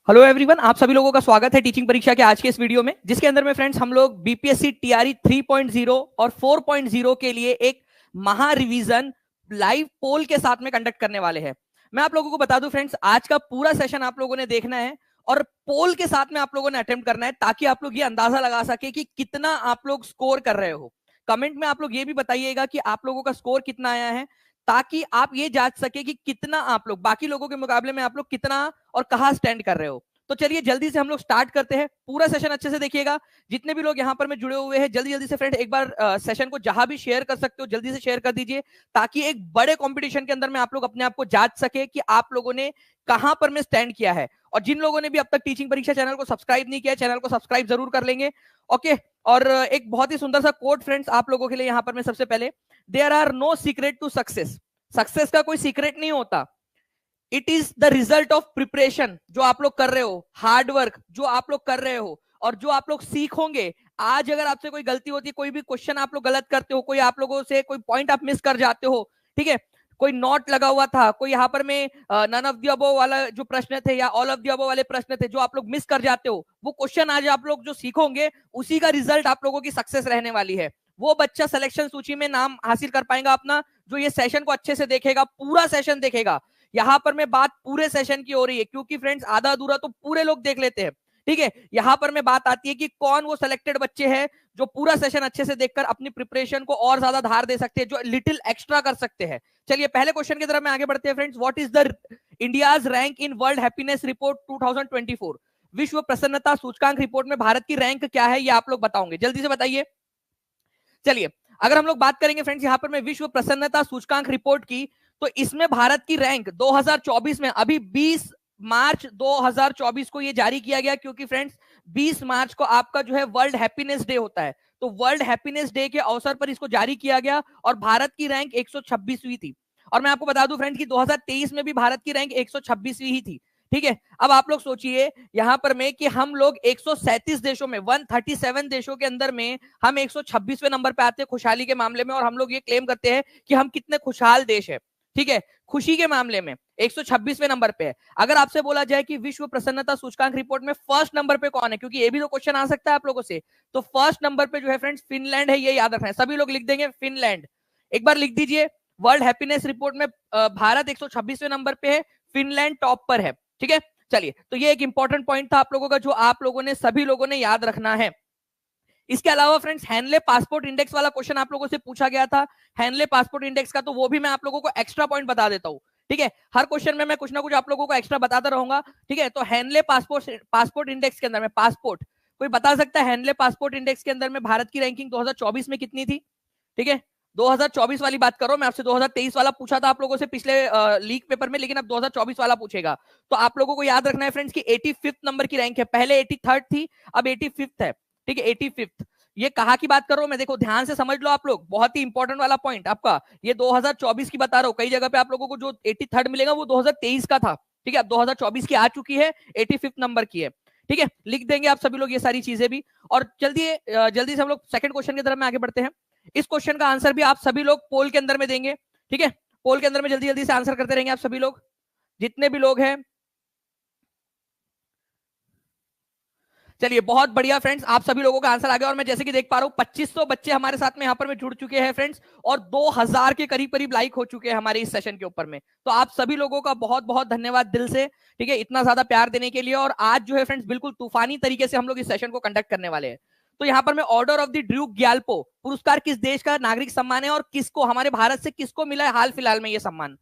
Hello everyone, आप सभी लोगों का स्वागत है टीचिंग परीक्षा के आज के इस वीडियो में, जिसके अंदर में फ्रेंड्स हम लोग बीपीएससी टीआरई 3.0 और 4.0 के लिए एक महा रिवीजन लाइव पोल के साथ में कंडक्ट करने वाले हैं। मैं आप लोगों को बता दूं फ्रेंड्स, आज का पूरा सेशन आप लोगों ने देखना है और पोल के साथ में आप लोगों ने अटेम्प्ट करना है, ताकि आप लोग ये अंदाजा लगा सके कि कितना आप लोग स्कोर कर रहे हो। कमेंट में आप लोग ये भी बताइएगा कि आप लोगों का स्कोर कितना आया है, ताकि आप ये जांच सके कि कितना आप लोग बाकी लोगों के मुकाबले में आप लोग कितना और कहां स्टैंड कर रहे हो। तो चलिए जल्दी से हम लोग स्टार्ट करते हैं। पूरा सेशन अच्छे से देखिएगा। जितने भी लोग यहाँ पर में जुड़े हुए हैं, जल्दी जल्दी से फ्रेंड एक बार सेशन को जहां भी शेयर कर सकते हो जल्दी से शेयर कर दीजिए, ताकि एक बड़े कंपटीशन के अंदर में आप लोग अपने आप को जांच सके कि आप लोगों ने कहां पर में स्टैंड किया है। और जिन लोगों ने भी अब तक टीचिंग परीक्षा चैनल को सब्सक्राइब नहीं किया, चैनल को सब्सक्राइब जरूर कर लेंगे। ओके, और एक बहुत ही सुंदर सा कोट फ्रेंड्स आप लोगों के लिए यहाँ पर में। सबसे पहले, there are no secret to success. Success का कोई सीक्रेट नहीं होता। It is the result of preparation. जो आप लोग कर रहे हो, हार्डवर्क जो आप लोग कर रहे हो, और जो आप लोग सीखोगे। आज अगर आपसे कोई गलती होती है, कोई भी क्वेश्चन आप लोग गलत करते हो, कोई आप लोगों से कोई पॉइंट आप मिस कर जाते हो, ठीक है, कोई नॉट लगा हुआ था, कोई यहाँ पर में नन ऑफ द अबव वाला जो प्रश्न थे या ऑल ऑफ द अबव वाले प्रश्न थे, जो आप लोग मिस कर जाते हो, वो क्वेश्चन आज आप लोग जो सीखोगे उसी का रिजल्ट आप लोगों की सक्सेस रहने वाली है। वो बच्चा सिलेक्शन सूची में नाम हासिल कर पाएगा अपना, जो ये सेशन को अच्छे से देखेगा, पूरा सेशन देखेगा। यहां पर मैं बात पूरे सेशन की हो रही है, क्योंकि फ्रेंड्स आधा अधूरा तो पूरे लोग देख लेते हैं, ठीक है। यहां पर मैं बात आती है कि कौन वो सिलेक्टेड बच्चे हैं जो पूरा सेशन अच्छे से देखकर अपनी प्रिपरेशन को और ज्यादा धार दे सकते हैं, जो लिटिल एक्स्ट्रा कर सकते हैं। चलिए पहले क्वेश्चन की तरफ में आगे बढ़ते हैं friends. What is the India's rank in world happiness report 2024? विश्व प्रसन्नता सूचकांक रिपोर्ट में भारत की रैंक क्या है, ये आप लोग बताओगे, जल्दी से बताइए। चलिए, अगर हम लोग बात करेंगे फ्रेंड्स यहाँ पर मैं विश्व प्रसन्नता सूचकांक रिपोर्ट की, तो इसमें भारत की रैंक 2024 में अभी 20 मार्च 2024 को ये जारी किया गया, क्योंकि फ्रेंड्स 20 मार्च को आपका जो है वर्ल्ड हैप्पीनेस डे होता है। तो वर्ल्ड हैप्पीनेस डे के अवसर पर इसको जारी किया गया और भारत की रैंक 126वीं थी। और मैं आपको बता दूं फ्रेंड्स कि 2023 में भी भारत की रैंक 126वीं ही थी, ठीक है। अब आप लोग सोचिए यहां पर में कि हम लोग 137 देशों में, 137 देशों के अंदर में हम 126वें नंबर पे आते हैं खुशहाली के मामले में, और हम लोग ये क्लेम करते हैं कि हम कितने खुशहाल देश है, ठीक है। खुशी के मामले में 126वें नंबर पे है। अगर आपसे बोला जाए कि विश्व प्रसन्नता सूचकांक रिपोर्ट में फर्स्ट नंबर पे कौन है, क्योंकि ये भी तो क्वेश्चन आ सकता है आप लोगों से, तो फर्स्ट नंबर पे जो है फ्रेंड्स फिनलैंड है, ये याद रखना है। सभी लोग लिख देंगे फिनलैंड, एक बार लिख दीजिए। वर्ल्ड हैप्पीनेस रिपोर्ट में भारत 126वें नंबर पे है, फिनलैंड टॉप पर है, ठीक है। चलिए, तो ये एक इंपॉर्टेंट पॉइंट था आप लोगों का, जो आप लोगों ने सभी लोगों ने याद रखना है। इसके अलावा फ्रेंड्स हैनले पासपोर्ट इंडेक्स वाला क्वेश्चन आप लोगों से पूछा गया था, हैनले पासपोर्ट इंडेक्स का, तो वो भी मैं आप लोगों को एक्स्ट्रा पॉइंट बता देता हूं, ठीक है। हर क्वेश्चन में मैं कुछ ना कुछ आप लोगों को एक्स्ट्रा बताता रहूंगा, ठीक है। तो हैनले पासपोर्ट इंडेक्स के अंदर में पासपोर्ट, कोई बता सकता है हैनले पासपोर्ट इंडेक्स के अंदर में भारत की रैंकिंग 2024 में कितनी थी, ठीक है। 2024 वाली बात करो, मैं आपसे 2023 वाला पूछा था आप लोगों से पिछले लीक पेपर में, लेकिन अब 2024 वाला पूछेगा। तो आप लोगों को याद रखना है फ्रेंड्स कि 85th नंबर की रैंक है, पहले 83rd थी, अब 85th है, ठीक है, 85th। ये कहा की बात कर रहा हूं मैं, देखो ध्यान से समझ लो आप लोग, बहुत ही इंपॉर्टेंट वाला पॉइंट आपका, ये 2024 की बता रहा हूं। कई जगह पे आप लोगों को जो 83rd मिलेगा वो 2023 का था, ठीक है। अब 2024 की आ चुकी है, 85th नंबर की है, ठीक है। लिख देंगे आप सभी लोग ये सारी चीजें भी। और जल्दी जल्दी से हम लोग सेकंड क्वेश्चन की तरफ में आगे बढ़ते हैं। इस क्वेश्चन का आंसर भी आप सभी लोग पोल के अंदर में देंगे, ठीक है। पोल के अंदर में जल्दी जल्दी से आंसर करते रहेंगे आप सभी लोग, जितने भी लोग हैं। चलिए बहुत बढ़िया फ्रेंड्स, आप सभी लोगों का आंसर आ गया, और मैं जैसे कि देख पा रहा हूं 2500 बच्चे हमारे साथ में यहाँ पर में जुड़ चुके हैं फ्रेंड्स, और 2000 के करीब करीब लाइक हो चुके हैं हमारे इस सेशन के ऊपर में। तो आप सभी लोगों का बहुत बहुत धन्यवाद दिल से, ठीक है, इतना ज्यादा प्यार देने के लिए। और आज जो है फ्रेंड्स बिल्कुल तूफानी तरीके से हम लोग इस सेशन को कंडक्ट करने वाले हैं। तो यहाँ पर मैं order of the Duke Gyalpo पुरस्कार किस देश का नागरिक सम्मान है, और किसको, हमारे भारत से किसको मिला है हाल फिलहाल में ये सम्मान।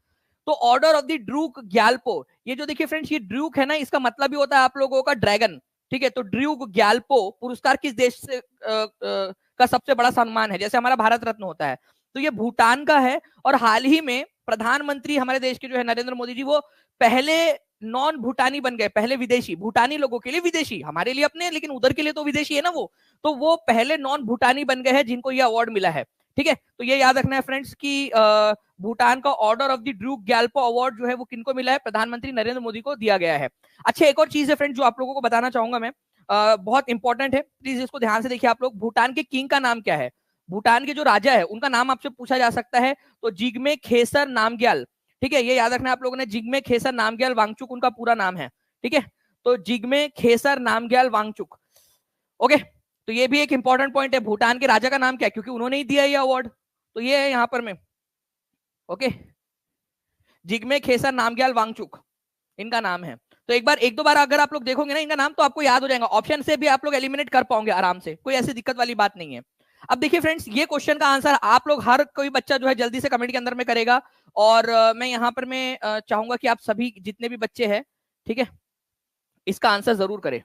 तो order of the Duke Gyalpo, ये जो देखिए फ्रेंड्स, ये ड्यूक है ना, इसका मतलब भी होता है आप लोगों का ड्रैगन, ठीक है। तो ड्यूक ग्याल्पो पुरस्कार किस देश से का सबसे बड़ा सम्मान है, जैसे हमारा भारत रत्न होता है, तो ये भूटान का है। और हाल ही में प्रधानमंत्री हमारे देश के जो है नरेंद्र मोदी जी, वो पहले नॉन भूटानी बन गए, पहले विदेशी, भूटानी लोगों के लिए विदेशी, हमारे लिए अपने, लेकिन उधर के लिए तो विदेशी है ना वो, तो वो पहले नॉन भूटानी बन गए हैं जिनको ये अवार्ड मिला है, ठीक है। तो ये याद रखना है फ्रेंड्स कि भूटान का order of the Duke Gyalpo award जो है वो किनको मिला है, प्रधानमंत्री नरेंद्र मोदी को दिया गया है। अच्छा, एक और चीज है फ्रेंड्स जो आप लोगों को बताना चाहूंगा मैं, बहुत इंपॉर्टेंट है, प्लीज इसको ध्यान से देखिए आप लोग। भूटान के किंग का नाम क्या है, भूटान के जो राजा है उनका नाम आपसे पूछा जा सकता है, तो जिग्मे खेसर नामग्याल, ठीक है, ये याद रखना आप लोगों ने, जिग्मे खेसर नामग्याल वांगचुक उनका पूरा नाम है, ठीक है। तो जिग्मे खेसर नामग्याल वांगचुक। ओके, तो ये भी एक इंपॉर्टेंट पॉइंट है। भूटान के राजा का नाम क्या है, क्योंकि उन्होंने ही दिया ये अवार्ड, तो ये है यहां पर में। ओके, जिग्मे खेसर नामग्याल वांगचुक इनका नाम है। तो एक बार एक दो बार अगर आप लोग देखोगे ना इनका नाम, तो आपको याद हो जाएगा। ऑप्शन से भी आप लोग एलिमिनेट कर पाओगे आराम से, कोई ऐसी दिक्कत वाली बात नहीं है। अब देखिए फ्रेंड्स, ये क्वेश्चन का आंसर आप लोग हर कोई बच्चा जो है जल्दी से कमेंट के अंदर में करेगा। और मैं यहाँ पर मैं चाहूंगा कि आप सभी जितने भी बच्चे हैं, ठीक है, इसका आंसर जरूर करें।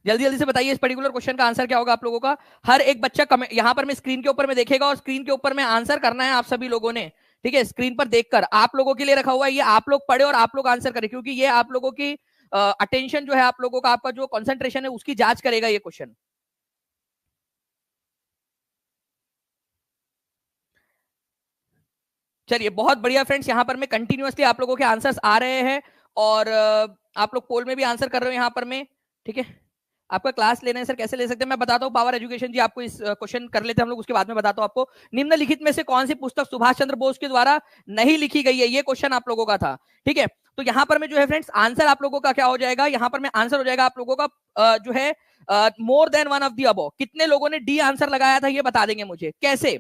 जल्दी जल्दी से बताइए इस पर्टिकुलर क्वेश्चन का आंसर क्या होगा आप लोगों का। हर एक बच्चा यहाँ पर मैं स्क्रीन के ऊपर में देखेगा, और स्क्रीन के ऊपर में आंसर करना है आप सभी लोगों ने, ठीक है। स्क्रीन पर देखकर आप लोगों के लिए रखा हुआ है, ये आप लोग पढ़े और आप लोग आंसर करें, क्योंकि ये आप लोगों की अटेंशन जो है, आप लोगों का आपका जो कंसंट्रेशन है उसकी जांच करेगा ये क्वेश्चन। चलिए बहुत बढ़िया फ्रेंड्स, यहाँ पर में कंटिन्यूअसली आप लोगों के आंसर्स आ रहे हैं, और आप लोग पोल में भी आंसर कर रहे हो यहाँ पर में, ठीक है। आपका क्लास लेना है सर, कैसे ले सकते हैं, मैं बताता हूँ। पावर एजुकेशन जी आपको इस क्वेश्चन कर लेते हैं हम लोग, उसके बाद में बताता हूँ आपको। निम्नलिखित में से कौन सी पुस्तक सुभाष चंद्र बोस के द्वारा नहीं लिखी गई है, ये क्वेश्चन आप लोगों का था, ठीक है। तो यहाँ पर में जो है फ्रेंड्स, आंसर आप लोगों का क्या हो जाएगा, यहाँ पर में आंसर हो जाएगा आप लोगों का जो है मोर than one of the above. कितने लोगों ने डी आंसर लगाया था ये बता देंगे मुझे, कैसे।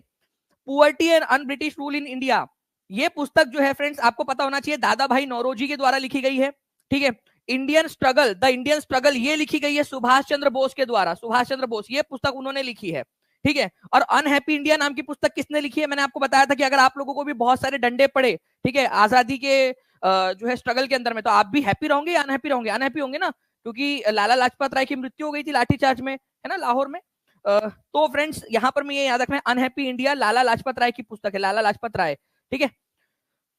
Poverty and un British rule in India, ये पुस्तक जो है फ्रेंड्स आपको पता होना चाहिए दादा भाई नौरोजी के द्वारा लिखी गई है, ठीक है। Indian struggle, the Indian struggle, ये लिखी गई है सुभाष चंद्र बोस के द्वारा। सुभाष चंद्र बोस, ये पुस्तक उन्होंने लिखी है, ठीक है। और अनहैप्पी इंडिया नाम की पुस्तक किसने लिखी है, मैंने आपको बताया था कि अगर आप लोगों को भी बहुत सारे डंडे पड़े, ठीक है, आजादी के जो है स्ट्रगल के अंदर में, तो आप भी हैप्पी रहोगे या अनहैप्पी रहोगे, अनहैप्पी होंगे ना, क्योंकि लाला लाजपत राय की मृत्यु हो गई थी लाठीचार्ज में, है ना, लाहौर में। तो फ्रेंड्स यहाँ पर मैं ये याद रखना है, अनहैप्पी इंडिया लाला लाजपत राय की पुस्तक है, लाला लाजपत राय, ठीक है।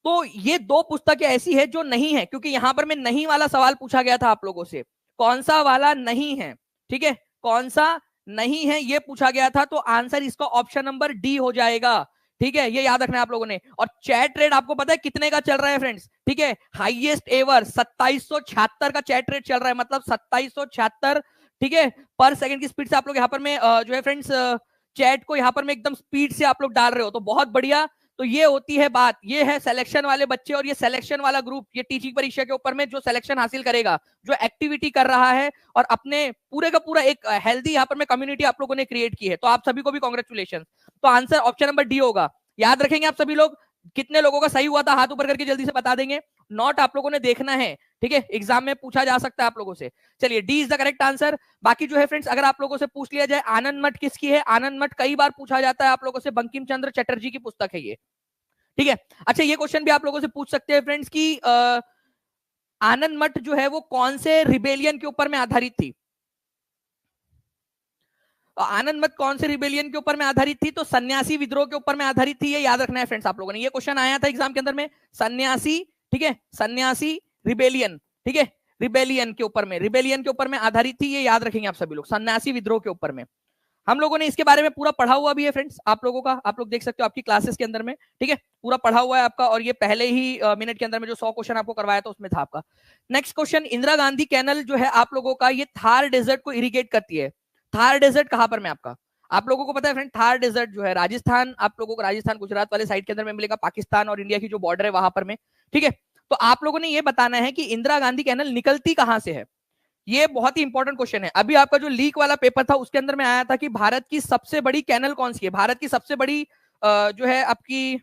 तो ये दो पुस्तकें ऐसी है जो नहीं है, क्योंकि यहां पर मैं नहीं वाला सवाल पूछा गया था आप लोगों से, कौन सा वाला नहीं है, ठीक है, कौन सा नहीं है ये पूछा गया था। तो आंसर इसका ऑप्शन नंबर डी हो जाएगा, ठीक है, ये याद रखना है आप लोगों ने। और चैट रेट आपको पता है कितने का चल रहा है फ्रेंड्स, ठीक है, हाईएस्ट एवर 2776 का चैट रेट चल रहा है, मतलब 2776, ठीक है, पर सेकंड की स्पीड से आप लोग यहाँ पर में जो है फ्रेंड्स चैट को यहाँ पर में एकदम स्पीड से आप लोग डाल रहे हो, तो बहुत बढ़िया। तो ये होती है बात, ये है सिलेक्शन वाले बच्चे, और ये सिलेक्शन वाला ग्रुप, ये टीचिंग परीक्षा के ऊपर में जो सिलेक्शन हासिल करेगा, जो एक्टिविटी कर रहा है, और अपने पूरे का पूरा एक हेल्दी यहाँ पर में कम्युनिटी आप लोगों ने क्रिएट की है, तो आप सभी को भी कांग्रेचुलेशन। तो आंसर ऑप्शन नंबर डी होगा, याद रखेंगे आप सभी लोग। कितने लोगों का सही हुआ था हाथ ऊपर करके जल्दी से बता देंगे। नोट आप लोगों ने देखना है, ठीक है, एग्जाम में पूछा जा सकता है आप लोगों से। चलिए D is the correct answer. बाकी जो है फ्रेंड्स, अगर आप लोगों से पूछ लिया जाए आनंद मठ किसकी है, आनंद मठ कई बार पूछा जाता है आप लोगों से, बंकिम चंद्र चटर्जी की पुस्तक है ये, ठीक है। अच्छा, ये क्वेश्चन भी आप लोगों से पूछ सकते हैं फ्रेंड्स कि आनंद मठ जो है वो कौन से रिबेलियन के ऊपर में आधारित थी। आनंद मठ कौन से रिबेलियन के ऊपर में आधारित थी, तो सन्यासी विद्रोह के ऊपर में आधारित थी, ये याद रखना है फ्रेंड्स आप लोगों ने। ये क्वेश्चन आया था एग्जाम के अंदर में, सन्यासी, ठीक है, सन्यासी रिबेलियन, ठीक है, रिबेलियन के ऊपर में, रिबेलियन के ऊपर में आधारित थी, ये याद रखेंगे आप सभी लोग, सन्यासी विद्रोह के ऊपर में। हम लोगों ने इसके बारे में पूरा पढ़ा हुआ भी है फ्रेंड्स आप लोगों का, आप लोग देख सकते हो आपकी क्लासेस के अंदर में, ठीक है, पूरा पढ़ा हुआ है आपका। और ये पहले ही मिनट के अंदर में जो 100 क्वेश्चन आपको करवाया था उसमें था आपका। Next question, Indira Gandhi canal जो है आप लोगों का, ये थार डेजर्ट को इरिगेट करती है। थार डेजर्ट कहां पर में आपका, आप लोगों को पता है फ्रेंड, थार डेजर्ट जो है राजस्थान, आप लोगों को राजस्थान गुजरात वाले साइड के अंदर में मिलेगा, पाकिस्तान और इंडिया की जो बॉर्डर है वहां पर में, ठीक है। तो आप लोगों ने ये बताना है कि इंदिरा गांधी कैनल निकलती कहां से है। ये बहुत ही इंपॉर्टेंट क्वेश्चन है। अभी आपका जो लीक वाला पेपर था उसके अंदर में आया था कि भारत की सबसे बड़ी कैनल कौन सी है, भारत की सबसे बड़ी जो है आपकी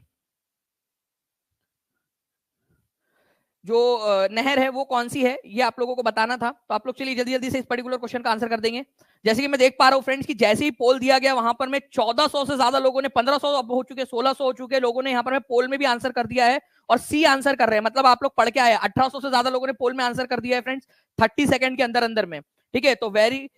जो नहर है वो कौन सी है, ये आप लोगों को बताना था। तो आप लोग चलिए जल्दी जल्दी से इस पर्टिकुलर क्वेश्चन का आंसर कर देंगे। जैसे कि मैं देख पा रहा हूं फ्रेंड्स कि जैसे ही पोल दिया गया वहां पर में 1400 से ज्यादा लोगों ने, 1500 अब हो चुके, 1600 हो चुके लोगों ने यहाँ पर में पोल में भी आंसर कर दिया है, और सी आंसर कर रहे हैं, मतलब आप लोग पढ़ के आए। 1800 से ज्यादा लोगों ने पोल में आंसर कर दिया है फ्रेंड्स 30 सेकंड के अंदर अंदर में, ठीक है। तो वेरी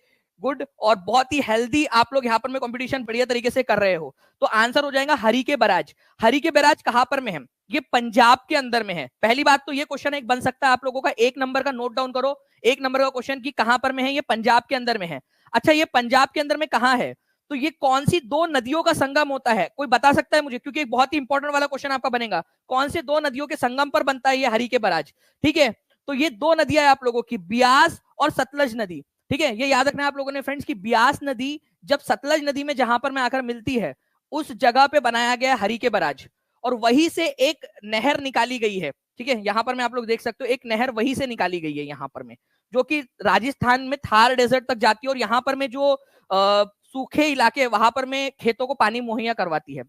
गुड, और बहुत ही हेल्दी आप लोग यहाँ पर में कंपटीशन बढ़िया तरीके से कर रहे हो। तो आंसर हो जाएगा हरी के बराज। हरी के बराज कहां पर में है, ये पंजाब के अंदर में है। पहली बात तो ये क्वेश्चन एक बन सकता है आप लोगों का, 1 नंबर का नोट डाउन करो, 1 नंबर का क्वेश्चन की कहां पर में है, ये पंजाब के अंदर में है। अच्छा, ये पंजाब के अंदर में कहां है, तो ये कौन सी 2 नदियों का संगम होता है, कोई बता सकता है मुझे, क्योंकि एक बहुत ही इंपॉर्टेंट वाला क्वेश्चन आपका बनेगा, कौन से 2 नदियों के संगम पर बनता है ये हरी के बराज, ठीक है। तो ये 2 नदियां है आप लोगों की, ब्यास और सतलज नदी, ठीक है। ये याद रखना है आप लोगों ने फ्रेंड्स कि ब्यास नदी जब सतलज नदी में जहां पर में आकर मिलती है, उस जगह पे बनाया गया हरी के बराज, और वहीं से एक नहर निकाली गई है, ठीक है, यहाँ पर मैं आप लोग देख सकते हो एक नहर वहीं से निकाली गई है यहाँ पर में, जो कि राजस्थान में थार डेजर्ट तक जाती है और यहाँ पर में जो सूखे इलाके वहां पर में खेतों को पानी मुहैया करवाती है।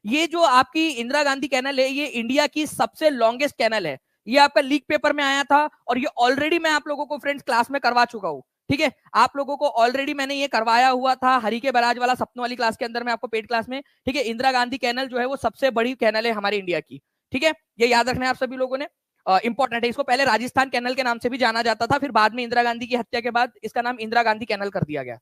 ये जो आपकी इंदिरा गांधी कैनल है, ये इंडिया की सबसे लॉन्गेस्ट कैनल है। ये आपका लीक पेपर में आया था और ये ऑलरेडी मैं आप लोगों को फ्रेंड्स क्लास में करवा चुका हूँ। ठीक है, आप लोगों को ऑलरेडी मैंने ये करवाया हुआ था हरी के बराज वाला सपनों वाली क्लास के अंदर में, आपको पेड क्लास में। ठीक है, इंदिरा गांधी कैनल जो है वो सबसे बड़ी कैनल है हमारे इंडिया की। ठीक है, ये याद रखना है आप सभी लोगों ने, इंपॉर्टेंट है। इसको पहले राजस्थान कैनल के नाम से भी जाना जाता था, फिर बाद में इंदिरा गांधी की हत्या के बाद इसका नाम इंदिरा गांधी कैनल कर दिया गया।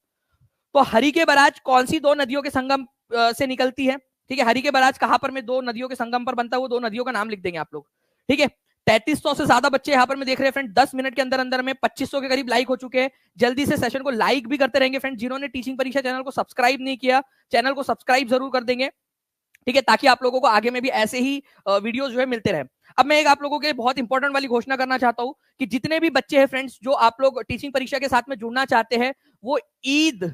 तो हरी के बराज कौन सी दो नदियों के संगम से निकलती है? ठीक है, हरी के बराज कहां पर में दो नदियों के संगम पर बनता है, वो दो नदियों का नाम लिख देंगे आप लोग। ठीक है, 3300 से ज्यादा बच्चे यहाँ पर मैं देख रहे हैं फ्रेंड, 10 मिनट के अंदर अंदर में 2500 के करीब लाइक हो चुके हैं। जल्दी से सेशन को लाइक भी करते रहेंगे फ्रेंड। जिन्होंने टीचिंग परीक्षा चैनल को सब्सक्राइब नहीं किया, चैनल को सब्सक्राइब जरूर कर देंगे। ठीक है, ताकि आप लोगों को आगे में भी ऐसे ही वीडियोस जो है मिलते रहे। अब मैं एक आप लोगों के बहुत इंपॉर्टेंट वाली घोषणा करना चाहता हूं कि जितने भी बच्चे हैं फ्रेंड्स जो आप लोग टीचिंग परीक्षा के साथ में जुड़ना चाहते हैं, वो ईद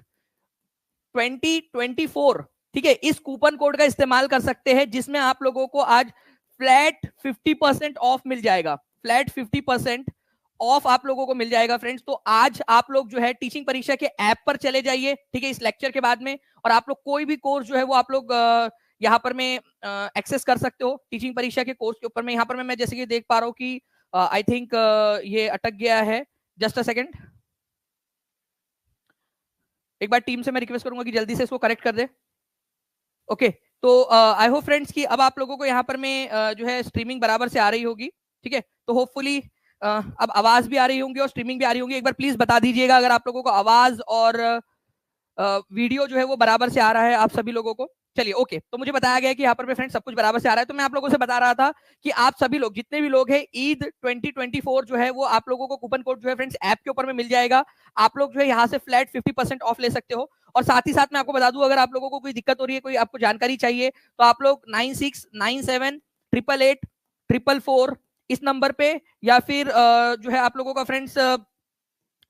2024, ठीक है, इस कूपन कोड का इस्तेमाल कर सकते हैं, जिसमें आप लोगों को आज फ्लैट 50% ऑफ मिल जाएगा। फ्लैट 50% ऑफ आप लोगों को मिल जाएगा फ्रेंड्स। तो आज आप लोग जो है टीचिंग परीक्षा के ऐप पर चले जाइए, ठीक है, इस लेक्चर के बाद में, और आप लोग कोई भी कोर्स जो है वो आप लोग यहाँ पर में एक्सेस कर सकते हो टीचिंग परीक्षा के कोर्स के ऊपर में। यहाँ पर मैं जैसे कि देख पा रहा हूँ कि आई थिंक ये अटक गया है, जस्ट अ सेकेंड, एक बार टीम से मैं रिक्वेस्ट करूंगा कि जल्दी से इसको करेक्ट कर दे। ओके, तो आई होप फ्रेंड्स कि अब आप लोगों को यहाँ पर में जो है स्ट्रीमिंग बराबर से आ रही होगी। ठीक है, तो होपफुली अब आवाज भी आ रही होंगी और स्ट्रीमिंग भी आ रही होंगी। एक बार प्लीज बता दीजिएगा अगर आप लोगों को आवाज और वीडियो जो है वो बराबर से आ रहा है आप सभी लोगों को। चलिए, ओके, तो मुझे बताया गया कि यहाँ पर फ्रेंड्स सब कुछ बराबर से आ रहा है। तो मैं आप लोगों से बता रहा था कि आप सभी लोग, जितने भी लोग हैं, ईद 2024 जो है वो आप लोगों को कूपन कोड जो है फ्रेंड्स ऐप के ऊपर में मिल जाएगा। आप लोग जो है यहाँ से फ्लैट 50% ऑफ ले सकते हो। और साथ ही साथ मैं आपको बता दूं, अगर आप लोगों को कोई दिक्कत हो रही है, कोई आपको जानकारी चाहिए, तो आप लोग 9697884444 इस नंबर पे, या फिर जो है आप लोगों का फ्रेंड्स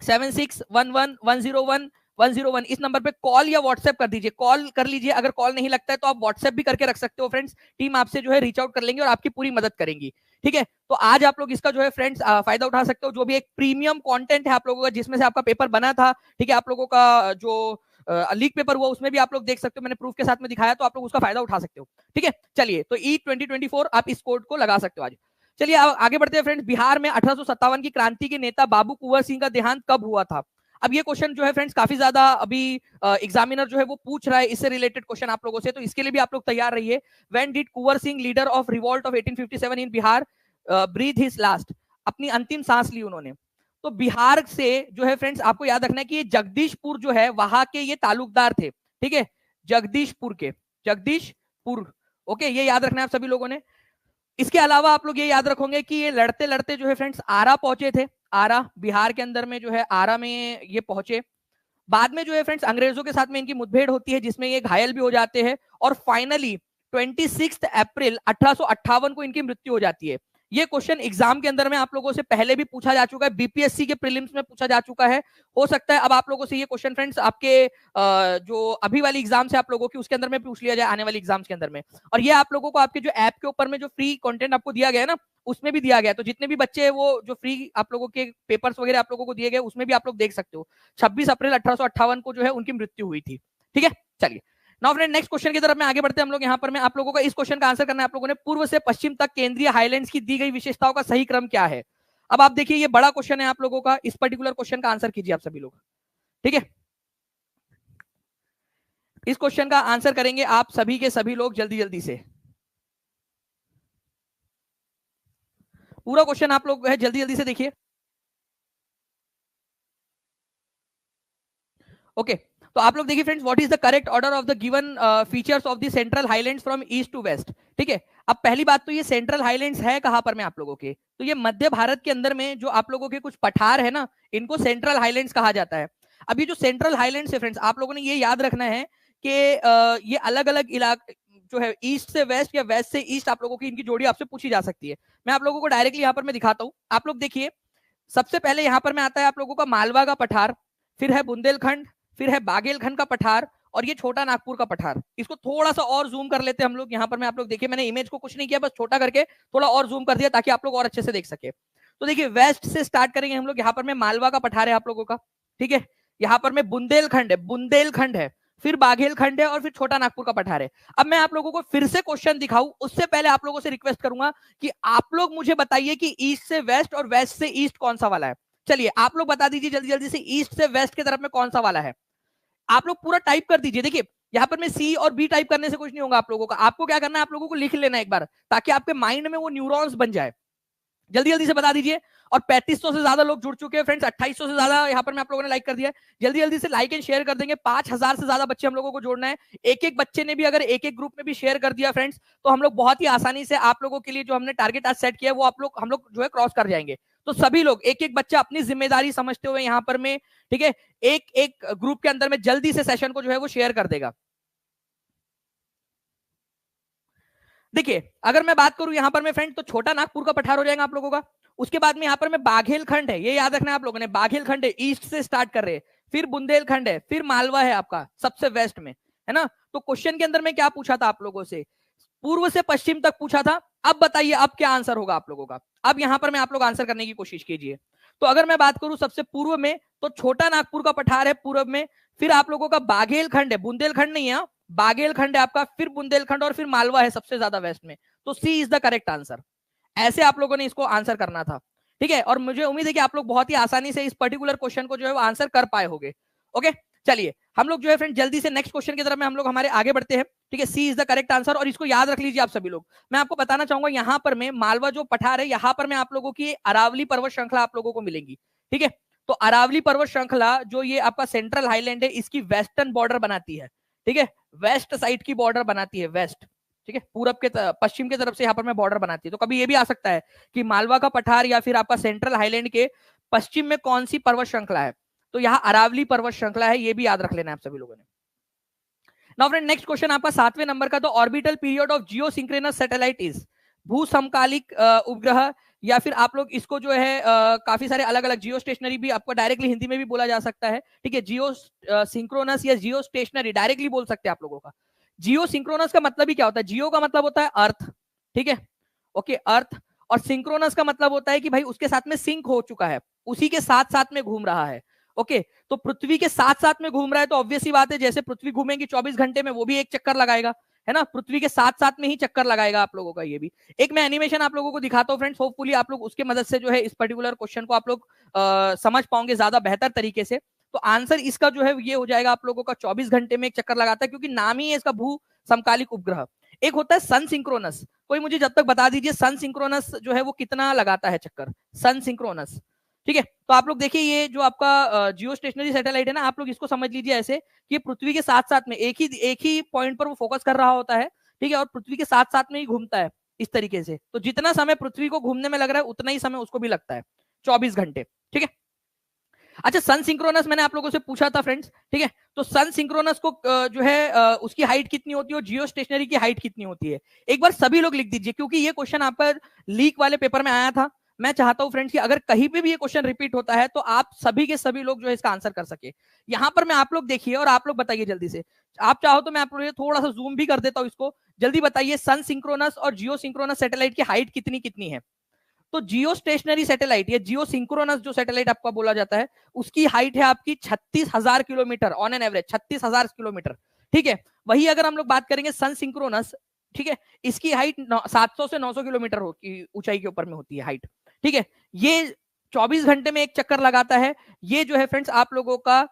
7611101101 इस नंबर पे कॉल या व्हाट्सएप कर दीजिए। कॉल कर लीजिए, अगर कॉल नहीं लगता है तो आप व्हाट्सएप भी करके रख सकते हो फ्रेंड्स। टीम आपसे जो है रीच आउट कर लेंगे और आपकी पूरी मदद करेंगी। ठीक है, तो आज आप लोग इसका जो है फ्रेंड्स फायदा उठा सकते हो। जो भी एक प्रीमियम कंटेंट है आप लोगों का, जिसमें से आपका पेपर बना था, ठीक है, आप लोगों का जो लीक पेपर हुआ, उसमें भी आप लोग देख सकते हो, मैंने प्रूफ के साथ में दिखाया, तो आप लोग उसका फायदा उठा सकते हो। ठीक है, चलिए, तो ई 2024 आप इस कोड को लगा सकते हो आज। चलिए आगे बढ़ते हैं फ्रेंड्स। बिहार में 1857 की क्रांति के नेता बाबू कुंवर सिंह का देहांत कब हुआ था? अब ये क्वेश्चन जो है फ्रेंड्स काफी ज्यादा अभी एग्जामिनर जो है वो पूछ रहा है, इससे रिलेटेड क्वेश्चन आप लोगों से, तो इसके लिए भी आप लोग तैयार रहिए। When did Kunwar Singh, leader of revolt of 1857 in Bihar, breathe his last? अपनी अंतिम सांस ली उन्होंने। तो बिहार से जो है फ्रेंड्स आपको याद रखना है कि ये जगदीशपुर जो है वहां के ये तालुकदार थे। ठीक है, जगदीशपुर के, जगदीशपुर, ओके, ये याद रखना है आप सभी लोगों ने। इसके अलावा आप लोग ये याद रखोगे कि ये लड़ते लड़ते जो है फ्रेंड्स आरा पहुंचे थे। आरा, बिहार के अंदर में जो है आरा में ये पहुंचे। बाद में जो है फ्रेंड्स अंग्रेजों के साथ में इनकी मुठभेड़ होती है, जिसमें ये घायल भी हो जाते हैं, और फाइनली 26 अप्रैल 1858 को इनकी मृत्यु हो जाती है। ये क्वेश्चन एग्जाम के अंदर में आप लोगों से पहले भी पूछा जा चुका है, बीपीएससी के प्रीलिम्स में पूछा जा चुका है। हो सकता है अब आप लोगों से ये क्वेश्चन फ्रेंड्स आपके जो अभी वाली एग्जाम से आप लोगों की, उसके अंदर में पूछ लिया जाए आने वाली एग्जाम्स के अंदर में। और ये आप लोगों को आपके जो ऐप के ऊपर में जो फ्री कंटेंट आपको दिया गया है ना, उसमें भी दिया गया। तो जितने भी बच्चे हैं वो जो फ्री आप लोगों के पेपर्स वगैरह आप लोगों को दिए गए, उसमें भी आप लोग देख सकते हो 26 अप्रैल 1858 को जो है उनकी मृत्यु हुई थी। ठीक है, चलिए नाउ फ्रेंड नेक्स्ट क्वेश्चन की तरफ में आगे बढ़ते हैं हम लोग। यहाँ पर मैं आप लोगों को इस क्वेश्चन का आंसर करना है। आप लोगों ने पूर्व से पश्चिम तक केंद्रीय हाईलैंड्स की दी गई विशेषताओं का सही क्रम क्या है? अब आप देखिए, ये बड़ा क्वेश्चन है आप लोगों का, इस पर्टिकुलर क्वेश्चन का आंसर कीजिए आप सभी लोग। ठीक है, इस क्वेश्चन का आंसर करेंगे आप सभी के सभी लोग जल्दी जल्दी से। पूरा क्वेश्चन आप लोग है जल्दी जल्दी से देखिए। ओके, तो आप लोग देखिए friends, what is the correct order of the given features of the central highlands from east to west? ठीक है, अब पहली बात तो ये सेंट्रल हाईलैंड्स है कहां पर में आप लोगों के? तो ये मध्य भारत के अंदर में जो आप लोगों के कुछ पठार है ना, इनको सेंट्रल हाईलैंड्स कहा जाता है। अब ये जो सेंट्रल हाईलैंड्स है फ्रेंड्स, आप लोगों ने ये याद रखना है कि ये अलग अलग इलाके जो है, ईस्ट से वेस्ट या वेस्ट से ईस्ट, आप लोगों की इनकी जोड़ी आपसे पूछी जा सकती है। मैं आप लोगों को डायरेक्टली यहाँ पर मैं दिखाता हूँ। आप लोग देखिए, सबसे पहले यहाँ पर मैं आता है आप लोगों का मालवा का पठार, फिर है बुंदेलखंड, फिर है बागेलखंड का पठार, और ये छोटा नागपुर का पठार। इसको थोड़ा सा और जूम कर लेते हैं हम लोग। यहाँ पर मैं आप लोग देखिए, मैंने इमेज को कुछ नहीं किया, बस छोटा करके थोड़ा और जूम कर दिया ताकि आप लोग और अच्छे से देख सके। तो देखिए वेस्ट से स्टार्ट करेंगे हम लोग। यहाँ पर मैं मालवा का पठार है आप लोगों का, ठीक है। यहाँ पर मैं बुंदेलखंड है, फिर बाघेलखंड है और फिर छोटा नागपुर का पठार है। अब मैं आप लोगों को फिर से क्वेश्चन दिखाऊं उससे पहले आप लोगों से रिक्वेस्ट करूंगा कि आप लोग मुझे बताइए कि ईस्ट से वेस्ट और वेस्ट से ईस्ट कौन सा वाला है। चलिए आप लोग बता दीजिए जल्दी जल्दी से, ईस्ट से वेस्ट की तरफ में कौन सा वाला है। आप लोग पूरा टाइप कर दीजिए। देखिए यहाँ पर मैं सी और बी टाइप करने से कुछ नहीं होगा आप लोगों का। आपको क्या करना है, आप लोगों को लिख लेना एक बार, ताकि आपके माइंड में वो न्यूरॉन्स बन जाए। जल्दी जल्दी से बता दीजिए। और 3500 से ज्यादा लोग जुड़ चुके हैं फ्रेंड्स, 2800 से ज्यादा यहाँ पर मैं आप लोगों ने लाइक कर दिया है। जल्दी जल्दी से लाइक एंड शेयर कर देंगे। 5000 से ज्यादा बच्चे हम लोगों को जोड़ना है। एक एक बच्चे ने भी अगर एक एक ग्रुप में भी शेयर कर दिया फ्रेंड्स, तो हम लोग बहुत ही आसानी से आप लोगों के लिए जो हमने टारगेट आज सेट किया है वो हम लोग जो है क्रॉस कर जाएंगे। तो सभी लोग एक एक बच्चा अपनी जिम्मेदारी समझते हुए यहाँ पर में, ठीक है, एक एक ग्रुप के अंदर में जल्दी से सेशन को जो है वो शेयर कर देगा। देखिए अगर मैं बात करूं यहाँ पर मैं फ्रेंड, तो छोटा नागपुर का पठार हो जाएगा आप लोगों का। उसके बाद में यहाँ पर मैं बाघेलखंड है, ये याद रखना है आप लोगों ने, बाघेलखंड है, ईस्ट से स्टार्ट कर रहे हैं, फिर बुंदेलखंड है, फिर मालवा है आपका सबसे वेस्ट में, है ना। तो क्वेश्चन के अंदर में क्या पूछा था आप लोगों से, पूर्व से पश्चिम तक पूछा था। अब बताइए अब क्या आंसर होगा आप लोगों का। अब यहाँ पर मैं आप लोग आंसर करने की कोशिश कीजिए। तो अगर मैं बात करूं सबसे पूर्व में, तो छोटा नागपुर का पठार है पूर्व में, फिर आप लोगों का बाघेलखंड है, बुंदेलखंड नहीं है, बाघेलखंड है आपका, फिर बुंदेलखंड और फिर मालवा है सबसे ज्यादा वेस्ट में। तो सी इज द करेक्ट आंसर। ऐसे आप लोगों ने इसको आंसर करना था, ठीक है। और मुझे उम्मीद है कि आप लोग बहुत ही आसानी से इस पर्टिकुलर क्वेश्चन को जो है वो आंसर कर पाए होंगे। ओके चलिए हम लोग जो है फ्रेंड जल्दी से नेक्स्ट क्वेश्चन की तरफ में हम लोग हमारे आगे बढ़ते हैं, ठीक है। सी इज द करेक्ट आंसर। और इसको याद रख लीजिए आप सभी लोग। मैं आपको बताना चाहूंगा यहाँ पर मैं मालवा जो पठार है, यहाँ पर मैं आप लोगों की अरावली पर्वत श्रृंखला आप लोगों को मिलेंगी, ठीक है। तो अरावली पर्वत श्रृंखला जो ये आपका सेंट्रल हाईलैंड है, इसकी वेस्टर्न बॉर्डर बनाती है, ठीक है, वेस्ट साइड की बॉर्डर बनाती है, वेस्ट, ठीक है, पूरब के पश्चिम की तरफ से यहाँ पर मैं बॉर्डर बनाती है। तो कभी ये भी आ सकता है कि मालवा का पठार या फिर आपका सेंट्रल हाईलैंड के पश्चिम में कौन सी पर्वत श्रृंखला है, तो यहाँ अरावली पर्वत श्रृंखला है, ये भी याद रख लेना है आप सभी लोगों ने। नाउ फ्रेंड नेक्स्ट क्वेश्चन आपका 7वें नंबर का, तो orbital period of geosynchronous satellite is, भू समकालिक उपग्रह, या फिर आप लोग इसको जो है काफी सारे अलग अलग, जियो स्टेशनरी भी आपको डायरेक्टली हिंदी में भी बोला जा सकता है, ठीक है। जियो सिंक्रोनस या जियो स्टेशनरी डायरेक्टली बोल सकते हैं आप लोगों का। जियो सिंक्रोनस का मतलब ही क्या होता है, जियो का मतलब होता है अर्थ, ठीक है, ओके अर्थ। और सिंक्रोनस का मतलब होता है कि भाई उसके साथ में सिंक हो चुका है, उसी के साथ साथ में घूम रहा है। ओके तो पृथ्वी के साथ साथ में घूम रहा है, तो ऑब्वियस ही बात है जैसे पृथ्वी घूमेगी 24 घंटे में, वो भी एक चक्कर लगाएगा, है ना, पृथ्वी के साथ साथ में ही चक्कर लगाएगा आप लोगों का। ये भी एक मैं एनिमेशन आप लोगों को दिखाता हूँ फ्रेंड्स, होपफुली आप लोग उसके मदद से जो है इस पर्टिकुलर क्वेश्चन को आप लोग समझ पाओगे ज्यादा बेहतर तरीके से। तो आंसर इसका जो है ये हो जाएगा आप लोगों का 24 घंटे में एक चक्कर लगाता है, क्योंकि नाम ही है इसका भू समकालिक उपग्रह। एक होता है सन सिंक्रोनस, कोई मुझे जब तक बता दीजिए सन सिंक्रोनस जो है वो कितना लगाता है चक्कर, सन सिंक्रोनस, ठीक है। तो आप लोग देखिए ये जो आपका जियो स्टेशनरी सैटेलाइट है ना, आप लोग इसको समझ लीजिए ऐसे कि पृथ्वी के साथ साथ में एक ही पॉइंट पर वो फोकस कर रहा होता है, ठीक है, और पृथ्वी के साथ साथ में ही घूमता है इस तरीके से। तो जितना समय पृथ्वी को घूमने में लग रहा है उतना ही समय उसको भी लगता है, 24 घंटे, ठीक है। अच्छा सन सिंक्रोनस मैंने आप लोगों से पूछा था फ्रेंड्स, ठीक है। तो सन सिंक्रोनस को जो है उसकी हाइट कितनी होती है और जियो स्टेशनरी की हाइट कितनी होती है, एक बार सभी लोग लिख दीजिए, क्योंकि ये क्वेश्चन आपका लीक वाले पेपर में आया था। मैं चाहता हूं फ्रेंड्स कि अगर कहीं पे भी ये क्वेश्चन रिपीट होता है तो आप सभी के सभी लोग जो है इसका आंसर कर सके। यहां पर मैं आप लोग देखिए और आप लोग बताइए जल्दी से। आप चाहो तो मैं आप लोग थोड़ा सा जूम भी कर देता हूं इसको, जल्दी बताइए सन सिंक्रोनस और जियो सिंक्रोनस सैटेलाइट की हाइट कितनी कितनी है। तो जियो स्टेशनरी सैटेलाइट या जियो सिंक्रोनस जो सैटेलाइट आपका बोला जाता है, उसकी हाइट है आपकी 36,000 kilometre on an average, 36,000 kilometre, ठीक है। वही अगर हम लोग बात करेंगे सन सिंक्रोनस, ठीक है, इसकी हाइट 700 से 900 किलोमीटर ऊंचाई के ऊपर में होती है हाइट, ठीक है। ये 24 घंटे में एक चक्कर लगाता है। ये जो है फ्रेंड्स आप लोगों का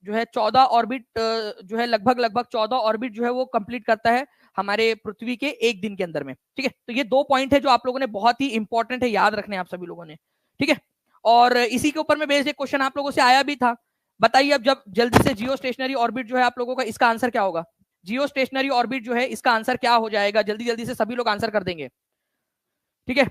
जो है 14 ऑर्बिट जो है लगभग 14 ऑर्बिट जो है वो कंप्लीट करता है हमारे पृथ्वी के एक दिन के अंदर में, ठीक है। तो ये 2 पॉइंट है जो आप लोगों ने बहुत ही इंपॉर्टेंट है, याद रखने आप सभी लोगों ने, ठीक है। और इसी के ऊपर में बेस्ड एक क्वेश्चन आप लोगों से आया भी था। बताइए अब जब जल्दी से जियो स्टेशनरी ऑर्बिट जो है आप लोगों का, इसका आंसर क्या होगा, जियो स्टेशनरी ऑर्बिट जो है इसका आंसर क्या हो जाएगा, जल्दी जल्दी से सभी लोग आंसर कर देंगे, ठीक है।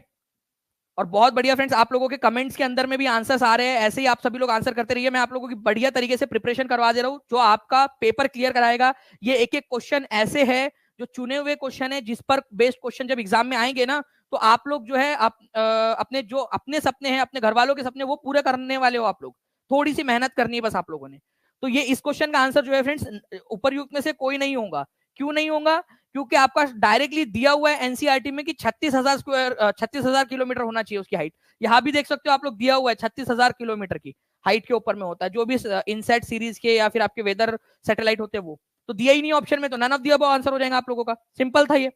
और बहुत बढ़िया फ्रेंड्स, आप लोगों के कमेंट्स के अंदर में भी आंसर्स आ रहे हैं, ऐसे ही आप सभी लोग आंसर करते रहिए। मैं आप लोगों की बढ़िया तरीके से प्रिपरेशन करवा दे रहा हूं जो आपका पेपर क्लियर कराएगा। ये एक एक क्वेश्चन ऐसे है जो चुने हुए क्वेश्चन है, जिस पर बेस्ड क्वेश्चन जब एग्जाम में आएंगे ना, तो आप लोग जो है अपने जो अपने सपने हैं, अपने घर वालों के सपने, वो पूरे करने वाले हो आप लोग। थोड़ी सी मेहनत करनी है बस आप लोगों ने। तो ये इस क्वेश्चन का आंसर जो है फ्रेंड्स उपरयुक्त में से कोई नहीं होगा। क्यों नहीं होगा? क्योंकि आपका डायरेक्टली दिया हुआ है एनसीईआरटी में कि 36,000 किलोमीटर होना चाहिए उसकी हाइट। यहां भी देख सकते हो आप लोग, दिया हुआ है 36,000 किलोमीटर की हाइट के ऊपर में होता है, जो भी इनसेट सीरीज के या फिर आपके वेदर सैटेलाइट होते हैं वो तो दिया ही नहीं ऑप्शन में, तो नन ऑफ दिया वो आंसर हो जाएगा आप लोगों का। सिंपल था ये,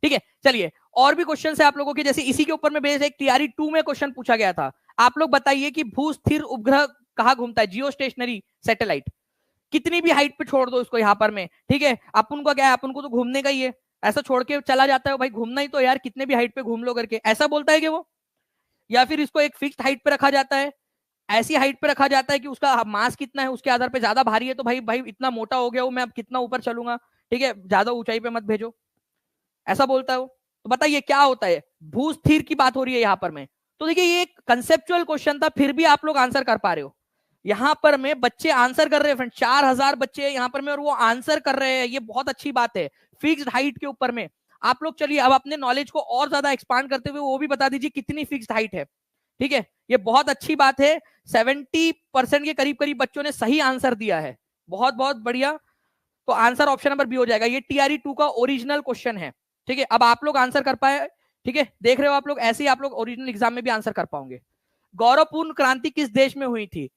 ठीक है। चलिए और भी क्वेश्चन है आप लोगों के, जैसे इसी के ऊपर में बेस्ड एक टीआरई 2 में क्वेश्चन पूछा गया था। आप लोग बताइए कि भू स्थिर उपग्रह कहाँ घूमता है, जियो स्टेशनरी सैटेलाइट, कितनी भी हाइट पे छोड़ दो इसको यहाँ पर में, ठीक है। अपन को क्या है, अपन को तो घूमने का ही है, ऐसा छोड़ के चला जाता है भाई, घूमना ही तो यार, कितने भी हाइट पे घूम लो करके, ऐसा बोलता है कि वो, या फिर इसको एक फिक्स्ड हाइट पे रखा जाता है, ऐसी हाइट पे रखा जाता है कि उसका मास कितना है उसके आधार पे, ज्यादा भारी है तो भाई भाई इतना मोटा हो गया हूं मैं, अब कितना ऊपर चलूंगा, ठीक है, ज्यादा ऊंचाई पे मत भेजो, ऐसा बोलता है वो। तो बताइए क्या होता है, भू स्थिर की बात हो रही है यहाँ पर में। तो देखिए ये एक कंसेप्चुअल क्वेश्चन था, फिर भी आप लोग आंसर कर पा रहे हो। यहाँ पर में बच्चे आंसर कर रहे हैं फ्रेंड, 4,000 बच्चे यहाँ पर में, और वो आंसर कर रहे हैं, ये बहुत अच्छी बात है। फिक्स्ड हाइट के ऊपर में आप लोग, चलिए अब अपने नॉलेज को और ज्यादा एक्सपांड करते हुए वो भी बता दीजिए कितनी फिक्स्ड हाइट है, ठीक है। ये बहुत अच्छी बात है, 70% के करीब करीब बच्चों ने सही आंसर दिया है, बहुत बहुत बढ़िया। तो आंसर ऑप्शन नंबर बी हो जाएगा, ये टीआरई 2 का ओरिजिनल क्वेश्चन है, ठीक है। अब आप लोग आंसर कर पाए, ठीक है, देख रहे हो आप लोग, ऐसे ही आप लोग ओरिजिनल एग्जाम में भी आंसर कर पाओगे। गौरवपूर्ण क्रांति किस देश में हुई थी?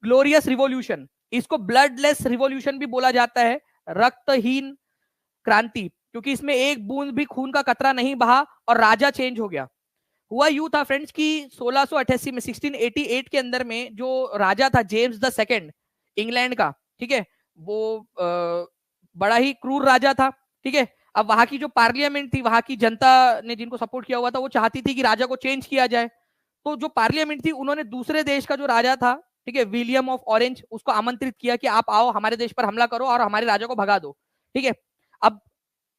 ग्लोरियस रिवॉल्यूशन, इसको ब्लडलेस रिवॉल्यूशन भी बोला जाता है, रक्तहीन क्रांति, क्योंकि इसमें एक बूंद भी खून का कतरा नहीं बहा और राजा चेंज हो गया। हुआ यूं था फ्रेंड्स कि 1688 में, 1688 के अंदर में जो राजा था जेम्स द सेकंड इंग्लैंड का, ठीक है, वो बड़ा ही क्रूर राजा था, ठीक है। अब वहां की जो पार्लियामेंट थी, वहां की जनता ने जिनको सपोर्ट किया हुआ था, वो चाहती थी कि राजा को चेंज किया जाए। तो जो पार्लियामेंट थी, उन्होंने दूसरे देश का जो राजा था, ठीक है, विलियम ऑफ ऑरेंज, उसको आमंत्रित किया कि आप आओ हमारे देश पर हमला करो और हमारे राजा को भगा दो, ठीक है। अब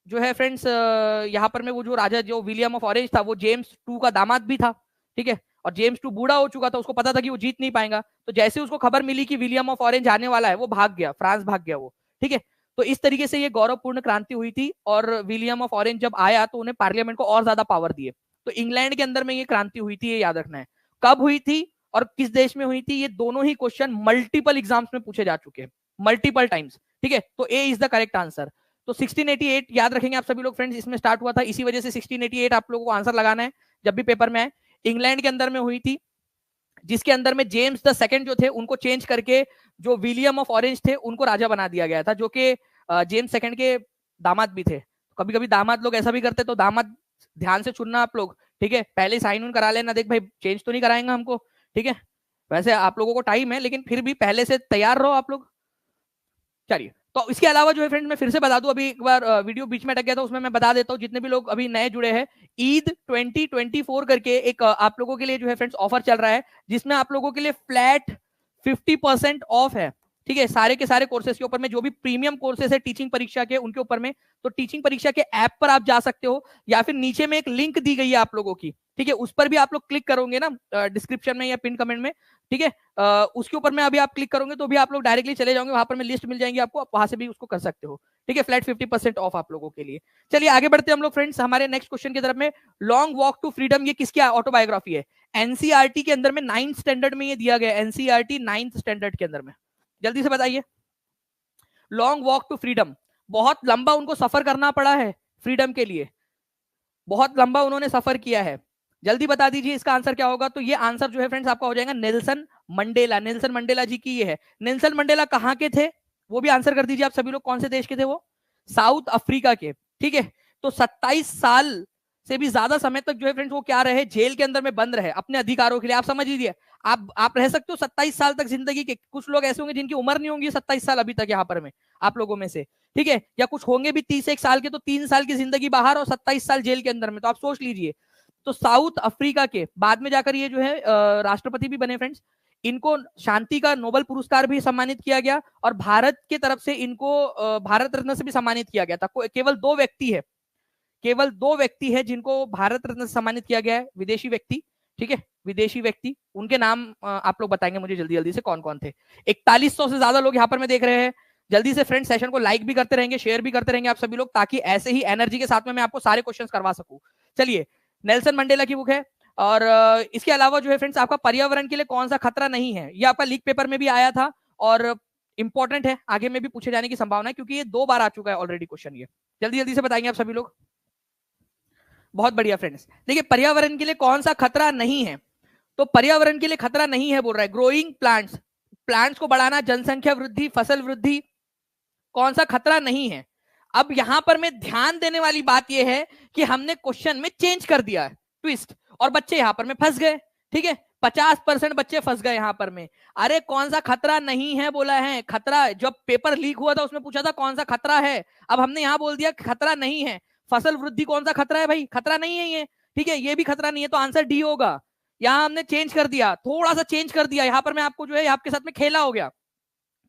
जो है फ्रेंड्स यहाँ पर में वो जो राजा जो विलियम ऑफ ऑरेंज था, वो जेम्स 2 का दामाद भी था, ठीक है, और जेम्स 2 बूढ़ा हो चुका था, उसको पता था कि वो जीत नहीं पाएगा। तो जैसे उसको खबर मिली कि विलियम ऑफ ऑरेंज आने वाला है, वो भाग गया, फ्रांस भाग गया वो, ठीक है। तो इस तरीके से ये गौरवपूर्ण क्रांति हुई थी, और विलियम ऑफ ऑरेंज जब आया तो उन्हें पार्लियामेंट को और ज्यादा पावर दिए। तो इंग्लैंड के अंदर में ये क्रांति हुई थी, ये याद रखना है। कब हुई थी और किस देश में हुई थी, ये दोनों ही क्वेश्चन मल्टीपल एग्जाम्स में पूछे जा चुके हैं, मल्टीपल टाइम्स, ठीक है। तो ए इज द करेक्ट आंसर। तो 1688 याद रखेंगे आप सभी लोग फ्रेंड्स, इसमें स्टार्ट हुआ था, इसी वजह से 1688 आप लोगों को आंसर लगाना है जब भी पेपर में आए। इंग्लैंड के अंदर में हुई थी, जिसके अंदर में जेम्स द सेकंड जो थे उनको चेंज करके जो विलियम ऑफ ऑरेंज थे उनको राजा बना दिया गया था, जो कि जेम्स सेकंड के दामाद भी थे। कभी कभी दामाद लोग ऐसा भी करते, तो दामाद ध्यान से चुनना आप लोग, ठीक है, पहले साइन उन करा लेना, देख भाई चेंज तो नहीं कराएंगे हमको, ठीक है। वैसे आप लोगों को टाइम है, लेकिन फिर भी पहले से तैयार रहो आप लोग। चलिए, तो इसके अलावा जो है फ्रेंड, मैं फिर से बता दूं, अभी एक बार वीडियो बीच में अटक गया था, उसमें मैं बता देता हूं, जितने भी लोग अभी नए जुड़े हैं, ईद 2024 करके एक आप लोगों के लिए जो है फ्रेंड्स ऑफर चल रहा है, जिसमें आप लोगों के लिए फ्लैट 50% ऑफ है, ठीक है, सारे के सारे कोर्सेज के ऊपर में, जो भी प्रीमियम कोर्सेज है टीचिंग परीक्षा के उनके ऊपर में। तो टीचिंग परीक्षा के ऐप पर आप जा सकते हो, या फिर नीचे में एक लिंक दी गई है आप लोगों की, ठीक है, उस पर भी आप लोग क्लिक करोगे ना डिस्क्रिप्शन में या पिन कमेंट में, ठीक है, उसके ऊपर में अभी आप क्लिक करोगे तो भी आप लोग डायरेक्टली चले जाओगे, वहां पर में लिस्ट मिल जाएंगी आपको, आप वहां से भी उसको कर सकते हो, ठीक है, फ्लैट 50% ऑफ आप लोगों के लिए। चलिए आगे बढ़ते हैं हम लोग फ्रेंड्स हमारे नेक्स्ट क्वेश्चन की तरफ में। लॉन्ग वॉक टू फ्रीडम, ये किसकी ऑटोबायोग्राफी है? एनसीईआरटी के अंदर में 9th स्टैंडर्ड में ये दिया गया, एनसीईआरटी 9th स्टैंडर्ड के अंदर में, जल्दी से बताइए। लॉन्ग वॉक टू फ्रीडम, बहुत लंबा उनको सफर करना पड़ा है फ्रीडम के लिए, बहुत लंबा उन्होंने सफर किया है, जल्दी बता दीजिए इसका आंसर क्या होगा। तो ये आंसर जो है फ्रेंड्स आपका हो जाएगा नेल्सन मंडेला, नेल्सन मंडेला जी की ये है। नेल्सन मंडेला कहाँ के थे, वो भी आंसर कर दीजिए आप सभी लोग, कौन से देश के थे वो? साउथ अफ्रीका के, ठीक है। तो 27 साल से भी ज्यादा समय तक जो है फ्रेंड्स वो क्या रहे, जेल के अंदर में बंद रहे अपने अधिकारों के लिए। आप समझ लीजिए, आप रह सकते हो 27 साल तक जिंदगी के, कुछ लोग ऐसे होंगे जिनकी उम्र नहीं होंगी 27 साल अभी तक यहाँ पर में आप लोगों में से, ठीक है, या कुछ होंगे भी 31 साल के, तो 3 साल की जिंदगी बाहर और 27 साल जेल के अंदर में, तो आप सोच लीजिए। तो साउथ अफ्रीका के बाद में जाकर ये जो है राष्ट्रपति भी बने फ्रेंड्स, इनको शांति का नोबेल पुरस्कार भी सम्मानित किया गया, और भारत की तरफ से इनको भारत रत्न से भी सम्मानित किया गया था। केवल 2 व्यक्ति है, केवल 2 व्यक्ति है जिनको भारत रत्न से सम्मानित किया गया है, विदेशी व्यक्ति, ठीक है, विदेशी व्यक्ति, उनके नाम आप लोग बताएंगे मुझे जल्दी जल्दी से कौन कौन थे। 4100 से ज्यादा लोग यहाँ पर मैं देख रहे हैं, जल्दी से फ्रेंड्स सेशन को लाइक भी करते रहेंगे, शेयर भी करते रहेंगे आप सभी लोग, ताकि ऐसे ही एनर्जी के साथ में मैं आपको सारे क्वेश्चंस करवा सकूं। चलिए, नेल्सन मंडेला की बुक है, और इसके अलावा जो है फ्रेंड्स आपका पर्यावरण के लिए कौन सा खतरा नहीं है, ये आपका लीक पेपर में भी आया था, और इंपॉर्टेंट है, आगे में भी पूछे जाने की संभावना है, क्योंकि ये 2 बार आ चुका है ऑलरेडी क्वेश्चन। ये जल्दी जल्दी से बताएंगे आप सभी लोग। बहुत बढ़िया फ्रेंड्स, देखिए पर्यावरण के लिए कौन सा खतरा नहीं है, तो पर्यावरण के लिए खतरा नहीं है बोल रहा है ग्रोइंग प्लांट्स, प्लांट्स को बढ़ाना, जनसंख्या वृद्धि, फसल वृद्धि, कौन सा खतरा नहीं है। अब यहां पर मैं ध्यान देने वाली बात यह है कि हमने क्वेश्चन में चेंज कर दिया है ट्विस्ट, और बच्चे यहां पर में फंस गए। ठीक है, 50% बच्चे फंस गए यहां पर में। अरे कौन सा खतरा नहीं है बोला है, खतरा जब पेपर लीक हुआ था उसमें पूछा था कौन सा खतरा है, अब हमने यहां बोल दिया खतरा नहीं है। फसल वृद्धि कौन सा खतरा है भाई, खतरा नहीं है ये। ठीक है, ये भी खतरा नहीं है, तो आंसर डी होगा। यहां हमने चेंज कर दिया, थोड़ा सा चेंज कर दिया, यहां पर मैं आपको जो है आपके साथ में खेला हो गया।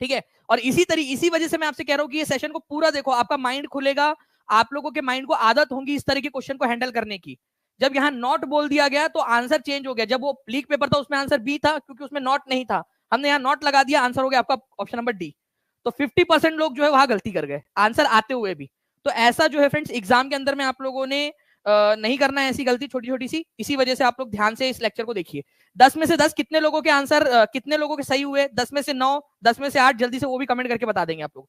ठीक है, और इसी वजह से मैं आपसे कह रहा हूं कि ये सेशन को पूरा देखो, आपका माइंड खुलेगा, आप लोगों के माइंड को आदत होगी इस तरह के क्वेश्चन को हैंडल करने की। जब यहां नॉट बोल दिया गया तो आंसर चेंज हो गया, जब वो लीक पेपर था उसमें आंसर बी था, क्योंकि उसमें नॉट नहीं था, हमने यहां नॉट लगा दिया, आंसर हो गया आपका ऑप्शन नंबर डी। तो 50% लोग जो है वहां गलती कर गए आंसर आते हुए भी। तो ऐसा जो है फ्रेंड्स एग्जाम के अंदर में आप लोगों ने नहीं करना है ऐसी गलती छोटी छोटी सी, इसी वजह से आप लोग ध्यान से इस लेक्चर को देखिए। 10 में से 10 कितने लोगों के आंसर कितने लोगों के सही हुए, 10 में से 9, 10 में से 8, जल्दी से वो भी कमेंट करके बता देंगे आप लोग।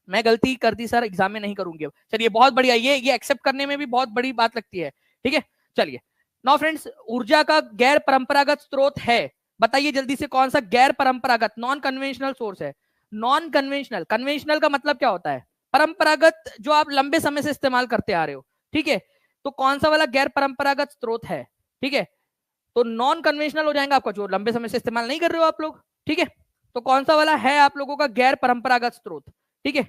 मैं गलती कर दी सर, एग्जाम में नहीं करूंगी अब। चलिए बहुत बढ़िया, ये एक्सेप्ट करने में भी बहुत बड़ी बात लगती है। ठीक है, चलिए नाउ फ्रेंड्स, ऊर्जा का गैर परंपरागत स्रोत है, बताइए जल्दी से कौन सा गैर परंपरागत नॉन कन्वेंशनल सोर्स है। नॉन कन्वेंशनल, कन्वेंशनल का मतलब क्या होता है, परंपरागत जो आप लंबे समय से इस्तेमाल करते आ रहे हो। ठीक है, तो कौन सा वाला गैर परंपरागत स्रोत है। ठीक है, तो नॉन कन्वेंशनल हो जाएगा आपका जो लंबे समय से इस्तेमाल नहीं कर रहे हो आप लोग। ठीक है, तो कौन सा वाला है आप लोगों का गैर परंपरागत स्रोत। ठीक है,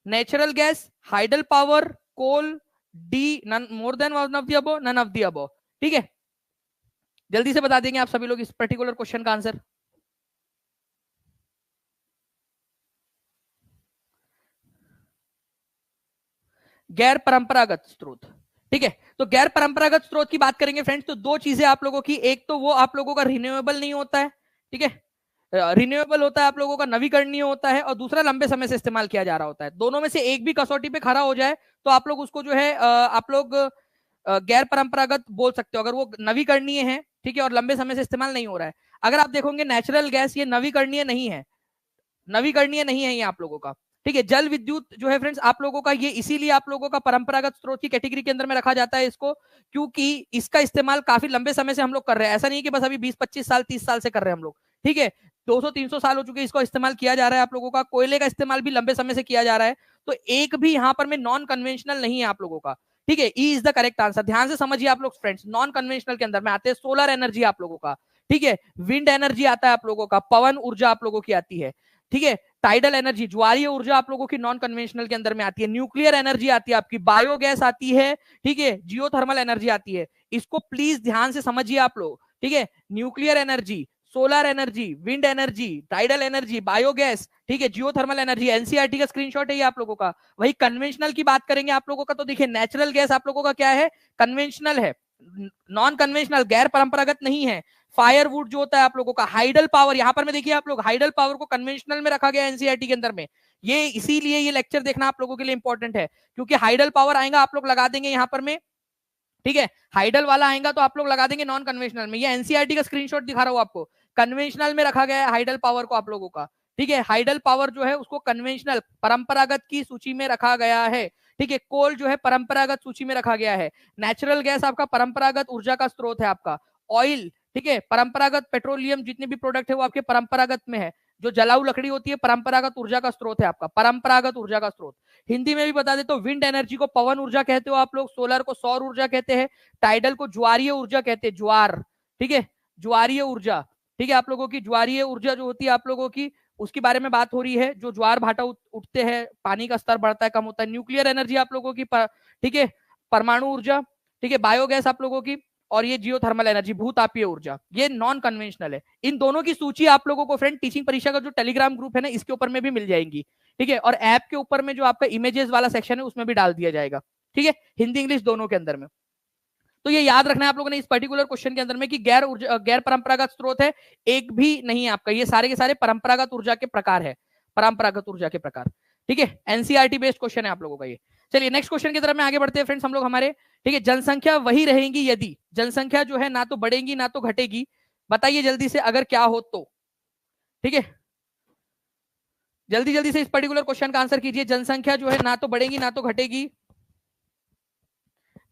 natural gas, hydel power, coal, D, none more than one of the above, none of the above. ठीक है, जल्दी से बता देंगे आप सभी लोग इस पर्टिकुलर क्वेश्चन का आंसर। गैर परंपरागत स्रोत। ठीक है, तो गैर परंपरागत स्रोत की बात करेंगे फ्रेंड्स, तो 2 चीजें आप लोगों की, एक तो वो आप लोगों का रिन्यूएबल नहीं होता है। ठीक है, रिन्यूएबल होता है आप लोगों का, नवीकरणीय होता है, और दूसरा लंबे समय से इस्तेमाल किया जा रहा होता है। दोनों में से एक भी कसौटी पे खड़ा हो जाए तो आप लोग उसको जो है आप लोग गैर परंपरागत बोल सकते हो, अगर वो नवीकरणीय है। ठीक है, और लंबे समय से इस्तेमाल नहीं हो रहा है। अगर आप देखोगे नेचुरल गैस ये नवीकरणीय नहीं है, नवीकरणीय नहीं है ये आप लोगों का। ठीक है, जल विद्युत जो है फ्रेंड्स आप लोगों का, ये इसीलिए आप लोगों का परंपरागत स्रोत की कैटेगरी के अंदर में रखा जाता है इसको, क्योंकि इसका इस्तेमाल काफी लंबे समय से हम लोग कर रहे हैं। ऐसा नहीं है कि बस अभी 20-25 साल 30 साल से कर रहे हैं हम लोग। ठीक है, 200-300 साल हो चुके इसको इस्तेमाल किया जा रहा है आप लोगों का। कोयले का इस्तेमाल भी लंबे समय से किया जा रहा है, तो एक भी यहाँ पर में नॉन कन्वेंशनल नहीं है आप लोगों का। ठीक है, E is the correct answer. ध्यान से समझिए आप लोग फ्रेंड्स, नॉन कन्वेंशनल के अंदर में आते हैं सोलर एनर्जी आप लोगों का। ठीक है, विंड एनर्जी आता है आप लोगों का, पवन ऊर्जा आप लोगों की आती है। ठीक है, टाइडल एनर्जी, ज्वारीय ऊर्जा आप लोगों की नॉन कन्वेंशनल के अंदर में आती है, न्यूक्लियर एनर्जी आती है आपकी, बायोगैस आती है। ठीक है, जियोथर्मल एनर्जी आती है। इसको प्लीज ध्यान से समझिए आप लोग। ठीक है, nuclear energy, solar energy, wind energy, tidal energy, biogas, ठीक है, जियोथर्मल एनर्जी, एनसीईआरटी का स्क्रीनशॉट है ये आप लोगों का। वही कन्वेंशनल की बात करेंगे आप लोगों का, तो देखिए नेचुरल गैस आप लोगों का क्या है, कन्वेंशनल है, नॉन कन्वेंशनल गैर परंपरागत नहीं है। फायरवुड जो होता है आप लोगों का, हाइडल पावर, यहां पर में देखिए आप लोग हाइडल पावर को कन्वेंशनल में रखा गया एनसीईआरटी के अंदर में। ये इसीलिए ये लेक्चर देखना आप लोगों के लिए इंपॉर्टेंट है, क्योंकि हाइडल पावर आएगा आप लोग लगा देंगे यहां पर में। ठीक है, हाइडल वाला आएगा तो आप लोग लगा देंगे नॉन कन्वेंशनल में। ये एनसीईआरटी का स्क्रीनशॉट दिखा रहा हूं आपको, कन्वेंशनल में रखा गया है हाइडल पावर को आप लोगों का। ठीक है, हाइडल पावर जो है उसको कन्वेंशनल परंपरागत की सूची में रखा गया है। ठीक है, कोल जो है परंपरागत सूची में रखा गया है। नेचुरल गैस आपका परंपरागत ऊर्जा का स्रोत है आपका। ऑयल, ठीक है, परंपरागत पेट्रोलियम जितने भी प्रोडक्ट है वो आपके परंपरागत में है। जो जलाऊ लकड़ी होती है परंपरागत ऊर्जा का स्रोत है आपका, परंपरागत ऊर्जा का स्रोत। हिंदी में भी बता दे तो विंड एनर्जी को पवन ऊर्जा कहते हो आप लोग, सोलर को सौर ऊर्जा कहते हैं, टाइडल को ज्वारीय ऊर्जा कहते हैं, ज्वार। ठीक है, ज्वारीय ऊर्जा। ठीक है, आप लोगों की ज्वारीय ऊर्जा जो होती है आप लोगों की, उसके बारे में बात हो रही है। जो ज्वार भाटा उठते हैं, पानी का स्तर बढ़ता है कम होता है। न्यूक्लियर एनर्जी आप लोगों की, ठीक है, परमाणु ऊर्जा। ठीक है, बायोगैस आप लोगों की, और ये जियोथर्मल एनर्जी, भूतापीय ऊर्जा, ये नॉन कन्वेंशनल है। इन दोनों की सूची आप लोगों को फ्रेंड टीचिंग परीक्षा का जो टेलीग्राम ग्रुप है ना, इसके ऊपर में भी मिल जाएंगी। ठीक है, और ऐप के ऊपर में जो आपका इमेजेस वाला सेक्शन है उसमें भी डाल दिया जाएगा। ठीक है, हिंदी इंग्लिश दोनों के अंदर में। तो ये याद रखना है आप लोगों ने इस पर्टिकुलर क्वेश्चन के अंदर में कि गैर परंपरागत स्रोत है एक भी नहीं है आपका, ये सारे के सारे परंपरागत ऊर्जा के प्रकार है, परंपरागत ऊर्जा के प्रकार। ठीक है, एनसीईआरटी बेस्ड क्वेश्चन है आप लोगों का ये। चलिए नेक्स्ट क्वेश्चन की तरफ में आगे बढ़ते हैं फ्रेंड्स हम लोग हमारे। ठीक है, जनसंख्या वही रहेगी यदि, जनसंख्या जो है ना तो बढ़ेगी ना तो घटेगी, बताइए जल्दी से अगर क्या हो तो। ठीक है, जल्दी जल्दी से इस पर्टिकुलर क्वेश्चन का आंसर कीजिए। जनसंख्या जो है ना तो बढ़ेगी ना तो घटेगी।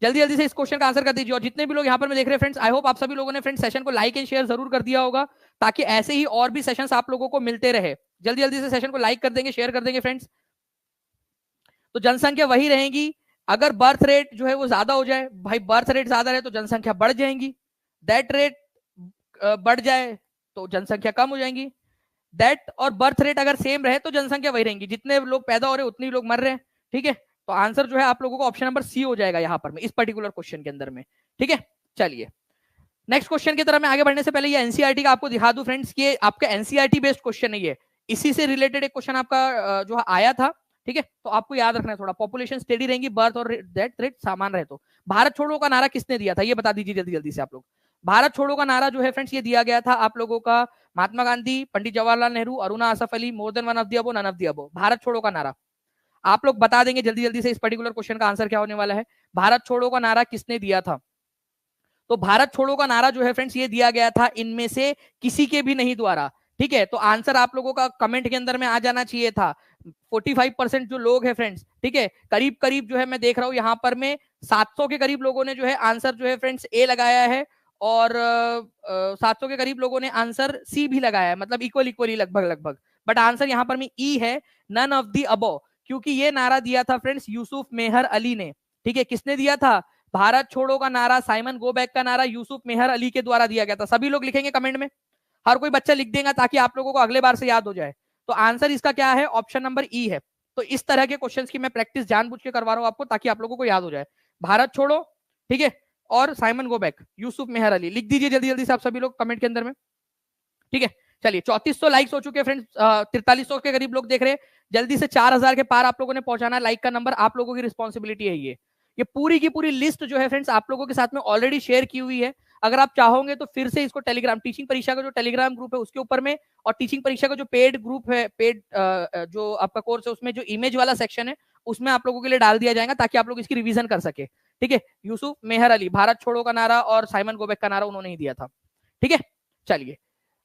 जल्दी जल्दी से इस क्वेश्चन का आंसर कर दीजिए। और जितने भी लोग यहाँ पर मैं देख रहे हैं फ्रेंड्स, आई होप आप सभी लोगों ने फ्रेंड्स सेशन को लाइक एंड शेयर जरूर कर दिया होगा, ताकि ऐसे ही और भी सेशंस आप लोगों को मिलते रहे। जल्दी जल्दी से सेशन को लाइक कर देंगे, शेयर कर देंगे फ्रेंड्स। तो जनसंख्या वही रहेगी। अगर बर्थ रेट जो है वो ज्यादा हो जाए, भाई बर्थ रेट ज्यादा रहे तो जनसंख्या बढ़ जाएगी। दैट रेट बढ़ जाए तो जनसंख्या कम हो जाएंगी। दैट और बर्थ रेट अगर सेम रहे तो जनसंख्या वही रहेंगी। जितने लोग पैदा हो रहे हैं उतने लोग मर रहे हैं। ठीक है, तो आंसर जो है आप लोगों को ऑप्शन नंबर सी हो जाएगा यहाँ पर में, इस पर्टिकुलर क्वेश्चन के अंदर में। ठीक है, चलिए नेक्स्ट क्वेश्चन की तरफ मैं आगे बढ़ने से पहले ये एनसीईआरटी का आपको दिखा दूं फ्रेंड्स, ये आपका एनसीईआरटी बेस्ड क्वेश्चन नहीं है, इसी से रिलेटेड एक क्वेश्चन आपका जो आया था। ठीक है, तो आपको याद रखना है थोड़ा, पॉपुलेशन स्टेडी रहेंगी, बर्थ और डेथ रेट समान रहे तो। भारत छोड़ो का नारा किसने दिया था, ये बता दीजिए जल्दी जल्दी से आप लोग। भारत छोड़ो का नारा जो है फ्रेंड्स ये दिया गया था आप लोगों का Mahatma Gandhi, Pandit Jawaharlal Nehru, Aruna Asaf Ali, more than one of the above, none of the above. Bharat छोड़ो का नारा आप लोग बता देंगे जल्दी जल्दी से इस पर्टिकुलर क्वेश्चन का आंसर क्या होने वाला है। भारत छोड़ो का नारा किसने दिया था? तो भारत छोड़ो का नारा जो है फ्रेंड्स ये दिया गया था इनमें से किसी के भी नहीं द्वारा। ठीक है, तो आंसर आप लोगों का कमेंट के अंदर में आ जाना चाहिए था। 45% जो लोग हैं फ्रेंड्स, ठीक है, करीब करीब जो है मैं देख रहा हूं यहाँ पर में 700 के करीब लोगों ने जो है आंसर जो है फ्रेंड्स ए लगाया है, और 700 के करीब लोगों ने आंसर सी भी लगाया है, मतलब इक्वल इक्वली लगभग लगभग। बट आंसर यहाँ पर में ई है, नन ऑफ दी अबव, क्योंकि ये नारा दिया था फ्रेंड्स यूसुफ मेहर अली ने। ठीक है, किसने दिया था? भारत छोड़ो का नारा, साइमन गो बैक का नारा यूसुफ मेहर अली के द्वारा दिया गया था। सभी लोग लिखेंगे कमेंट में, हर कोई बच्चा लिख देगा ताकि आप लोगों को अगले बार से याद हो जाए। तो आंसर इसका क्या है? ऑप्शन नंबर ई है। तो इस तरह के क्वेश्चंस की मैं प्रैक्टिस जानबूझ के करवा रहा हूं आपको, ताकि आप लोगों को याद हो जाए। भारत छोड़ो, ठीक है, और साइमन गो बैक, यूसुफ मेहर अली, लिख दीजिए जल्दी जल्दी से आप सभी लोग कमेंट के अंदर में। ठीक है, चलिए 3400 लाइक्स हो चुके हैं फ्रेंड्स, 4300 के करीब लोग देख रहे हैं। जल्दी से 4000 के पार आप लोगों ने पहुंचाना है। लाइक का नंबर आप लोगों की रिस्पॉन्सिबिलिटी है। ये पूरी की पूरी लिस्ट जो है फ्रेंड्स आप लोगों के साथ में ऑलरेडी शेयर की हुई है। अगर आप चाहोगे तो फिर से इसको टेलीग्राम, टीचिंग परीक्षा का जो टेलीग्राम ग्रुप है उसके ऊपर में, और टीचिंग परीक्षा का जो पेड ग्रुप है, पेड जो आपका कोर्स है, उसमें जो इमेज वाला सेक्शन है उसमें आप लोगों के लिए डाल दिया जाएगा, ताकि आप लोग इसकी रिवीजन कर सके। ठीक है, यूसुफ मेहर अली, भारत छोड़ो का नारा और साइमन गो बैक का नारा उन्होंने ही दिया था। ठीक है, चलिए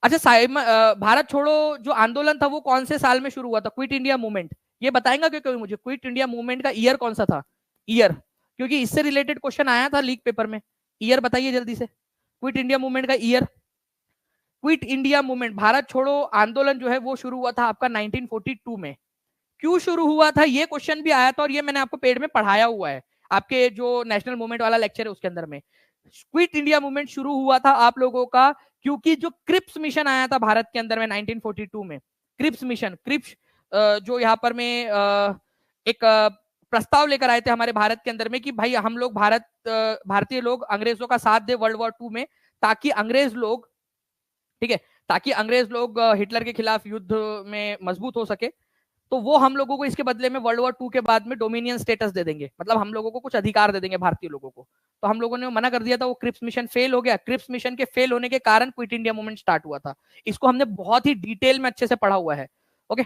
अच्छा, भारत छोड़ो जो आंदोलन था वो कौन से साल में शुरू हुआ था? क्विट इंडिया मूवमेंट, ये बताएंगे क्या कोई मुझे? क्विट इंडिया मूवमेंट का ईयर कौन सा था? ईयर, क्योंकि इससे रिलेटेड क्वेश्चन आया था लीक पेपर में। ईयर बताइए जल्दी से, क्विट इंडिया मूवमेंट का year. Quit India movement, Bharat छोड़ो आंदोलन जो है वो शुरू हुआ था आपका 1942 में। क्यों शुरू हुआ था ये क्वेश्चन भी आया था, और ये मैंने आपको पेड में पढ़ाया हुआ है, आपके जो नेशनल मूवमेंट वाला लेक्चर है उसके अंदर में। क्विट इंडिया मूवमेंट शुरू हुआ था आप लोगों का क्योंकि जो क्रिप्स मिशन आया था भारत के अंदर में 1942 में। क्रिप्स मिशन, क्रिप्स जो यहाँ पर में एक प्रस्ताव लेकर आए थे हमारे भारत के अंदर में कि भाई हम लोग भारतीय लोग अंग्रेजों का साथ दे वर्ल्ड वॉर 2 में, ताकि अंग्रेज लोग, ठीक है, ताकि अंग्रेज लोग हिटलर के खिलाफ युद्ध में मजबूत हो सके। तो वो हम लोगों को इसके बदले में वर्ल्ड वॉर 2 के बाद में डोमिनियन स्टेटस दे देंगे, मतलब हम लोगों को कुछ अधिकार दे देंगे भारतीय लोगों को। तो हम लोगों ने मना कर दिया था, वो क्रिप्स मिशन फेल हो गया। क्रिप्स मिशन के फेल होने के कारण क्विट इंडिया मूवमेंट स्टार्ट हुआ था। इसको हमने बहुत ही डिटेल में अच्छे से पढ़ा हुआ है। ओके,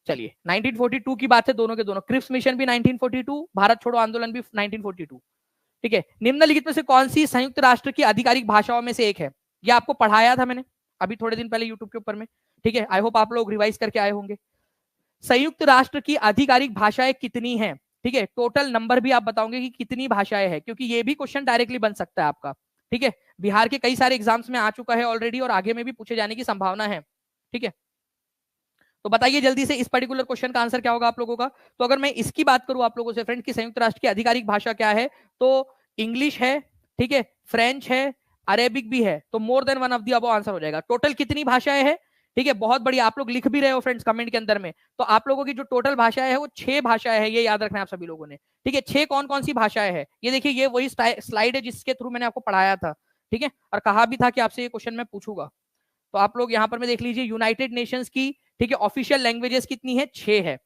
चलिए 1942 की बात है, दोनों के दोनों, क्रिप्स मिशन भी 1942, भारत छोड़ो आंदोलन भी 1942। ठीक है, निम्नलिखित में से कौन सी संयुक्त राष्ट्र की आधिकारिक भाषाओं में से एक है? यह आपको पढ़ाया था मैंने अभी थोड़े दिन पहले यूट्यूब के ऊपर में। ठीक है, आई होप आप लोग रिवाइज करके आए होंगे। संयुक्त राष्ट्र की आधिकारिक भाषाएं कितनी हैं? ठीक है, टोटल नंबर भी आप बताओगे कि कितनी भाषाएं हैं, क्योंकि ये भी क्वेश्चन डायरेक्टली बन सकता है आपका। ठीक है, बिहार के कई सारे एग्जाम्स में आ चुका है ऑलरेडी, और आगे में भी पूछे जाने की संभावना है। ठीक है, तो बताइए जल्दी से इस पर्टिकुलर क्वेश्चन का आंसर क्या होगा आप लोगों का। तो अगर मैं इसकी बात करूं आप लोगों से फ्रेंड की संयुक्त राष्ट्र की आधिकारिक भाषा क्या है, तो इंग्लिश है, ठीक है, फ्रेंच है, अरेबिक भी है, तो मोर than one of the above answer हो जाएगा। टोटल कितनी भाषाएं हैं? ठीक है, बहुत बढ़िया, आप लोग लिख भी रहे हो फ्रेंड्स कमेंट के अंदर में। तो आप लोगों की जो टोटल भाषाएं है वो 6 भाषाएं है, ये याद रखना है आप सभी लोगों ने। ठीक है, 6 कौन कौन सी भाषाएं है ये देखिए, ये वही स्लाइड है जिसके थ्रू मैंने आपको पढ़ाया था। ठीक है, और कहा भी था कि आपसे ये क्वेश्चन मैं पूछूंगा। तो आप लोग यहाँ पर में देख लीजिए, यूनाइटेड नेशंस की, ठीक है, ऑफिशियल लैंग्वेजेस कितनी है? 6 है।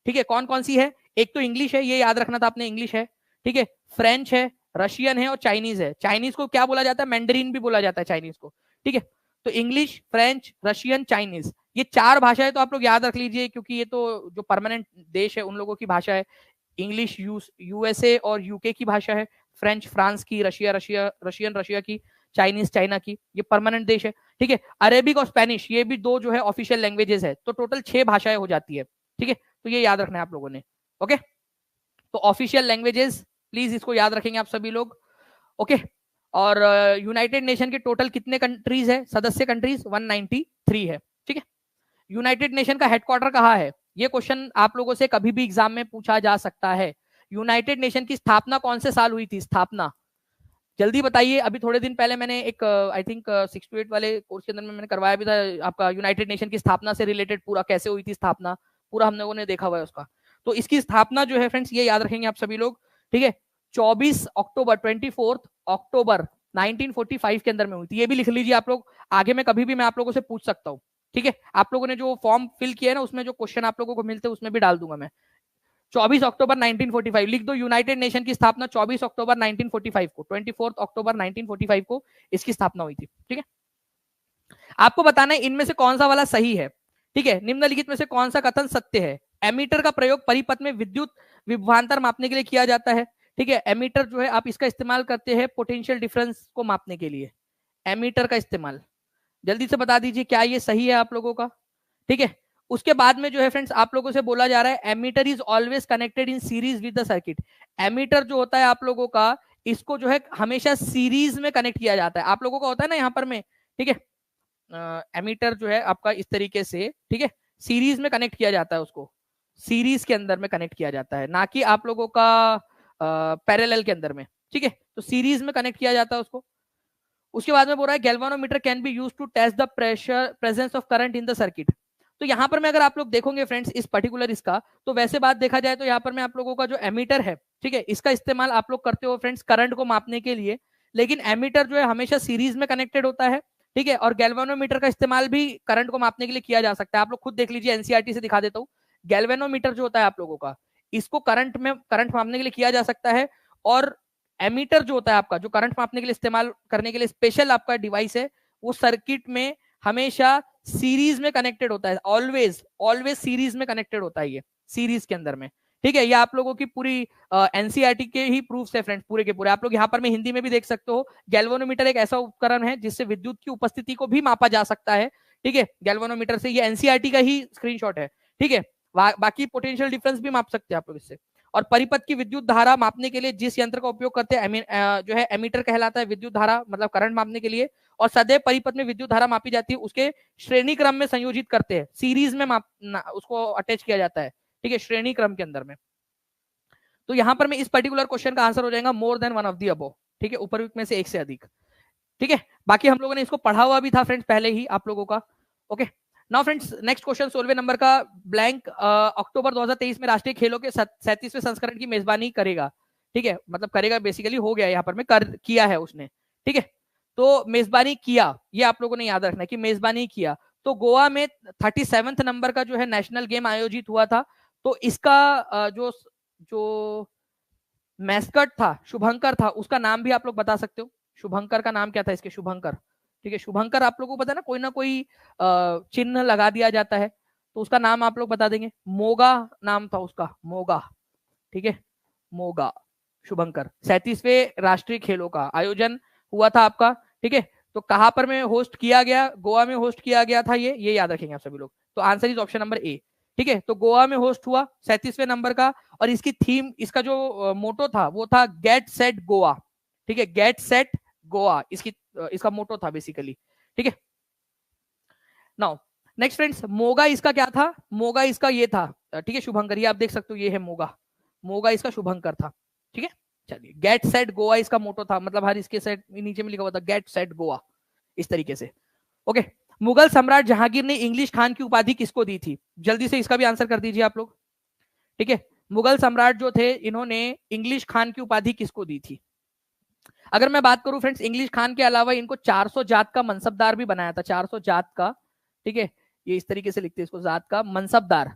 ठीक है, कौन कौन सी है? एक तो इंग्लिश है, ये याद रखना था आपने, इंग्लिश है, ठीक है, फ्रेंच है, रशियन है, और चाइनीज है। चाइनीज को क्या बोला जाता है? मैंडरीन भी बोला जाता है चाइनीज को। ठीक है, तो इंग्लिश, फ्रेंच, रशियन, चाइनीज, ये 4 भाषाएं तो आप लोग याद रख लीजिए, क्योंकि ये तो जो परमानेंट देश है उन लोगों की भाषा है। इंग्लिश यूएसए और यूके की भाषा है, फ्रेंच फ्रांस की, रशियन रशिया की, चाइनीज चाइना की, ये परमानेंट देश है। ठीक है, अरेबिक और स्पेनिश ये भी 2 जो है ऑफिशियल लैंग्वेजेस है। तो टोटल 6 भाषाएं हो जाती है। ठीक है, तो ये याद रखना है आप लोगों ने। ओके, तो ऑफिशियल लैंग्वेजेस प्लीज इसको याद रखेंगे आप सभी लोग। ओके, और यूनाइटेड नेशन के टोटल कितने कंट्रीज है, सदस्य कंट्रीज 193 है। ठीक है, यूनाइटेड नेशन का हेडक्वार्टर कहाँ है, ये क्वेश्चन आप लोगों से कभी भी एग्जाम में पूछा जा सकता है। यूनाइटेड नेशन की स्थापना कौन से साल हुई थी, स्थापना जल्दी बताइए। अभी थोड़े दिन पहले मैंने एक आई थिंक 6 to 8 वाले कोर्स के अंदर में मैंने करवाया भी था आपका, यूनाइटेड नेशन की स्थापना से रिलेटेड पूरा कैसे हुई थी स्थापना, पूरा हम लोगों ने देखा हुआ है उसका। तो इसकी स्थापना जो है फ्रेंड्स, ये याद रखेंगे आप सभी लोग। ठीक है, 24 अक्टूबर 24 अक्टूबर 1945 के अंदर में हुई थी। ये भी लिख लीजिए आप लोग, आगे में कभी भी मैं आप लोगों से पूछ सकता हूँ। ठीक है, आप लोगों ने जो फॉर्म फिल किया है ना, उसमें जो क्वेश्चन आप लोगों को मिलते हैं उसमें भी डाल दूंगा मैं। 24 अक्टूबर 1945 लिख दो। यूनाइटेड नेशन की स्थापना 24 अक्टूबर 1945 को, 24 अक्टूबर 1945 को इसकी स्थापना हुई थी। ठीक है, आपको बताना है इनमें से कौन सा वाला सही है। ठीक है, निम्नलिखित में से कौन सा कथन सत्य है। एमीटर का प्रयोग परिपथ में विद्युत विभवांतर मापने के लिए किया जाता है। ठीक है, एमीटर जो है आप इसका इस्तेमाल करते हैं पोटेंशियल डिफरेंस को मापने के लिए, एमीटर का इस्तेमाल। जल्दी से बता दीजिए क्या ये सही है आप लोगों का। ठीक है, उसके बाद में जो है फ्रेंड्स आप लोगों से बोला जा रहा है ammeter is always connected in series with the circuit. Ammeter जो होता है आप लोगों का, इसको जो है हमेशा सीरीज में कनेक्ट किया जाता है। आप लोगों का होता है ना यहाँ पर में, ठीक है, एमीटर जो है आपका इस तरीके से, ठीक है, सीरीज में कनेक्ट किया जाता है, उसको सीरीज के अंदर में कनेक्ट किया जाता है, ना कि आप लोगों का पैरेलल के अंदर में। ठीक है, तो सीरीज में कनेक्ट किया जाता है उसको। उसके बाद में बोल रहा है galvanometer can be used to test the pressure presence of current in the circuit. तो यहाँ पर मैं अगर आप लोग देखोगे फ्रेंड्स इस पर्टिकुलर इसका, तो वैसे बात देखा जाए तो यहाँ पर मैं आप लोगों का जो एमीटर है, ठीक है, इसका इस्तेमाल आप लोग करते हो फ्रेंड्स करंट को मापने के लिए, लेकिन एमीटर जो है हमेशा सीरीज में कनेक्टेड होता है। ठीक है, और गैल्वानोमीटर का इस्तेमाल भी करंट को मापने के लिए किया जा सकता है। आप लोग खुद देख लीजिए, एनसीईआरटी से दिखा देता हूँ। गैल्वेनोमीटर जो होता है आप लोगों का, इसको करंट मापने के लिए किया जा सकता है, और एमीटर जो होता है आपका, जो करंट मापने के लिए इस्तेमाल करने के लिए स्पेशल आपका डिवाइस है, वो सर्किट में हमेशा सीरीज में कनेक्टेड होता है, ऑलवेज ऑलवेज सीरीज में कनेक्टेड होता है ये, सीरीज के अंदर में। ठीक है, ये आप लोगों की पूरी एनसीईआरटी के ही प्रूफ्स है फ्रेंड्स, पूरे के पूरे। आप लोग यहाँ पर मैं हिंदी में भी देख सकते हो। गैल्वेनोमीटर एक ऐसा उपकरण है जिससे विद्युत की उपस्थिति को भी मापा जा सकता है। ठीक है, गैल्वेनोमीटर से, ये एनसीईआरटी का ही स्क्रीनशॉट है। ठीक है, बाकी पोटेंशियल डिफरेंस भी माप सकते हैं आप लोग इससे। और परिपथ की विद्युत धारा मापने के लिए जिस यंत्र का उपयोग करते हैं जो है एमीटर कहलाता है, विद्युत धारा मतलब करंट मापने के लिए। और सदैव परिपथ में विद्युत धारा मापी जाती है, उसके श्रेणी क्रम में संयोजित करते हैं, सीरीज में उसको अटैच किया जाता है। ठीक है, श्रेणी क्रम के अंदर में। तो यहां पर मैं इस पर्टिकुलर क्वेश्चन का आंसर हो जाएगा मोर than one of the above. ठीक है, उपरयुक्त में से एक से अधिक। ठीक है, बाकी हम लोगों ने इसको पढ़ा हुआ भी था फ्रेंड्स पहले ही आप लोगों का। Okay, now friends next question 16वें नंबर का, ब्लैंक अक्टूबर 2023 में राष्ट्रीय खेलों के 37वें संस्करण की मेजबानी करेगा। ठीक है, मतलब करेगा बेसिकली हो गया यहाँ पर में किया है उसने। ठीक है, तो मेजबानी किया, ये आप लोगों ने याद रखना है कि मेजबानी किया। तो गोवा में 37वें नंबर का जो है नेशनल गेम आयोजित हुआ था। तो इसका जो जो मैस्कट था, शुभंकर था, उसका नाम भी आप लोग बता सकते हो। शुभंकर का नाम क्या था इसके, शुभंकर। ठीक है, शुभंकर आप लोगों को पता है ना कोई चिन्ह लगा दिया जाता है, तो उसका नाम आप लोग बता देंगे। मोगा नाम था उसका, मोगा। ठीक है, मोगा शुभंकर। 37वें राष्ट्रीय खेलों का आयोजन हुआ था आपका। ठीक है, तो कहां पर में होस्ट किया गया, गोवा में होस्ट किया गया था, ये याद रखेंगे आप सभी लोग। तो answer is option number A. ठीक है, तो गोवा में होस्ट हुआ 37वें नंबर का। और इसकी थीम, इसका जो मोटो था वो था गेट सेट गोवा। ठीक है, गेट सेट गोवा इसका मोटो था बेसिकली। ठीक है, नाउ नेक्स्ट फ्रेंड्स, मोगा इसका क्या था, मोगा इसका ये था। ठीक है, शुभंकर, ये आप देख सकते हो, ये है मोगा, मोगा इसका शुभंकर था। ठीक है, चलिए, गेट सेट गोवा इसका मोटो था, मतलब हर इसके सेट नीचे में लिखा हुआ था गेट सेट गोवा, इस तरीके से। ओके, मुगल सम्राट जहांगीर ने इंग्लिश खान की उपाधि किसको दी थी, जल्दी से इसका भी आंसर कर दीजिए आप लोग। ठीक है, मुगल सम्राट जो थे इन्होंने इंग्लिश खान की उपाधि किसको दी थी। अगर मैं बात करूं फ्रेंड्स, इंग्लिश खान के अलावा इनको 400 जात का मनसबदार भी बनाया था, 400 जात का। ठीक है, ये इस तरीके से लिखते हैं इसको, जात का मनसबदार।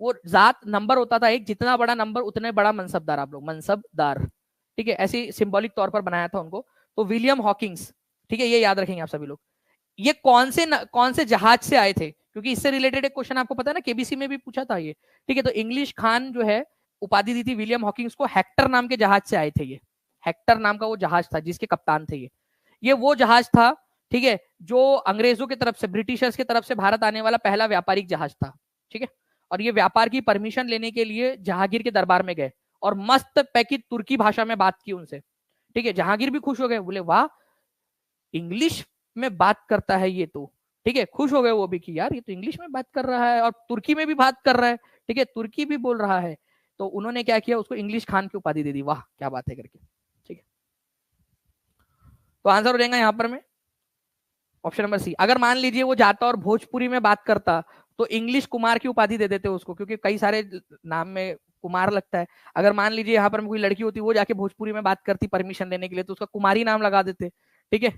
वो जात नंबर होता था एक, जितना बड़ा नंबर उतने बड़ा मनसबदार, आप लोग मनसबदार। ठीक है, ऐसे सिंबॉलिक तौर पर बनाया था उनको। तो विलियम हॉकिंग्स, ठीक है, ये याद रखेंगे आप सभी लोग। ये कौन से जहाज से आए थे, क्योंकि इससे रिलेटेड एक क्वेश्चन आपको पता है ना, केबीसी में भी पूछा था ये। ठीक है, तो इंग्लिश खान जो है उपाधि दी थी विलियम हॉकिंग्स को, हेक्टर नाम के जहाज से आए थे ये। हेक्टर नाम का वो जहाज था जिसके कप्तान थे ये वो जहाज था। ठीक है, जो अंग्रेजों की तरफ से, ब्रिटिशर्स की तरफ से भारत आने वाला पहला व्यापारिक जहाज था। ठीक है, और ये व्यापार की परमिशन लेने के लिए जहांगीर के दरबार में गए और मस्त पैकी तुर्की भाषा में बात की उनसे। ठीक है, जहांगीर भी खुश हो गए, बोले वाह इंग्लिश में बात करता है ये तो। ठीक है, खुश हो गए वो भी कि यार ये तो इंग्लिश में बात कर रहा है और तुर्की में भी बात कर रहा है। ठीक है, तुर्की भी बोल रहा है। तो उन्होंने क्या किया, उसको इंग्लिश खान की उपाधि दे दी। वाह क्या बात है करके। ठीक है, तो आंसर हो जाएगा यहां पर में ऑप्शन नंबर सी। अगर मान लीजिए वो जाता और भोजपुरी में बात करता तो इंग्लिश कुमार की उपाधि दे देते उसको, क्योंकि कई सारे नाम में कुमार लगता है। अगर मान लीजिए यहाँ पर कोई लड़की होती, वो जाके भोजपुरी में बात करती परमिशन लेने के लिए, तो उसका कुमारी नाम लगा देते। ठीक है,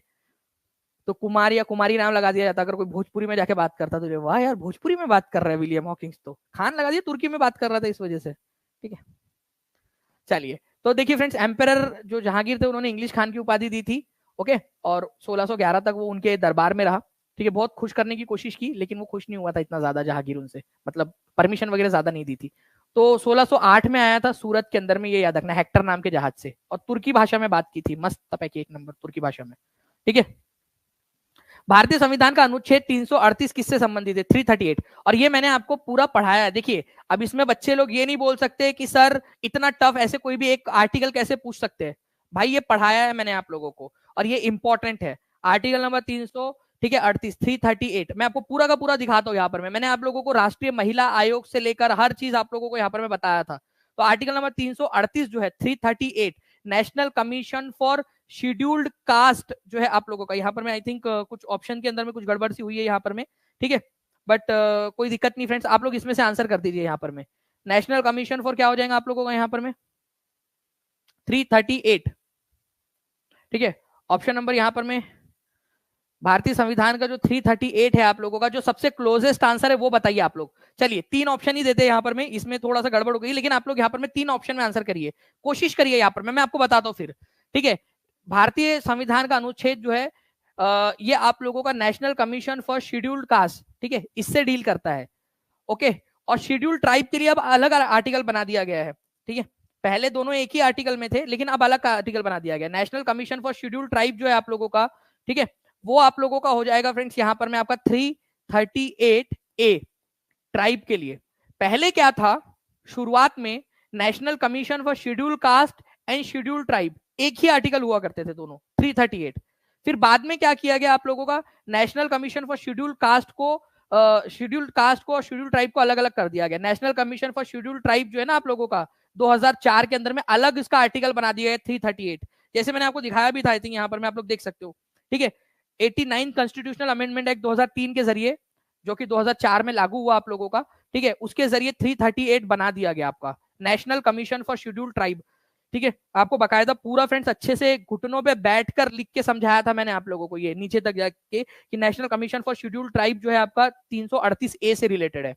तो कुमार या कुमारी नाम लगा दिया जाता अगर कोई भोजपुरी में जाके बात करता। तो वाह यार भोजपुरी में बात कर रहा है विलियम हॉकिंस, तो खान लगा दिया, तुर्की में बात कर रहा था इस वजह से। ठीक है, चलिए तो देखिए फ्रेंड्स, एम्पेरर जो जहांगीर थे उन्होंने इंग्लिश खान की उपाधि दी थी। ओके, और 1611 तक वो उनके दरबार में रहा। ठीक है, बहुत खुश करने की कोशिश की लेकिन वो खुश नहीं हुआ था इतना ज्यादा जहांगीर उनसे, मतलब परमिशन वगैरह ज्यादा नहीं दी थी। तो 1608 में आया था सूरत के अंदर में, ये याद रखना, हेक्टर नाम के जहाज से, और तुर्की भाषा में बात की थी। मस्त पैकी एक नंबर तुर्की भाषा में। ठीक है, भारतीय संविधान का अनुच्छेद 338 किससे संबंधित है? 338। और ये मैंने आपको पूरा पढ़ाया है। देखिए अब इसमें बच्चे लोग ये नहीं बोल सकते कि सर इतना टफ ऐसे कोई भी एक आर्टिकल कैसे पूछ सकते हैं। भाई ये पढ़ाया है मैंने आप लोगों को और ये इंपॉर्टेंट है। आर्टिकल नंबर 300, ठीक है 38, 338 मैं आपको पूरा का पूरा दिखाता हूँ। यहाँ पर मैंने आप लोगों को राष्ट्रीय महिला आयोग से लेकर हर चीज आप लोगों को यहाँ पर मैं बताया था। तो आर्टिकल नंबर 338 जो है 338, national commission for scheduled caste जो है आप लोगों का, यहाँ पर मैं आई थिंक कुछ ऑप्शन के अंदर में कुछ गड़बड़ सी हुई है यहाँ पर में। ठीक है, बट कोई दिक्कत नहीं फ्रेंड्स, आप लोग इसमें से आंसर कर दीजिए। यहाँ पर में नेशनल कमीशन फॉर क्या हो जाएगा आप लोगों का यहाँ पर में 338। ठीक है, ऑप्शन नंबर यहाँ पर में भारतीय संविधान का जो 338 है आप लोगों का, जो सबसे क्लोजेस्ट आंसर है वो बताइए आप लोग। चलिए तीन ऑप्शन ही देते हैं यहाँ पर में, इसमें थोड़ा सा गड़बड़ हो गई लेकिन आप लोग यहाँ पर में तीन ऑप्शन में आंसर करिए, कोशिश करिए यहाँ पर मैं आपको बताता हूँ फिर। ठीक है, भारतीय संविधान का अनुच्छेद जो है ये आप लोगों का national commission for scheduled caste, ठीक है, इससे डील करता है। ओके, और शेड्यूल्ड ट्राइब के लिए अब अलग आर्टिकल बना दिया गया है। ठीक है, पहले दोनों एक ही आर्टिकल में थे लेकिन अब अलग आर्टिकल बना दिया गया। National commission for scheduled tribe जो है आप लोगों का, ठीक है, वो आप लोगों का हो जाएगा फ्रेंड्स यहाँ पर मैं आपका 338A ट्राइब के लिए। पहले क्या था, शुरुआत में national commission for scheduled caste and scheduled tribe एक ही आर्टिकल हुआ करते थे दोनों 338। फिर बाद में क्या किया गया आप लोगों का, national commission for scheduled caste को और शेड्यूल्ड ट्राइब को अलग अलग कर दिया गया। National commission for scheduled tribe जो है ना आप लोगों का 2004 के अंदर में अलग इसका आर्टिकल बना दिया गया 338, जैसे मैंने आपको दिखाया भी था आई थिंक यहाँ पर मैं, आप लोग देख सकते हो। ठीक है, 89 कॉन्स्टिट्यूशनल अमेंडमेंट एक्ट 2003 के जरिए, जो कि 2004 में लागू हुआ आप लोगों का, ठीक है, उसके जरिए 338 बना दिया गया आपका national commission for scheduled tribe. ठीक है, आपको बकायदा पूरा फ्रेंड्स अच्छे से घुटनों पे बैठकर लिख के समझाया था मैंने आप लोगों को, ये नीचे तक जाके कि national commission for scheduled tribe जो है आपका 338A से रिलेटेड है।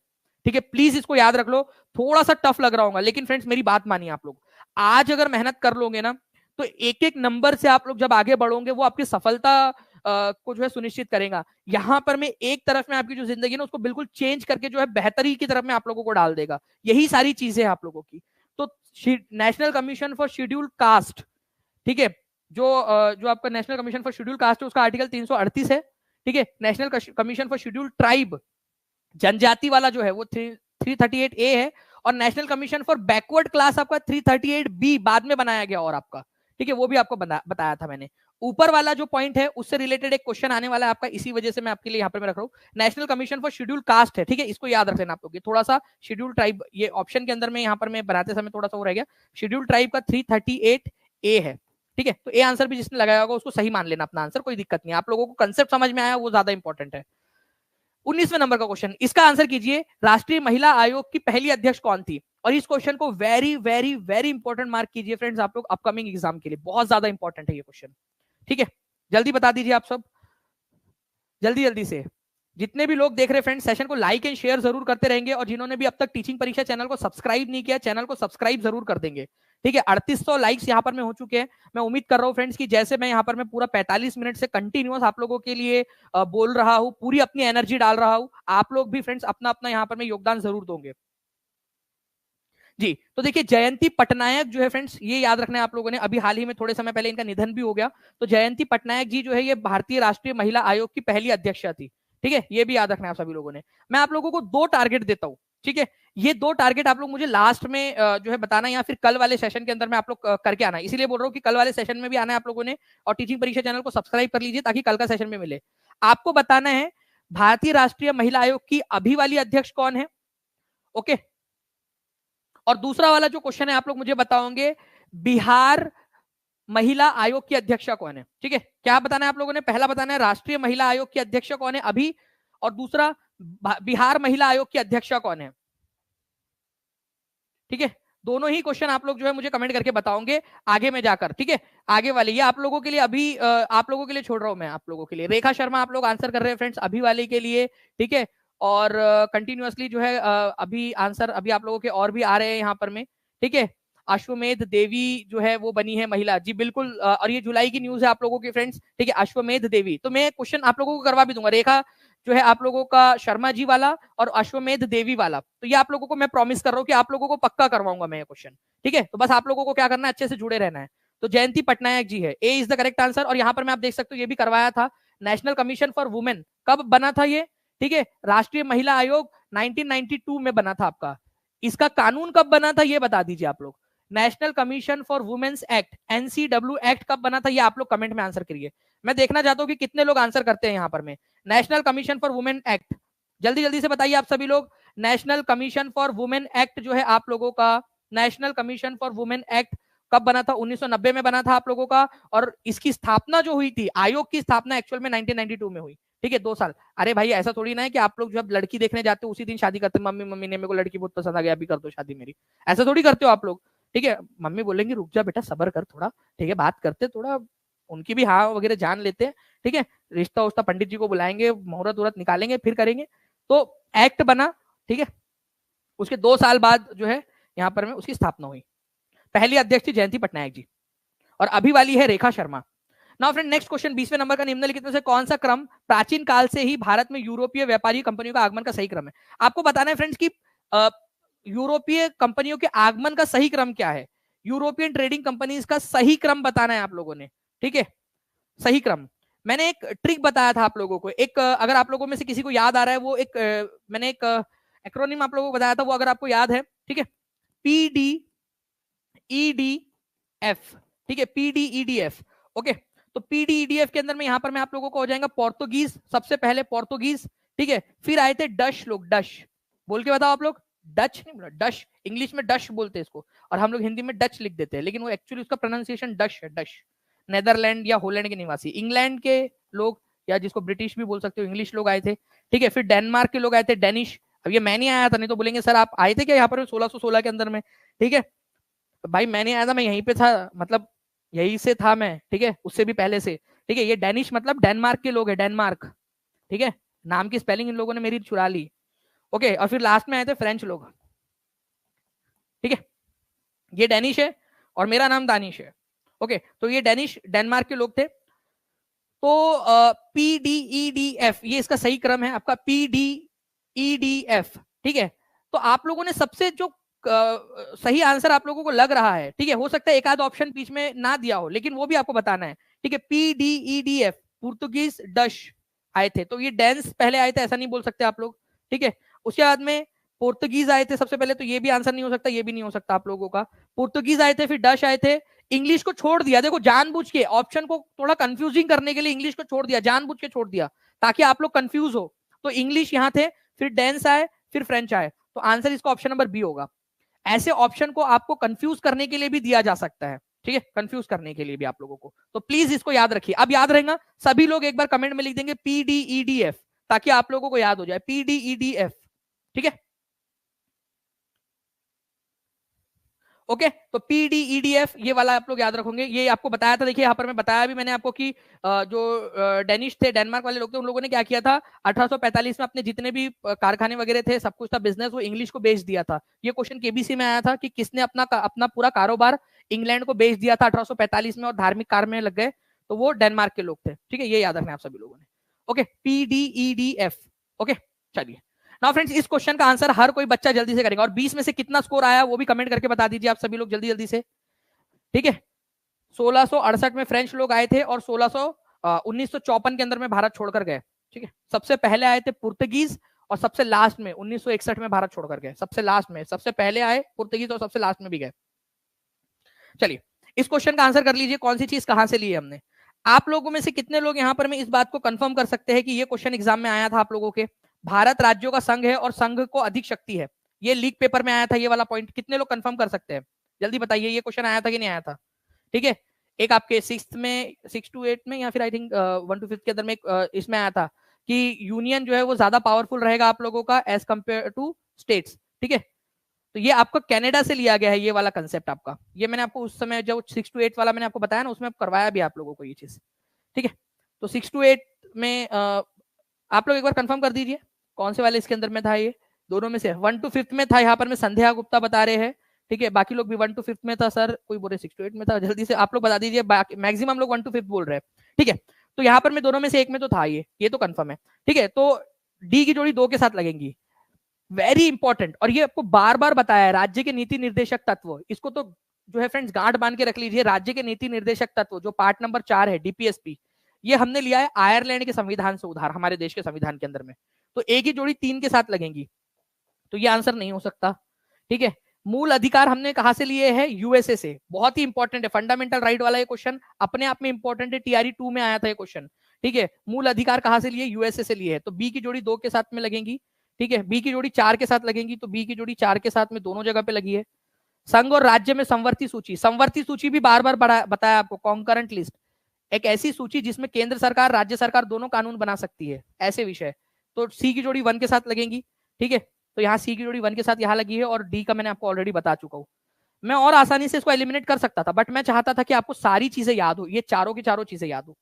ठीक है, प्लीज इसको याद रख लो। थोड़ा सा टफ लग रहा होगा लेकिन फ्रेंड्स मेरी बात मानिए आप लोग, आज अगर मेहनत कर लोगे ना तो एक एक नंबर से आप लोग जब आगे बढ़ोगे वो आपकी सफलता को जो है सुनिश्चित करेगा। यहां पर मैं एक तरफ में आपकी जो जिंदगी है ना उसको बिल्कुल चेंज करके जो है बेहतरी की तरफ में आप लोगों को डाल देगा। यही सारी चीजें हैं आप लोगों की। तो national commission for scheduled caste, ठीक है, जो आपका national commission for scheduled caste है उसका आर्टिकल 338 है। ठीक है, national commission for scheduled tribe जनजाति वाला जो है वो 338A है, और national commission for backward class आपका 338B बाद में बनाया गया और आपका, ठीक है, वो भी आपको बताया था मैंने। ऊपर वाला जो पॉइंट है उससे रिलेटेड एक क्वेश्चन आने वाला है आपका, इसी वजह से मैं आपके लिए यहाँ पर मैं रख रहा हूँ। National commission for scheduled caste है, ठीक है, इसको याद रख लेना आप लोग। थोड़ा सा शेड्यूल्ड ट्राइब ये ऑप्शन के अंदर में यहाँ पर मैं बनाते समय थोड़ा सा हो रह गया। शेड्यूल्ड ट्राइब का 338A है। ठीक है, तो ए आंसर भी जिसने लगाया होगा उसको सही मान लेना अपना आंसर, कोई दिक्कत नहीं। आप लोगों को कंसेप्ट समझ में आया वो ज्यादा इंपॉर्टेंट है। 19वें नंबर का क्वेश्चन, इसका आंसर कीजिए। राष्ट्रीय महिला आयोग की पहली अध्यक्ष कौन थी? और इस क्वेश्चन को very very very important mark कीजिए फ्रेंड्स आप लोग, अपकमिंग एग्जाम के लिए बहुत ज्यादा इंपॉर्टेंट है ये क्वेश्चन। ठीक है, जल्दी बता दीजिए आप सब, जल्दी जल्दी से। जितने भी लोग देख रहे फ्रेंड्स सेशन को लाइक एंड शेयर जरूर करते रहेंगे, और जिन्होंने भी अब तक टीचिंग परीक्षा चैनल को सब्सक्राइब नहीं किया चैनल को सब्सक्राइब जरूर कर देंगे। ठीक है, 3800 लाइक्स यहाँ पर में हो चुके हैं। मैं उम्मीद कर रहा हूँ फ्रेंड्स कि जैसे मैं यहाँ पर मैं पूरा 45 मिनट से कंटिन्यूअस आप लोगों के लिए बोल रहा हूँ, पूरी अपनी एनर्जी डाल रहा हूँ, आप लोग भी फ्रेंड्स अपना अपना यहाँ पर में योगदान जरूर दोगे जी। तो देखिए जयंती पटनायक जो है फ्रेंड्स, ये याद रखना है आप लोगों ने, अभी हाल ही में थोड़े समय पहले इनका निधन भी हो गया। तो जयंती पटनायक जी जो है ये भारतीय राष्ट्रीय महिला आयोग की पहली अध्यक्षा थी। ठीक है, ये भी याद रखना है आप सभी लोगों ने। मैं आप लोगों को 2 टारगेट देता हूं, ठीक है, ये 2 टारगेट आप लोग मुझे लास्ट में जो है बताना, या फिर कल वाले सेशन के अंदर में आप लोग करके आना। इसीलिए बोल रहा हूँ कि कल वाले सेशन में भी आना है आप लोगों ने, और टीचिंग परीक्षा चैनल को सब्सक्राइब कर लीजिए ताकि कल का सेशन में मिले। आपको बताना है भारतीय राष्ट्रीय महिला आयोग की अभी वाली अध्यक्ष कौन है, ओके। और दूसरा वाला जो क्वेश्चन है आप लोग मुझे बताओगे बिहार महिला आयोग की अध्यक्षा कौन है, ठीक है। क्या बताना है आप लोगों ने, पहला बताना है राष्ट्रीय महिला आयोग की अध्यक्षा कौन है अभी, और दूसरा बिहार महिला आयोग की अध्यक्षा कौन है, ठीक है। दोनों ही क्वेश्चन आप लोग जो है मुझे कमेंट करके बताओगे आगे में जाकर, ठीक है। आगे वाले ये आप लोगों के लिए अभी आप लोगों के लिए छोड़ रहा हूं मैं, आप लोगों के लिए रेखा शर्मा आप लोग आंसर कर रहे हैं फ्रेंड्स अभी वाले के लिए, ठीक है। और कंटिन्यूअसली जो है अभी आंसर अभी आप लोगों के और भी आ रहे हैं यहाँ पर में, ठीक है। अश्वमेध देवी जो है वो बनी है महिला, जी बिल्कुल, और ये जुलाई की न्यूज है आप लोगों की फ्रेंड्स, ठीक है। अश्वमेध देवी, तो मैं क्वेश्चन आप लोगों को करवा भी दूंगा, रेखा जो है आप लोगों का शर्मा जी वाला और अश्वमेध देवी वाला, तो ये आप लोगों को मैं प्रॉमिस कर रहा हूँ कि आप लोगों को पक्का करवाऊंगा मैं ये क्वेश्चन, ठीक है। तो बस आप लोगों को क्या करना है, अच्छे से जुड़े रहना है। तो जयंती पटनायक जी है, ए इज द करेक्ट आंसर। और यहाँ पर मैं आप देख सकते हो ये भी करवाया था, नेशनल कमीशन फॉर वुमेन कब बना था ये, ठीक है। राष्ट्रीय महिला आयोग 1992 में बना था आपका। इसका कानून कब बना था ये बता दीजिए आप लोग। National commission for women's act, NCW act कब बना था ये आप लोग कमेंट में आंसर करिए। मैं देखना चाहता हूँ कि कितने लोग आंसर करते हैं यहाँ पर में। National commission for women act, जल्दी जल्दी से बताइए आप सभी लोग। National commission for women act जो है आप लोगों का, national commission for women act कब बना था, 1990 में बना था आप लोगों का। और इसकी स्थापना जो हुई थी, आयोग की स्थापना एक्चुअल में 1992 में हुई, ठीक है, 2 साल। अरे भाई ऐसा थोड़ी ना है कि आप लोग जब लड़की देखने जाते हो उसी दिन शादी करते, मम्मी मम्मी ने मेरे को लड़की बहुत पसंद आ गया, अभी कर दो शादी मेरी, ऐसा थोड़ी करते हो आप लोग, ठीक है। मम्मी बोलेंगे रुक जा बेटा सबर कर थोड़ा, ठीक है, बात करते थोड़ा, उनकी भी हाँ वगैरह जान लेते हैं, ठीक है। रिश्ता उश्ता पंडित जी को बुलाएंगे, मुहूर्त उहूर्त निकालेंगे, फिर करेंगे। तो एक्ट बना, ठीक है। उसके 2 साल बाद जो है यहाँ पर में उसकी स्थापना हुई। पहली अध्यक्ष थी जयंती पटनायक जी, और अभी वाली है Rekha Sharma. Now friend next question, 20वें नंबर का, निम्नलिखित में से कौन सा क्रम प्राचीन काल से ही भारत में यूरोपीय व्यापारी कंपनियों का आगमन का सही क्रम है। आपको बताना है फ्रेंड्स कि यूरोपीय कंपनियों के आगमन का सही क्रम क्या है, यूरोपियन ट्रेडिंग कंपनीज का सही क्रम बताना है आप लोगों ने, ठीक है, सही क्रम। मैंने एक ट्रिक बताया था आप लोगों को, एक अगर आप लोगों में से किसी को याद आ रहा है वो एक मैंने एक एक्रोनिम आप लोगों को बताया था, वो अगर आपको याद है, ठीक है, PDEDF, ठीक है, PDEDF, ओके। तो PDEDF के अंदर में यहां पर मैं आप लोगों को हो जाएगा पोर्तुगीज, सबसे पहले पोर्तुगीज, ठीक है। फिर आए थे डच लोग, डच बोल के बताओ आप लोग, डच नहीं बोला, डच, इंग्लिश में डच बोलते हैं इसको, और हम लोग हिंदी में डच लिख देते हैं, लेकिन वो एक्चुअली उसका प्रोनाउंसिएशन डच है, डच। नेदरलैंड या होलैंड के निवासी, इंग्लैंड के लोग, या जिसको ब्रिटिश भी बोल सकते हो, इंग्लिश लोग आए थे, ठीक है। फिर डेनमार्क के लोग आए थे, डेनिश। अब ये मैं नहीं आया था, नहीं तो बोलेंगे सर आप आए थे क्या यहाँ पर 1616 के अंदर में, ठीक है। भाई मैं नहीं आया था, मैं यहीं पे था, मतलब यहीं से था मैं, ठीक है, उससे भी पहले से, ठीक है। ये डेनिश मतलब डेनमार्क के लोग है, डेनमार्क, ठीक है। नाम की स्पेलिंग इन लोगों ने मेरी चुरा ली, ओके। और फिर लास्ट में आए थे फ्रेंच लोग, ठीक है। ये डेनिश है और मेरा नाम दानिश है, ओके। तो ये डेनिश डेनमार्क के लोग थे। तो PDEDF ये इसका सही क्रम है आपका, PDEDF, ठीक है। तो आप लोगों ने सबसे जो सही आंसर आप लोगों को लग रहा है, ठीक है, हो सकता है एक आध ऑप्शन बीच में ना दिया हो, लेकिन वो भी आपको बताना है, ठीक है। PDEDF पुर्तगीज डच आए थे, तो ये डेंस पहले आए थे, ऐसा नहीं बोल सकते आप लोग, ठीक है। उसके बाद में पुर्तगीज आए थे सबसे पहले, तो ये भी आंसर नहीं हो सकता, ये भी नहीं हो सकता आप लोगों का। पुर्तगीज आए थे, फिर डच आए थे, इंग्लिश को छोड़ दिया, देखो जानबूझ के ऑप्शन को थोड़ा कंफ्यूजिंग करने के लिए इंग्लिश को छोड़ दिया, जानबूझ के छोड़ दिया ताकि आप लोग कंफ्यूज हो। तो इंग्लिश यहाँ थे, फिर डेंस आए, फिर फ्रेंच आए, तो आंसर इसका ऑप्शन नंबर बी होगा। ऐसे ऑप्शन को आपको कंफ्यूज करने के लिए भी दिया जा सकता है, ठीक है, कंफ्यूज करने के लिए भी आप लोगों को, तो प्लीज इसको याद रखिए। अब याद रहेगा, सभी लोग एक बार कमेंट में लिख देंगे PDEDF ताकि आप लोगों को याद हो जाए, PDEDF, ठीक है, ओके। तो PDEDF ये वाला आप लोग याद रखोगे, ये आपको बताया था, देखिए यहाँ पर मैं बताया भी मैंने आपको कि जो डेनिश थे, डेनमार्क वाले लोग थे, उन लोगों ने क्या किया था 1845 में अपने जितने भी कारखाने वगैरह थे, सब कुछ था बिजनेस, वो इंग्लिश को बेच दिया था। ये क्वेश्चन केबीसी में आया था कि किसने अपना पूरा कारोबार इंग्लैंड को बेच दिया था 1845 में और धार्मिक कार्य में लग गए, तो वो डेनमार्क के लोग थे, ठीक है। ये याद रखना आप सभी लोगों ने, ओके, PDEDF, ओके। चलिए नाउ फ्रेंड्स, इस क्वेश्चन का आंसर हर कोई बच्चा जल्दी से करेगा, और 20 में से कितना स्कोर आया वो भी कमेंट करके बता दीजिए आप सभी लोग जल्दी जल्दी से, ठीक है। 1668 में फ्रेंच लोग आए थे और 1954 के अंदर में भारत छोड़कर गए, ठीक है, सबसे पहले आए थे पुर्तगीज और सबसे लास्ट में 1961 में भारत छोड़कर गए, सबसे लास्ट में, सबसे पहले आए पुर्तगीज और सबसे लास्ट में भी गए। चलिए इस क्वेश्चन का आंसर कर लीजिए, कौन सी चीज कहां से ली है हमने। आप लोगों में से कितने लोग यहां पर मैं इस बात को कंफर्म कर सकते हैं कि ये क्वेश्चन एग्जाम में आया था आप लोगों के। भारत राज्यों का संघ है और संघ को अधिक शक्ति है, ये लीग पेपर में आया था ये वाला पॉइंट, कितने लोग कंफर्म कर सकते हैं जल्दी बताइए, ये क्वेश्चन आया था कि नहीं आया था। ठीक है, एक आपके 6 to 8 में या फिर आई थिंक 1 to 5 के अंदर में इसमें आया था कि यूनियन जो है वो ज्यादा पावरफुल रहेगा आप लोगों का एज कंपेयर टू स्टेट्स। ठीक है, तो ये आपका कनाडा से लिया गया है ये वाला कंसेप्ट आपका, ये मैंने आपको उस समय जो 6 to 8 वाला मैंने आपको बताया ना उसमें करवाया भी आप लोगों को ये चीज। ठीक है, तो 6 to 8 में आप लोग एक बार कंफर्म कर दीजिए कौन से वाले इसके अंदर में था, ये दोनों में से 1 to 5 में था, यहाँ पर मैं संध्या गुप्ता बता रहे हैं। ठीक है, बाकी लोग भी 1 to 5 में था सर, कोई बोले 6 to 8 में था, जल्दी से आप लोग बता दीजिए, मैक्सिमम लोग 1 to 5 बोल रहे हैं। ठीक है, तो यहाँ पर मैं दोनों में से एक में तो था ये तो कंफर्म है। ठीक है, तो डी की जोड़ी 2 के साथ लगेंगी, वेरी इंपॉर्टेंट, और ये आपको बार बार बताया है, राज्य के नीति निर्देशक तत्व, इसको तो जो है फ्रेंड्स गांठ बांध के रख लीजिए, राज्य के नीति निर्देशक तत्व जो पार्ट नंबर 4 है डीपीएसपी, ये हमने लिया है आयरलैंड के संविधान से उधार, हमारे देश के संविधान के अंदर में, तो एक ही जोड़ी 3 के साथ लगेंगी, तो ये आंसर नहीं हो सकता। ठीक है, मूल अधिकार हमने कहां से लिए हैं, यूएसए से, बहुत ही इंपॉर्टेंट है, फंडामेंटल राइट वाला ये क्वेश्चन अपने आप में इंपॉर्टेंट है, टीआरई 2 में आया था ये क्वेश्चन। ठीक है, मूल अधिकार कहां से लिए, यूएसए से लिए है, तो बी की जोड़ी 2 के साथ में लगेंगी। ठीक है, बी की जोड़ी 4 के साथ लगेंगी, तो बी की जोड़ी 4 के साथ में दोनों जगह पे लगी है। संघ और राज्य में संवर्ती सूची, संवर्ती सूची भी बार बार बताया आपको, कॉन्करेंट लिस्ट, एक ऐसी सूची जिसमें केंद्र सरकार राज्य सरकार दोनों कानून बना सकती है, ऐसे विषय, तो सी की जोड़ी 1 के साथ लगेंगी। ठीक है, तो यहाँ सी की जोड़ी 1 के साथ यहाँ लगी है, और डी का मैंने आपको ऑलरेडी बता चुका हूँ। मैं और आसानी से इसको एलिमिनेट कर सकता था, बट मैं चाहता था कि आपको सारी चीजें याद हो, ये चारों की चारों चीजें याद हो।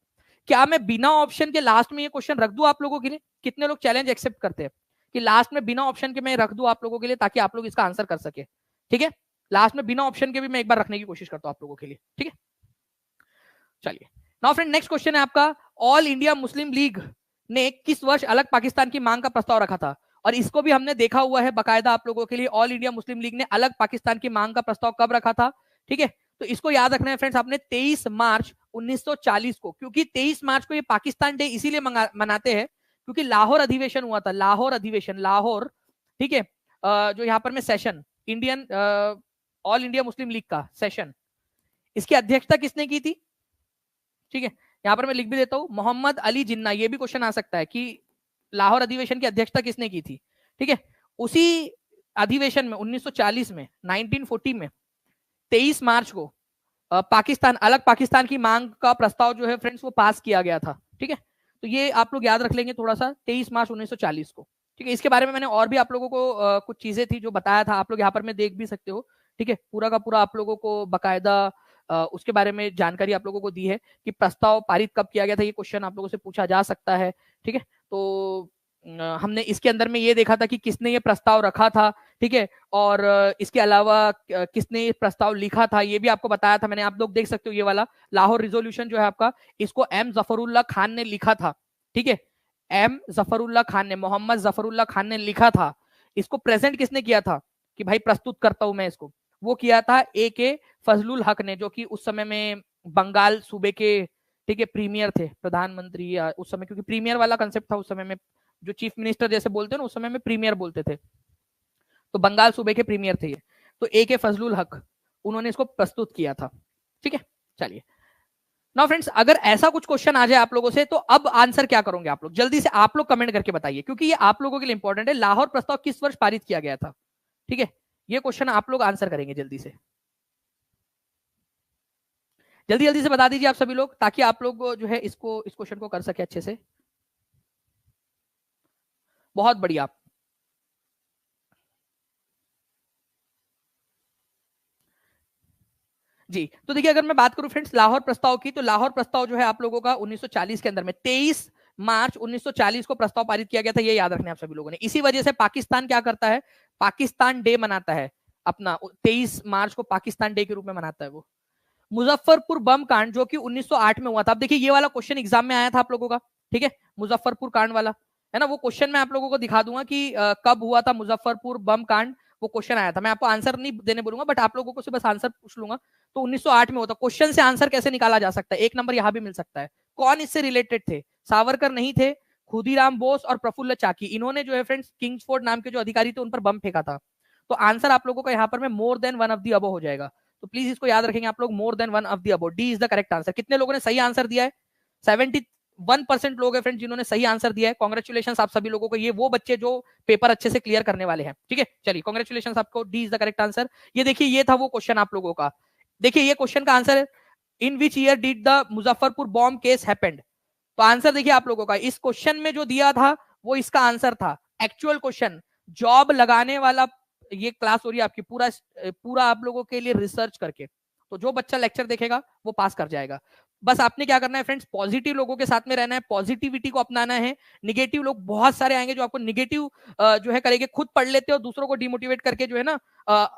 क्या मैं बिना ऑप्शन के लास्ट में ये क्वेश्चन रख दूं आप लोगों के लिए, कितने लोग चैलेंज एक्सेप्ट करते हैं कि लास्ट में बिना ऑप्शन के मैं रख दूं आप लोगों के लिए, ताकि आप लोग इसका आंसर कर सके। ठीक है, लास्ट में बिना ऑप्शन के भी मैं एक बार रखने की कोशिश करता हूं आप लोगों के लिए। ठीक है, चलिए नाउ फ्रेंड नेक्स्ट क्वेश्चन है आपका, ऑल इंडिया मुस्लिम लीग ने किस वर्ष अलग पाकिस्तान की मांग का प्रस्ताव रखा था, और इसको भी हमने देखा हुआ है बकायदा आप लोगों के लिए, ऑल इंडिया मुस्लिम लीग ने अलग पाकिस्तान की मांग का प्रस्ताव कब रखा था। ठीक है, तो इसको याद रखना है फ्रेंड्स आपने 23 मार्च 1940 को, क्योंकि 23 मार्च को ये पाकिस्तान डे इसीलिए मनाते हैं क्योंकि लाहौर अधिवेशन हुआ था, लाहौर अधिवेशन, लाहौर। ठीक है, जो यहाँ पर में session, Indian all India Muslim league का सेशन, इसकी अध्यक्षता किसने की थी। ठीक है, यहाँ पर मैं लिख भी देता हूँ, मोहम्मद अली जिन्ना, ये भी क्वेश्चन आ सकता है कि लाहौर अधिवेशन की अध्यक्षता किसने की थी। ठीक है, उसी अधिवेशन में 1940 में 1940 में 23 मार्च को पाकिस्तान, अलग पाकिस्तान की मांग का प्रस्ताव जो है फ्रेंड्स वो पास किया गया था। ठीक है, तो ये आप लोग याद रख लेंगे थोड़ा सा, 23 मार्च 1940 को। ठीक है, इसके बारे में मैंने और भी आप लोगों को कुछ चीजें थी जो बताया था, आप लोग यहाँ पर में देख भी सकते हो। ठीक है, पूरा का पूरा आप लोगों को बकायदा उसके बारे में जानकारी आप लोगों को दी है कि प्रस्ताव पारित कब किया गया था, ये क्वेश्चन आप लोगों से पूछा जा सकता है। ठीक है, तो हमने इसके अंदर में ये देखा था कि किसने ये प्रस्ताव रखा था। ठीक है, और इसके अलावा किसने ये प्रस्ताव लिखा था ये भी आपको बताया था मैंने, आप लोग देख सकते हो ये वाला लाहौर रिजोल्यूशन जो है आपका, इसको एम जफरुल्लाह खान ने लिखा था। ठीक है, एम जफरुल्लाह खान ने, मोहम्मद जफरुल्लाह खान ने लिखा था। इसको प्रेजेंट किसने किया था कि भाई प्रस्तुत करता हूं मैं इसको, वो किया था ए के फजलुल हक ने, जो कि उस समय में बंगाल सूबे के, ठीक है, प्रीमियर थे, प्रधानमंत्री उस समय, क्योंकि प्रीमियर वाला कंसेप्ट था उस समय में, जो चीफ मिनिस्टर जैसे बोलते हैं ना उस समय में प्रीमियर बोलते थे, तो बंगाल सूबे के प्रीमियर थे ये, तो ए के फजलुल हक, उन्होंने इसको प्रस्तुत किया था। ठीक है, चलिए नाउ फ्रेंड्स अगर ऐसा कुछ क्वेश्चन आ जाए आप लोगों से, तो अब आंसर क्या करोगे आप लोग, जल्दी से आप लोग कमेंट करके बताइए, क्योंकि ये आप लोगों के लिए इंपॉर्टेंट है, लाहौर प्रस्ताव किस वर्ष पारित किया गया था। ठीक है, ये क्वेश्चन आप लोग आंसर करेंगे जल्दी से, जल्दी जल्दी से बता दीजिए आप सभी लोग, ताकि आप लोग जो है इसको, इस क्वेश्चन को कर सके अच्छे से। बहुत बढ़िया, जी, तो देखिए अगर मैं बात करूं फ्रेंड्स लाहौर प्रस्ताव की, तो लाहौर प्रस्ताव जो है आप लोगों का 1940 के अंदर में 23 मार्च 1940 को प्रस्ताव पारित किया गया था, ये याद रखना आप सभी लोगों ने। इसी वजह से पाकिस्तान क्या करता है, पाकिस्तान डे मनाता है अपना, 23 मार्च को पाकिस्तान डे के रूप में मनाता है वो। मुजफ्फरपुर बम कांड जो कि 1908 में हुआ था, अब देखिए ये वाला क्वेश्चन एग्जाम में आया था आप लोगों का। ठीक है, मुजफ्फरपुर कांड वाला है ना, वो क्वेश्चन मैं आप लोगों को दिखा दूंगा कि कब हुआ था मुजफ्फरपुर बम कांड, वो क्वेश्चन आया था। मैं आपको आंसर नहीं देने बोलूंगा, बट आप लोगों को से बस आंसर पूछ लूंगा। तो 1908 में होता, क्वेश्चन से आंसर कैसे निकाला जा सकता है, एक नंबर यहां भी मिल सकता है। कौन इससे रिलेटेड थे, सावरकर नहीं थे, खुदीराम बोस और प्रफुल्ल चाकी, इन्होंने जो है फ्रेंड्स किंग्सफोर्ड नाम के जो अधिकारी थे उन पर बम फेंका था। तो आंसर आप लोगों का यहाँ पर में मोर than one of the above हो जाएगा। तो प्लीज इसको याद रखेंगे आप लोग, मोर than one of the above, D is the correct answer. कितने लोगों ने सही आंसर दिया है? 71% लोग है फ्रेंड्स जिन्होंने सही आंसर दिया है। कांग्रेचुलेशन आप सभी लोगों को, ये वो बच्चे जो पेपर अच्छे से क्लियर करने वाले हैं। ठीक है, चलिए कांग्रेचुलेशन आपको, D is the correct answer. ये देखिए, ये था वो क्वेश्चन आप लोगों का। देखिए ये क्वेश्चन का answer, in which year did the Muzaffarpur bomb case happened. तो आंसर देखिए आप लोगों का, इस क्वेश्चन में जो दिया था वो इसका आंसर था। एक्चुअल क्वेश्चन, जॉब लगाने वाला, ये क्लास हो रही है आपकी पूरा पूरा आप लोगों के लिए रिसर्च करके। तो जो बच्चा लेक्चर देखेगा वो पास कर जाएगा। बस आपने क्या करना है फ्रेंड्स, पॉजिटिव लोगों के साथ में रहना है, पॉजिटिविटी को अपनाना है। निगेटिव लोग बहुत सारे आएंगे जो आपको निगेटिव जो है करेंगे, खुद पढ़ लेते हो दूसरों को डिमोटिवेट करके जो है ना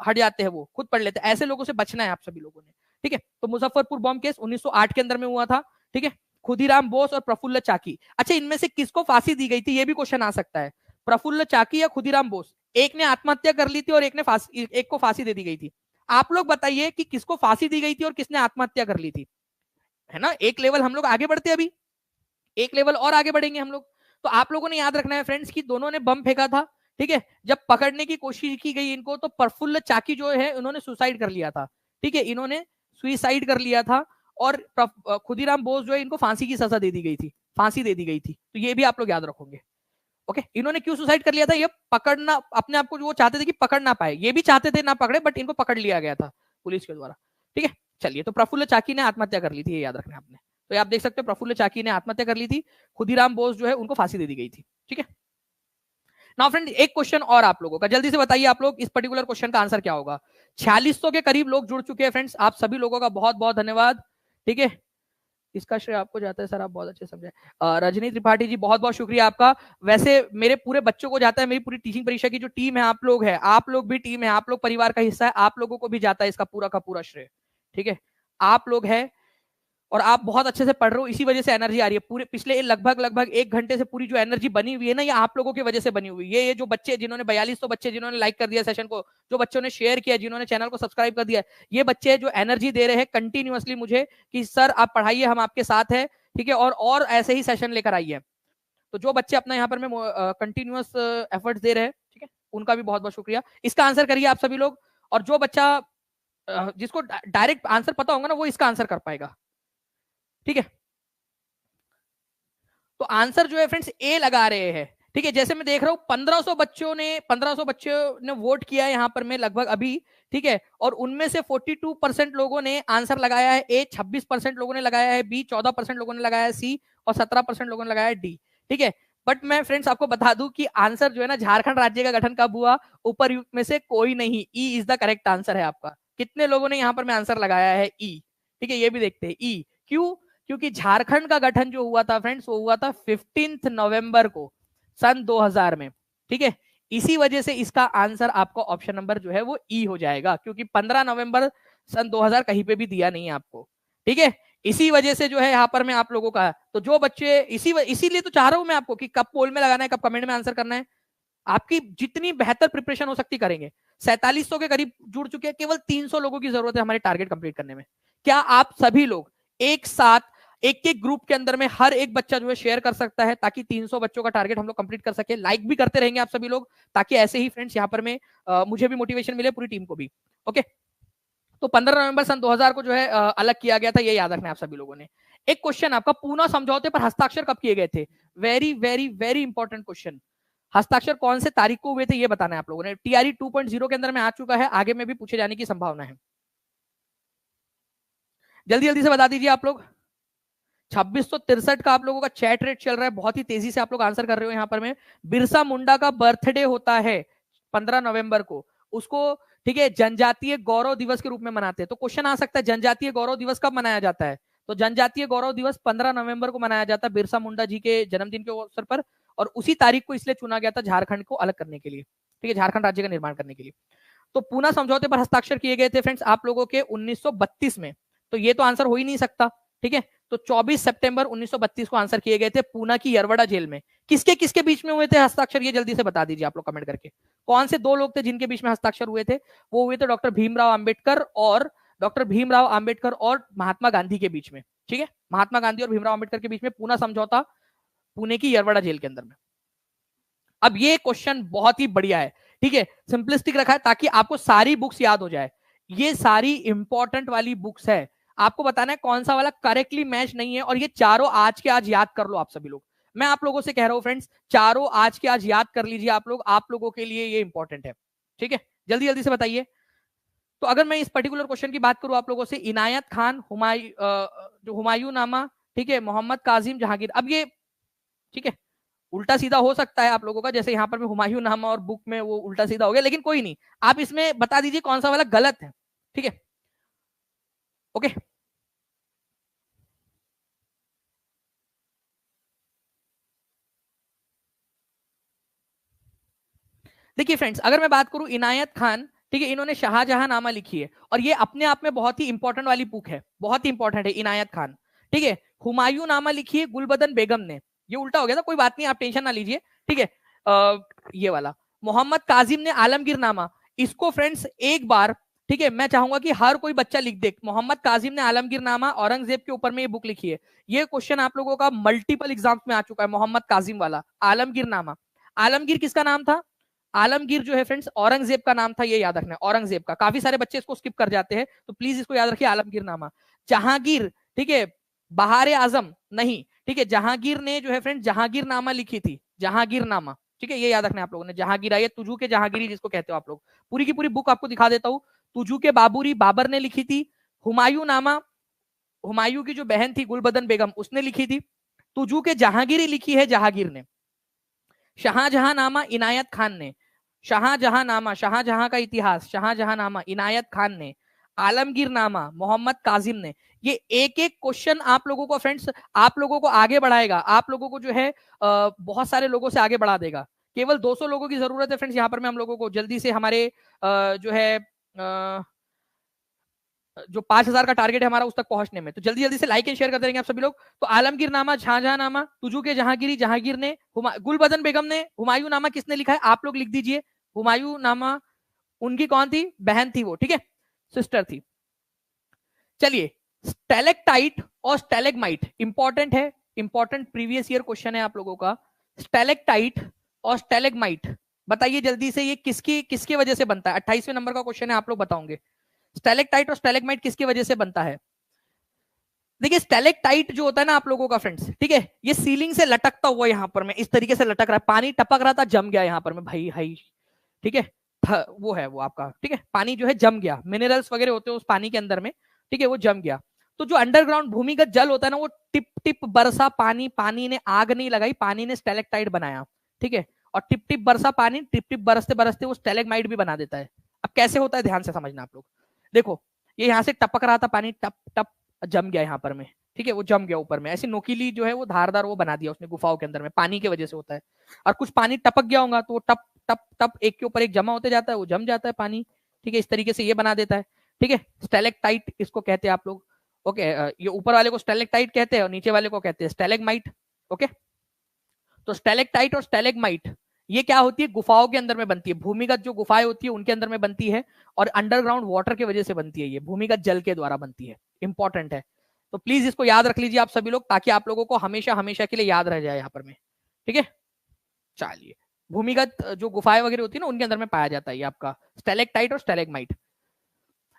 हट जाते हैं, वो खुद पढ़ लेते हैं। ऐसे लोगों से बचना है आप सभी लोगों ने। ठीक है, तो मुजफ्फरपुर बॉम्ब केस 1908 के अंदर में हुआ था। ठीक है, खुदीराम बोस और प्रफुल्ल चाकी। अच्छा, इनमें से किसको फांसी दी गई थी, ये भी क्वेश्चन आ सकता है। प्रफुल्ल चाकी या खुदीराम बोस, एक ने आत्महत्या कर ली थी और एक को फांसी दे दी गई थी। आप लोग बताइए कि किसको फांसी दी गई थी और किसने आत्महत्या कर ली थी, है ना। एक लेवल हम लोग आगे बढ़ते, अभी एक लेवल और आगे बढ़ेंगे हम लोग। तो आप लोगों ने याद रखना है फ्रेंड्स कि दोनों ने बम फेंका था। ठीक है, जब पकड़ने की कोशिश की गई इनको, तो प्रफुल्ल चाकी जो है उन्होंने सुसाइड कर लिया था। ठीक है, इन्होंने सुसाइड कर लिया था। और खुदीराम बोस जो है इनको फांसी की सजा दे दी गई थी, फांसी दे दी गई थी। तो ये भी आप लोग याद रखोगे। ओके, इन्होंने क्यों सुसाइड कर लिया था, ये पकड़ना अपने आप को, जो वो चाहते थे कि पकड़ ना पाए, ये भी चाहते थे ना पकड़े, बट इनको पकड़ लिया गया था पुलिस के द्वारा। ठीक है, चलिए, तो प्रफुल्ल चाकी ने आत्महत्या कर ली थी, ये याद रखना आपने। तो आप देख सकते हो प्रफुल्ल चाकी ने आत्महत्या कर ली थी, खुदीराम बोस जो है उनको फांसी दे दी गई थी। ठीक है, नाउ फ्रेंड एक क्वेश्चन और आप लोगों का, जल्दी से बताइए आप लोग इस पर्टिकुलर क्वेश्चन का आंसर क्या होगा। 4600 के करीब लोग जुड़ चुके हैं फ्रेंड्स, आप सभी लोगों का बहुत बहुत धन्यवाद। ठीक है, इसका श्रेय आपको जाता है सर, आप बहुत अच्छे समझे। रजनी त्रिपाठी जी, बहुत बहुत शुक्रिया आपका। वैसे मेरे पूरे बच्चों को जाता है, मेरी पूरी टीचिंग परीक्षा की जो टीम है, आप लोग है, आप लोग भी टीम है, आप लोग परिवार का हिस्सा है, आप लोगों को भी जाता है इसका पूरा का पूरा श्रेय। ठीक है, आप लोग है और आप बहुत अच्छे से पढ़ रहे हो, इसी वजह से एनर्जी आ रही है। पूरे पिछले लगभग 1 घंटे से पूरी जो एनर्जी बनी हुई है ना, ये आप लोगों की वजह से बनी हुई है। ये जो बच्चे जिन्होंने 4200 बच्चे जिन्होंने लाइक कर दिया सेशन को, जो बच्चों ने शेयर किया, जिन्होंने चैनल को सब्सक्राइब कर दिया, ये बच्चे जो एनर्जी दे रहे हैं कंटिन्यूअसली मुझे कि सर आप पढ़ाइए, हम आपके साथ है। ठीक है, और ऐसे ही सेशन लेकर आइए। तो जो बच्चे अपना यहाँ पर में कंटिन्यूअस एफर्ट्स दे रहे हैं, ठीक है, उनका भी बहुत बहुत शुक्रिया। इसका आंसर करिए आप सभी लोग, और जो बच्चा जिसको डायरेक्ट आंसर पता होगा ना, वो इसका आंसर कर पाएगा। ठीक है, तो आंसर जो है फ्रेंड्स ए लगा रहे हैं। ठीक है, जैसे मैं देख रहा हूं 1500 बच्चों ने वोट किया है यहाँ पर में लगभग अभी। ठीक है, और उनमें से 42% लोगों ने आंसर लगाया है ए, 26% लोगों ने लगाया है बी, 14% लोगों ने लगाया है सी, और 17% लोगों ने लगाया है डी। ठीक है, बट मैं फ्रेंड्स आपको बता दूं कि आंसर जो है ना, झारखंड राज्य का गठन कब हुआ, ऊपर में से कोई नहीं, E is the correct answer है आपका। कितने लोगों ने यहाँ पर में आंसर लगाया है ई। ठीक है, ये भी देखते हैं ई क्यों, क्योंकि झारखंड का गठन जो हुआ था फ्रेंड्स, वो हुआ था 15 नवंबर को सन 2000 में। ठीक है, इसी वजह से इसका आंसर आपको ऑप्शन नंबर जो है वो ई हो जाएगा, क्योंकि 15 नवंबर सन 2000 कहीं पे भी दिया नहीं है आपको। ठीक है, इसी वजह से जो है यहाँ पर मैं आप लोगों का, तो जो बच्चे इसीलिए तो चाह रहा हूं मैं आपको कि कब पोल में लगाना है, कब कमेंट में आंसर करना है। आपकी जितनी बेहतर प्रिपरेशन हो सकती करेंगे। 4700 के करीब जुड़ चुके हैं, केवल 300 लोगों की जरूरत है हमारे टारगेट कंप्लीट करने में। क्या आप सभी लोग एक साथ एक एक ग्रुप के अंदर में हर एक बच्चा जो है शेयर कर सकता है, ताकि 300 बच्चों का टारगेट हम लोग कंप्लीट कर सके। लाइक भी करते रहेंगे आप सभी लोग, ताकि ऐसे ही फ्रेंड्स यहाँ पर में मुझे भी मोटिवेशन मिले, पूरी टीम को भी। ओके, तो 15 नवंबर सन 2000 को जो है अलग किया गया था, ये याद रखना है आप सभी लोगों ने। एक क्वेश्चन आपका, पूना समझौते पर हस्ताक्षर कब किए गए थे, very very very important question. हस्ताक्षर कौन से तारीख को हुए थे, ये बताना है आप लोगों ने। टीआरई 2.0 के अंदर में आ चुका है, आगे में भी पूछे जाने की संभावना है। जल्दी जल्दी से बता दीजिए आप लोग। 2663 का आप लोगों का चैट रेट चल रहा है, बहुत ही तेजी से आप लोग आंसर कर रहे हो यहाँ पर में। बिरसा मुंडा का बर्थडे होता है 15 नवंबर को, उसको ठीक है जनजातीय गौरव दिवस के रूप में मनाते हैं। तो क्वेश्चन आ सकता है जनजातीय गौरव दिवस कब मनाया जाता है, तो जनजातीय गौरव दिवस 15 नवंबर को मनाया जाता है, बिरसा मुंडा जी के जन्मदिन के अवसर पर। और उसी तारीख को इसलिए चुना गया था झारखंड को अलग करने के लिए, ठीक है, झारखंड राज्य का निर्माण करने के लिए। तो पूना समझौते पर हस्ताक्षर किए गए थे फ्रेंड्स आप लोगों के 1932 में। तो ये तो आंसर हो ही नहीं सकता। ठीक है, तो 24 सितंबर 1932 को आंसर किए गए थे पूना की यरवड़ा जेल में। किसके किसके बीच में हुए थे हस्ताक्षर, ये जल्दी से बता दीजिए आप लोग कमेंट करके। कौन से दो लोग थे जिनके बीच में हस्ताक्षर हुए थे, वो हुए थे डॉक्टर भीमराव अंबेडकर और महात्मा गांधी के बीच में। ठीक है, महात्मा गांधी और भीमराव अंबेडकर के बीच में पूना समझौता पुणे की यरवड़ा जेल के अंदर में। अब ये क्वेश्चन बहुत ही बढ़िया है, ठीक है, सिंपलिस्टिक रखा है ताकि आपको सारी बुक्स याद हो जाए। ये सारी इंपॉर्टेंट वाली बुक्स है, आपको बताना है कौन सा वाला करेक्टली मैच नहीं है, और ये चारों आज के आज याद कर लो आप सभी लोग। मैं आप लोगों से कह रहा हूं फ्रेंड्स, चारों आज के आज याद कर लीजिए आप लोग, आप लोगों के लिए ये इंपॉर्टेंट है, ठीक है। जल्दी जल्दी से बताइए। तो अगर मैं इस पर्टिकुलर क्वेश्चन की बात करूं आप लोगों से, इनायत खान, जो हुमायूं नामा, ठीक है, मोहम्मद काजिम जहांगीर। अब ये ठीक है उल्टा सीधा हो सकता है आप लोगों का, जैसे यहाँ पर भी हुमायूं नामा और बुक में वो उल्टा सीधा हो गया, लेकिन कोई नहीं, आप इसमें बता दीजिए कौन सा वाला गलत है, ठीक है। ओके, देखिए फ्रेंड्स, अगर मैं बात करूं इनायत खान, ठीक है, इन्होंने शाहजहां नामा लिखी है, और ये अपने आप में बहुत ही इंपॉर्टेंट वाली बुक है, बहुत ही इंपॉर्टेंट है इनायत खान, ठीक है। हुमायूं नामा लिखी है गुलबदन बेगम ने, ये उल्टा हो गया था, कोई बात नहीं, आप टेंशन ना लीजिए, ठीक है। ये वाला मोहम्मद काजिम ने आलमगीर नामा, इसको फ्रेंड्स एक बार, ठीक है, मैं चाहूंगा कि हर कोई बच्चा लिख दे, मोहम्मद काजिम ने आलमगीर नामा औरंगजेब के ऊपर में ये बुक लिखी है। ये क्वेश्चन आप लोगों का मल्टीपल एग्जाम्स में आ चुका है, मोहम्मद काजिम वाला आलमगीर नामा। आलमगीर किसका नाम था? आलमगीर जो है फ्रेंड्स औरंगजेब का नाम था, ये याद रखना है, औरंगजेब का। काफी सारे बच्चे इसको स्किप कर जाते हैं, तो प्लीज इसको याद रखिए, आलमगीर नामा। जहांगीर, ठीक है, बहार आजम नहीं, ठीक है, जहांगीर ने जो है फ्रेंड जहांगीर नामा लिखी थी, जहांगीर नामा, ठीक है, ये याद रखना है आप लोगों ने। जहांगीर आई, तुजू के जहांगीरी जिसको कहते हो आप लोग, पूरी की पूरी बुक आपको दिखा देता हूँ। तुजू के बाबूरी बाबर ने लिखी थी। हुमायूं नामा, हुमायूं की जो बहन थी गुलबदन बेगम, उसने लिखी थी। तुजू के जहांगीरी लिखी है जहांगीर ने। शाहजहां नामा इनायत खान ने। शाहजहां नामा, शाहजहां का इतिहास, शाहजहां नामा इनायत खान ने। आलमगीर नामा मोहम्मद काजिम ने। ये एक एक क्वेश्चन आप लोगों को फ्रेंड्स, आप लोगों को आगे बढ़ाएगा, आप लोगों को जो है बहुत सारे लोगों से आगे बढ़ा देगा। केवल 200 लोगों की जरूरत है फ्रेंड्स यहाँ पर में हम लोगों को जल्दी से हमारे जो है जो 5000 का टारगेट है हमारा उस तक पहुंचने में, तो जल्दी जल्दी से लाइक एंड शेयर कर देंगे आप सभी लोग। तो आलमगीर नामा, शाहजहां नामा, तुजू के जहांगीरी जहांगीर ने, गुलबदन बेगम ने। हुमायूं नामा किसने लिखा है आप लोग लिख दीजिए। हुमायूं नामा उनकी कौन थी? बहन थी वो, ठीक है, सिस्टर थी। चलिए, स्टेलेक्टाइट और स्टेलेगमाइट इंपॉर्टेंट है, इंपॉर्टेंट प्रीवियस ईयर क्वेश्चन है आप लोगों का। स्टेलेक्टाइट और स्टेलेगमाइट, बताइए जल्दी से, ये किसकी किसकी वजह से बनता है? 28वें नंबर का क्वेश्चन है, आप लोग बताओगे। स्टेलेक्टाइट और स्टेलेगमाइट किसकी वजह से बनता है? देखिए, स्टेलेक्टाइट जो होता है ना आप लोगों का फ्रेंड्स, ठीक है, ये सीलिंग से लटकता हुआ यहाँ पर में इस तरीके से लटक रहा है, पानी टपक रहा था, जम गया यहाँ पर में भाई हाई, ठीक है, वो है वो आपका, ठीक है, पानी जो है जम गया, मिनरल्स वगैरह होते हैं उस पानी के अंदर में, ठीक है, वो जम गया। तो जो अंडरग्राउंड भूमिगत जल होता है ना, वो टिप टिप बरसा पानी, पानी ने आग नहीं लगाई, पानी ने स्टेलेक्टाइट बनाया, ठीक है, और टिप टिप बरसा पानी, टिप टिप बरसते बरसते वो स्टेलेगमाइट भी बना देता है। अब कैसे होता है ध्यान से समझना आप लोग। देखो, ये यहाँ से टपक रहा था पानी, टप टप जम गया यहाँ पर में, ठीक है, वो जम गया ऊपर में, ऐसी नोकीली जो है वो धारदार वो बना दिया उसने गुफाओं के अंदर में, पानी की वजह से होता है। और कुछ पानी टपक गया होगा तो वो टप टप टप एक के ऊपर एक जमा होते जाता है, वो जम जाता है पानी, ठीक है, इस तरीके से ये बना देता है, ठीक है, स्टेलेक्टाइट इसको कहते हैं आप लोग। ओके, ये ऊपर वाले को स्टेलेक्टाइट कहते हैं और नीचे वाले को कहते हैं स्टेलेगमाइट। ओके, तो स्टेलेक्टाइट और स्टेलेगमाइट ये क्या होती है? गुफाओं के अंदर में बनती है, भूमिगत जो गुफाएं होती है उनके अंदर में बनती है, और अंडरग्राउंड वाटर की वजह से बनती है, ये भूमिगत जल के द्वारा बनती है, इंपॉर्टेंट है। तो प्लीज इसको याद रख लीजिए आप सभी लोग, ताकि आप लोगों को हमेशा हमेशा के लिए याद रह जाए यहाँ पर में, ठीक है। चलिए, भूमिगत जो गुफाएं वगैरह होती है ना उनके अंदर में पाया जाता है ये आपका स्टेलेक्टाइट और स्टेलेगमाइट।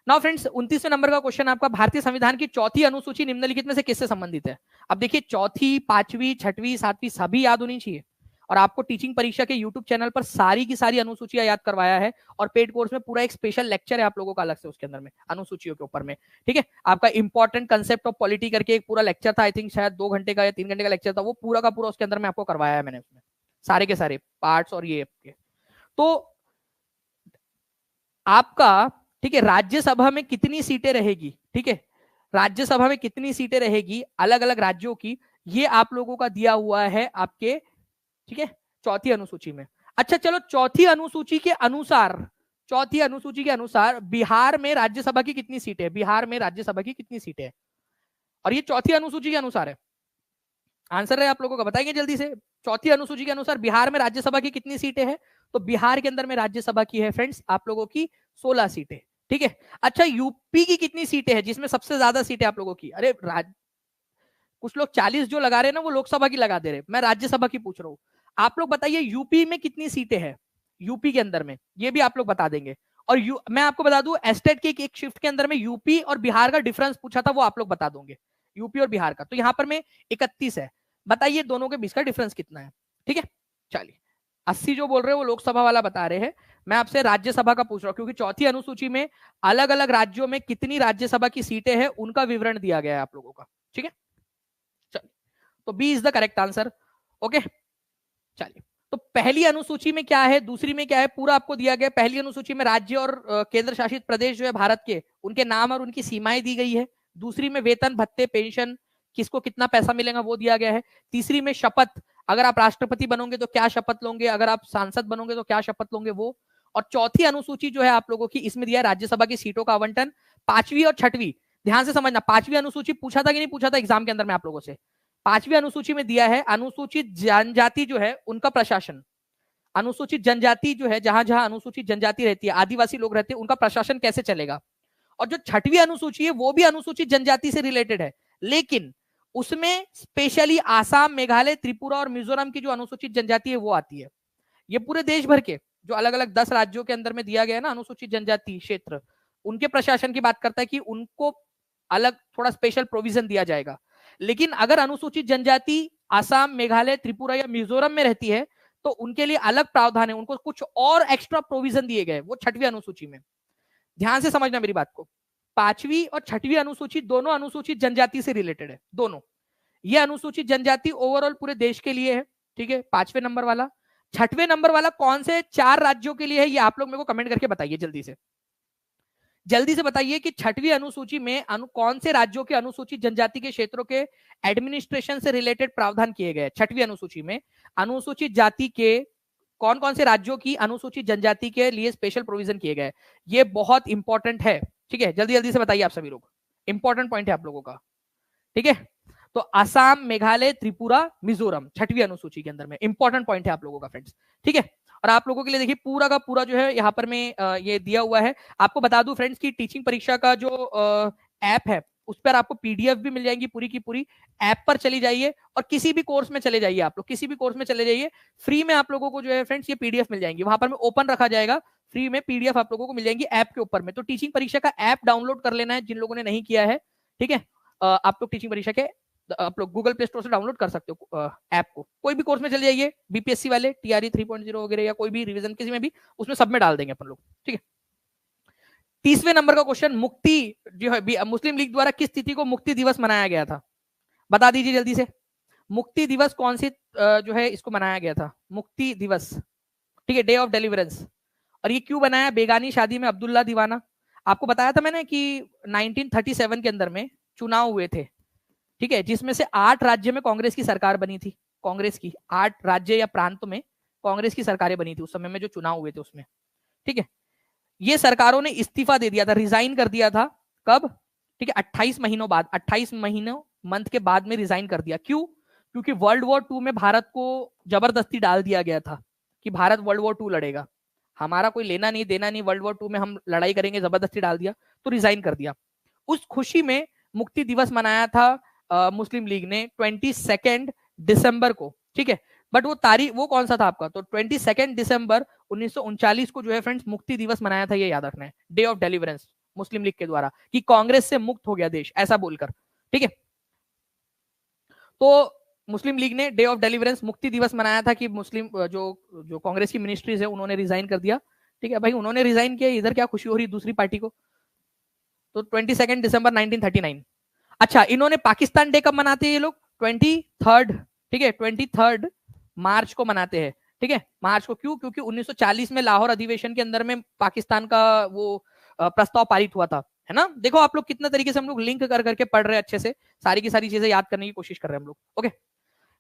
नाउ फ्रेंड्स, 29वें नंबर का क्वेश्चन आपका, भारतीय संविधान की चौथी अनुसूची निम्नलिखित में से किससे संबंधित है? अब देखिए, चौथी, पांचवी, छठवीं, सातवीं सभी याद होनी चाहिए, और आपको टीचिंग परीक्षा के यूट्यूब चैनल पर सारी की सारी अनुसूचियां याद करवाया है, और पेड कोर्स में पूरा एक स्पेशल लेक्चर है आप लोगों का अलग से उसके अंदर में अनुसूचियों के ऊपर में, ठीक है। आपका इंपॉर्टेंट कंसेप्ट ऑफ पॉलिटी करके एक पूरा लेक्चर था, आई थिंक शायद 2 घंटे का या 3 घंटे का लेक्चर था, वो पूरा का पूरा उसके अंदर में आपको करवाया है मैंने, उसमें सारे के सारे पार्ट्स और ये तो आपका, ठीक है, राज्यसभा में कितनी सीटें रहेगी, ठीक है, राज्यसभा में कितनी सीटें रहेगी अलग अलग राज्यों की, ये आप लोगों का दिया हुआ है आपके, ठीक है, चौथी अनुसूची में। अच्छा चलो, चौथी अनुसूची के अनुसार, चौथी अनुसूची के अनुसार बिहार में राज्यसभा की कितनी सीटें? बिहार में राज्यसभा की कितनी सीटें? और ये चौथी अनुसूची के अनुसार है, आंसर है आप लोगों का, बताएंगे जल्दी से। चौथी अनुसूची के अनुसार बिहार में राज्यसभा की कितनी सीटें हैं? तो बिहार के अंदर में राज्यसभा की है फ्रेंड्स आप लोगों की 16 सीटें, ठीक है। अच्छा, यूपी की कितनी सीटें हैं जिसमें सबसे ज्यादा सीटें आप लोगों की? अरे कुछ लोग 40 जो लगा रहे हैं ना वो लोकसभा की लगा दे रहे, मैं राज्यसभा की पूछ रहा हूँ। आप लोग बताइए यूपी में कितनी सीटें हैं, यूपी के अंदर में, ये भी आप लोग बता देंगे। और मैं आपको बता दूं एस्टेट के एक शिफ्ट के अंदर में यूपी और बिहार का डिफरेंस पूछा था, वो आप लोग बता दोगे, यूपी और बिहार का। तो यहाँ पर में 31 है, बताइए दोनों के बीच का डिफरेंस कितना है। ठीक है, चलिए 80 जो बोल रहे हैं वो लोकसभा वाला बता रहे हैं, मैं आपसे राज्यसभा का पूछ रहा हूँ, क्योंकि चौथी अनुसूची में अलग अलग राज्यों में कितनी राज्यसभा की सीटें हैं उनका विवरण दिया गया है आप लोगों का। ठीक है, चलिए तो B is the correct answer. Okay, चलिए तो पहली अनुसूची में क्या है, दूसरी में क्या है, पूरा आपको दिया गया। पहली अनुसूची में राज्य और केंद्र शासित प्रदेश जो है भारत के, उनके नाम और उनकी सीमाएं दी गई है। दूसरी में वेतन भत्ते पेंशन, किसको कितना पैसा मिलेगा वो दिया गया है। तीसरी में शपथ, अगर आप राष्ट्रपति बनोगे तो क्या शपथ लोगे, अगर आप सांसद बनोगे तो क्या शपथ लोगे वो। और चौथी अनुसूची जो है आप लोगों की, इसमें दिया है राज्यसभा की सीटों का आवंटन। पांचवी और छठवीं, ध्यान से समझना, पांचवी अनुसूची पूछा था कि नहीं पूछा था एग्जाम के अंदर में आप लोगों से। पांचवी अनुसूची में दिया है अनुसूचित जनजाति जो है उनका प्रशासन। अनुसूचित जनजाति जो है, जहां जहां अनुसूचित जनजाति रहती है, आदिवासी लोग रहते हैं, उनका प्रशासन कैसे चलेगा। और जो छठवीं अनुसूची है वो भी अनुसूचित जनजाति से रिलेटेड है, लेकिन उसमें स्पेशली आसाम, मेघालय, त्रिपुरा और मिजोरम की जो अनुसूचित जनजाति है वो आती है। ये पूरे देश भर के जो अलग अलग 10 राज्यों के अंदर में दिया गया है ना अनुसूचित जनजाति क्षेत्र, उनके प्रशासन की बात करता है कि उनको अलग थोड़ा स्पेशल प्रोविजन दिया जाएगा। लेकिन अगर अनुसूचित जनजाति आसाम, मेघालय, त्रिपुरा या मिजोरम में रहती है तो उनके लिए अलग प्रावधान है, उनको कुछ और एक्स्ट्रा प्रोविजन दिए गए वो छठवीं अनुसूची में। ध्यान से समझना मेरी बात को, पांचवी और छठवीं अनुसूची दोनों अनुसूचित जनजाति से रिलेटेड है, दोनों। ये अनुसूचित जनजाति ओवरऑल पूरे देश के लिए है, ठीक है, 5वें नंबर वाला। 6वें नंबर वाला कौन से 4 राज्यों के लिए है, ये आप लोग मेरे को कमेंट करके बताइए जल्दी से। जल्दी से बताइए कि 6वीं अनुसूची में कौन से राज्यों के अनुसूचित जनजाति के क्षेत्रों के एडमिनिस्ट्रेशन से रिलेटेड प्रावधान किए गए। 6वीं अनुसूची में अनुसूचित जाति के कौन कौन से राज्यों की अनुसूचित जनजाति के लिए स्पेशल प्रोविजन किए गए, ये बहुत इंपॉर्टेंट है। ठीक है, जल्दी जल्दी से बताइए आप सभी लोग, इंपॉर्टेंट पॉइंट है आप लोगों का। ठीक है, तो असम, मेघालय, त्रिपुरा, मिजोरम 6वीं अनुसूची के अंदर में इंपॉर्टेंट पॉइंट है आप लोगों का फ्रेंड्स। ठीक है, और आप लोगों के लिए देखिए पूरा का पूरा जो है यहाँ पर में ये दिया हुआ है। आपको बता दूं फ्रेंड्स की टीचिंग परीक्षा का जो ऐप है उस पर आपको पीडीएफ भी मिल जाएंगी पूरी की पूरी। ऐप पर चली जाइए और किसी भी कोर्स में चले जाइए, आप लोग किसी भी कोर्स में चले जाइए, फ्री में आप लोगों को जो है फ्रेंड्स ये पीडीएफ मिल जाएंगी, वहां पर में ओपन रखा जाएगा, फ्री में पीडीएफ आप लोगों को मिल जाएंगी ऐप के ऊपर में। तो टीचिंग परीक्षा का ऐप डाउनलोड कर लेना है जिन लोगों ने नहीं किया है। ठीक है, आप लोग टीचिंग परीक्षा के आप लोग गूगल प्ले स्टोर से डाउनलोड कर सकते हो ऐप को। कोई भी कोर्स में चले जाइए, बीपीएससी वाले, टीआरई 3.0 वगैरह या कोई भी रिवीजन किसी में भी, उसमें सब में डाल देंगे अपन लोग। ठीक है, 30वें नंबर का क्वेश्चन, मुक्ति जो है मुस्लिम लीग द्वारा किस तिथि को मुक्ति दिवस मनाया गया था, बता दीजिए जल्दी से। मुक्ति दिवस कौन सी जो है इसको मनाया गया था, मुक्ति दिवस। ठीक है, डे ऑफ डिलीवरेंस। और ये क्यों बनाया, बेगानी शादी में अब्दुल्ला दीवाना। आपको बताया था मैंने कि 1937 के अंदर में चुनाव हुए थे, ठीक है, जिसमें से 8 राज्य में कांग्रेस की सरकार बनी थी। कांग्रेस की 8 राज्य या प्रांत में कांग्रेस की सरकारें बनी थी उस समय में जो चुनाव हुए थे उसमें। ठीक है, ये सरकारों ने इस्तीफा दे दिया था, रिजाइन कर दिया था। कब, ठीक है, 28 महीनों बाद, 28 महीनों मंथ के बाद में रिजाइन कर दिया। क्यों, क्योंकि वर्ल्ड वॉर 2 में भारत को जबरदस्ती डाल दिया गया था कि भारत वर्ल्ड वॉर 2 लड़ेगा, हमारा कोई लेना नहीं देना नहीं, वर्ल्ड वॉर 2 में हम लड़ाई करेंगे, जबरदस्ती डाल दिया तो रिजाइन कर दिया। उस खुशी में मुक्ति दिवस मनाया था मुस्लिम लीग ने 22 दिसंबर को। ठीक है, बट वो तारीख वो कौन सा था आपका, तो 22 दिसंबर 1939 को जो है फ्रेंड्स मुक्ति दिवस मनाया था, ये याद रखना है, day of deliverance Muslim league के द्वारा, कि कांग्रेस से मुक्त हो गया देश ऐसा बोलकर। ठीक है, तो मुस्लिम लीग ने डे ऑफ डिलीवरेंस मुक्ति दिवस मनाया था कि मुस्लिम जो जो कांग्रेस की मिनिस्ट्रीज है उन्होंने रिजाइन कर दिया। ठीक है भाई, उन्होंने रिजाइन किया, इधर क्या खुशी हो रही दूसरी पार्टी को। तो 22 दिसंबर 1939। अच्छा, इन्होंने पाकिस्तान डे कब मनाते हैं ये लोग, 23, ठीक है, 23 मार्च को मनाते हैं। ठीक है, मार्च को। क्यों, क्योंकि 1940 में लाहौर अधिवेशन के अंदर में पाकिस्तान का वो प्रस्ताव पारित हुआ था, है ना। देखो आप लोग कितना तरीके से हम लोग लिंक कर करके पढ़ रहे हैं, अच्छे से सारी की सारी चीजें याद करने की कोशिश कर रहे हैं हम लोग। ओके,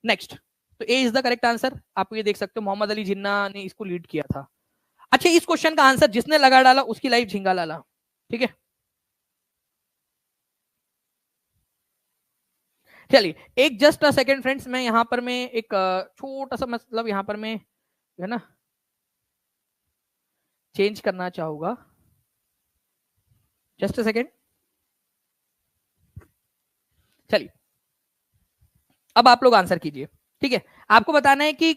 नेक्स्ट, तो ए इज द करेक्ट आंसर। आप ये देख सकते हो मोहम्मद अली जिन्ना ने इसको लीड किया था। अच्छा, इस क्वेश्चन का आंसर जिसने लगा डाला उसकी लाइफ झिंगा लाला। ठीक है, चलिए एक जस्ट अ सेकंड फ्रेंड्स, मैं यहाँ पर मैं एक छोटा सा मतलब यहाँ पर मैं है ना चेंज करना चाहूंगा, जस्ट अ सेकंड। चलिए अब आप लोग आंसर कीजिए, ठीक है। आपको बताना है कि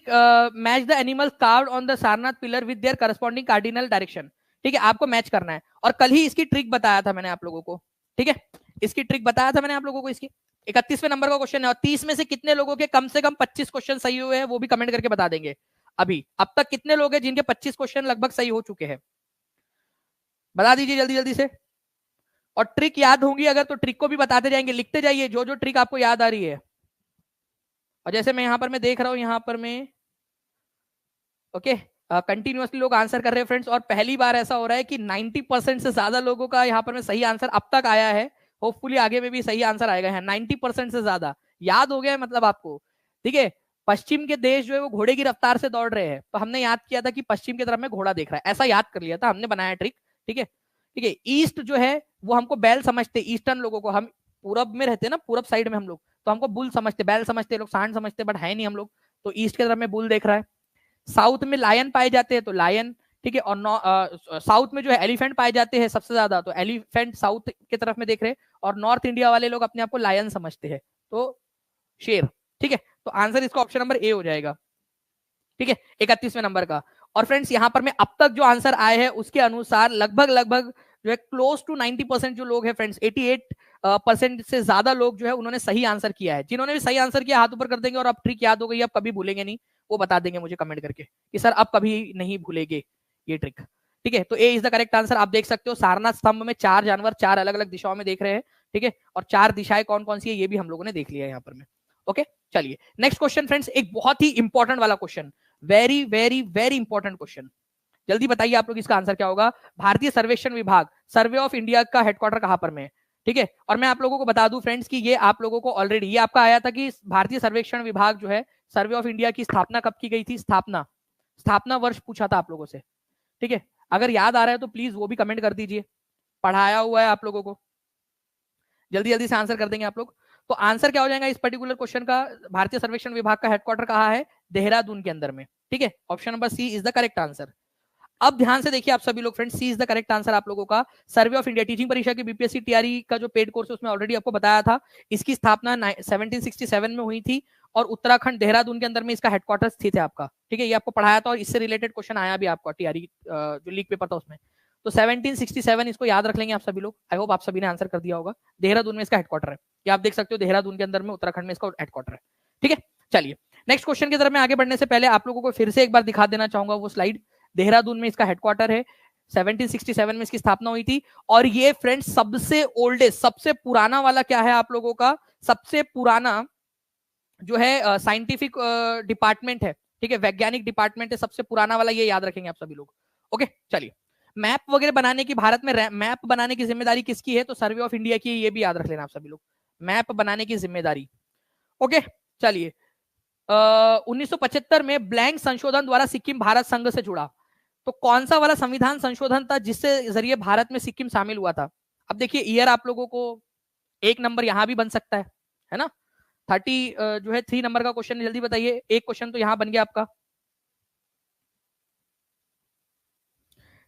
match the animals carved on the Sarnath pillar with their corresponding cardinal direction, ठीक है, आपको मैच करना है। और कल ही इसकी ट्रिक बताया था मैंने आप लोगों को, ठीक है, इसकी ट्रिक बताया था मैंने आप लोगों को इसकी। 31वें नंबर का क्वेश्चन है, और 30 में से कितने लोगों के कम से कम 25 क्वेश्चन सही हुए हैं वो भी कमेंट करके बता देंगे। अभी अब तक कितने लोग हैं जिनके 25 क्वेश्चन लगभग सही हो चुके हैं, बता दीजिए जल्दी जल्दी से। और ट्रिक याद होंगी अगर तो ट्रिक को भी बताते जाएंगे, लिखते जाइए जो जो ट्रिक आपको याद आ रही है। और जैसे मैं यहां पर मैं देख रहा हूं, यहां पर मैं ओके कंटिन्यूअसली लोग आंसर कर रहे हैं फ्रेंड्स, और पहली बार ऐसा हो रहा है कि 90% से ज्यादा लोगों का यहाँ पर में सही आंसर अब तक आया है। होपफुली आगे में भी सही आंसर आएगा। है 90% से ज्यादा याद हो गया है मतलब आपको, ठीक है। पश्चिम के देश जो है वो घोड़े की रफ्तार से दौड़ रहे हैं, तो हमने याद किया था कि पश्चिम की तरफ में घोड़ा देख रहा है, ऐसा याद कर लिया था हमने, बनाया ट्रिक, ठीक है। ठीक है, ईस्ट जो है वो हमको बैल समझते, ईस्टर्न लोगों को, हम पूरब में रहते हैं ना, पूरब साइड में हम लोग, तो हमको बुल समझते, बैल समझते, लोग सांड समझते, बट है नहीं हम लोग, तो ईस्ट की तरफ में बुल देख रहा है। साउथ में लायन पाए जाते हैं तो लायन, ठीक है, और साउथ में जो है एलिफेंट पाए जाते हैं सबसे ज्यादा, तो एलिफेंट साउथ की तरफ में देख रहे हैं। और नॉर्थ इंडिया वाले लोग अपने आप को लायन समझते हैं, तो शेर, ठीक है। तो आंसर इसका ऑप्शन नंबर ए हो जाएगा, ठीक है, 31वें नंबर का। और फ्रेंड्स यहाँ पर मैं अब तक जो आंसर आए हैं उसके अनुसार लगभग लगभग जो है क्लोज टू 90% जो लोग हैं फ्रेंड्स, 88% से ज्यादा लोग जो है उन्होंने सही आंसर किया है। जिन्होंने भी सही आंसर किया हाथ ऊपर कर देंगे, और अब ट्रिक याद हो गई, अब कभी भूलेंगे नहीं, वो बता देंगे मुझे कमेंट करके कि सर अब कभी नहीं भूलेंगे ये ट्रिक, ठीक है। तो ए इज द करेक्ट आंसर। आप देख सकते हो सारनाथ स्तंभ में 4 जानवर 4 अलग अलग दिशाओं में देख रहे हैं, ठीक है, और 4 दिशाएं कौन कौन सी है ये भी हम लोगों ने देख लिया है यहाँ पर में। ओके, चलिए नेक्स्ट क्वेश्चन फ्रेंड्स, एक बहुत ही इंपॉर्टेंट वाला question, very very very important question. जल्दी बताइए आप लोग इसका आंसर क्या होगा। भारतीय सर्वेक्षण विभाग, सर्वे ऑफ इंडिया का हेडक्वार्टर कहां पर में है, ठीक है। और मैं आप लोगों को बता दूं फ्रेंड्स कि ये आप लोगों को ऑलरेडी ये आपका आया था कि भारतीय सर्वेक्षण विभाग जो है, सर्वे ऑफ इंडिया की स्थापना कब की गई थी, स्थापना स्थापना वर्ष पूछा था आप लोगों से, ठीक है। अगर याद आ रहा है तो प्लीज वो भी कमेंट कर दीजिए, पढ़ाया हुआ है आप लोगों को, जल्दी जल्दी से आंसर कर देंगे आप लोग। तो आंसर क्या हो जाएगा इस पर्टिकुलर क्वेश्चन का, भारतीय सर्वेक्षण विभाग का हेडक्वार्टर कहाँ है, देहरादून के अंदर में, ठीक है। Option number C is the correct answer. अब ध्यान से देखिए आप सभी लोग friends, C is the correct answer आप लोगों का। सर्वे ऑफ इंडिया टीचिंग परीक्षा की बीपीएससी टीआरई का जो पेड कोर्स है उसमें ऑलरेडी आपको बताया था, इसकी स्थापना 1767 में हुई थी, और उत्तराखंड देहरादून के अंदर में इसका हेडक्वार्टर स्थित है आपका, ठीक है। ये आपको पढ़ाया था, और इससे रिलेटेड क्वेश्चन आया भी आपका टीआरई जो लीक पेपर था उसमें। तो 1767 इसको याद रख लेंगे आप सभी लोग। आई होप आप सभी ने आंसर कर दिया होगा। देहरादून में इसका हेडक्वार्टर है, ये आप देख सकते हो, देहरादून के अंदर में उत्तराखंड में इसका हेडक्वार्टर है, ठीक है। चलिए नेक्स्ट क्वेश्चन की तरफ में आगे बढ़ने से पहले आप लोगों को फिर से एक बार दिखा देना चाहूंगा वो स्लाइड। देहरादून में इसका हेडक्वार्टर है, 1767 में इसकी स्थापना हुई थी। और ये फ्रेंड्स सबसे ओल्डेस्ट, सबसे पुराना वाला क्या है आप लोगों का, सबसे पुराना जो है साइंटिफिक डिपार्टमेंट है, ठीक है, वैज्ञानिक डिपार्टमेंट है सबसे पुराना वाला, ये याद रखेंगे आप सभी लोग। ओके, चलिए मैप वगैरह बनाने की, भारत में मैप बनाने की जिम्मेदारी किसकी है, तो सर्वे ऑफ इंडिया की, ये भी याद रख लेना आप सभी लोग, मैप बनाने की जिम्मेदारी। ओके, चलिए 1975 में ब्लैंक संशोधन द्वारा सिक्किम भारत संघ से जुड़ा, तो कौन सा वाला संविधान संशोधन था जिससे जरिए भारत में सिक्किम शामिल हुआ था। अब देखिए ईयर आप लोगों को एक नंबर यहां भी बन सकता है ना, 30 जो है 3 नंबर का क्वेश्चन, जल्दी बताइए, एक क्वेश्चन तो यहां बन गया आपका,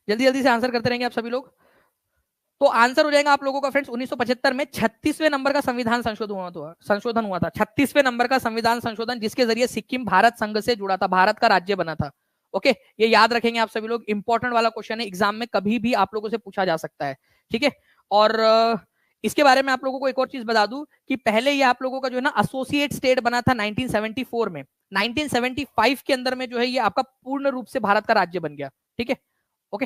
जल्दी जल्दी से आंसर करते रहेंगे आप सभी लोग। तो आंसर हो जाएगा आप लोगों का फ्रेंड्स 1975 में 36वें नंबर का संविधान संशोधन हुआ था 36वें नंबर का संविधान संशोधन, जिसके जरिए सिक्किम भारत संघ से जुड़ा था, भारत का राज्य बना था। ओके, ये याद रखेंगे आप सभी लोग, इंपॉर्टेंट वाला क्वेश्चन है, एग्जाम में कभी भी आप लोगों से पूछा जा सकता है, ठीक है। और इसके बारे में आप लोगों को एक और चीज बता दूं कि पहले ये आप लोगों का जो है ना एसोसिएट स्टेट बना था 1974 में, 1975 के अंदर में जो है ये आपका पूर्ण रूप से भारत का राज्य बन गया, ठीक है। ओके,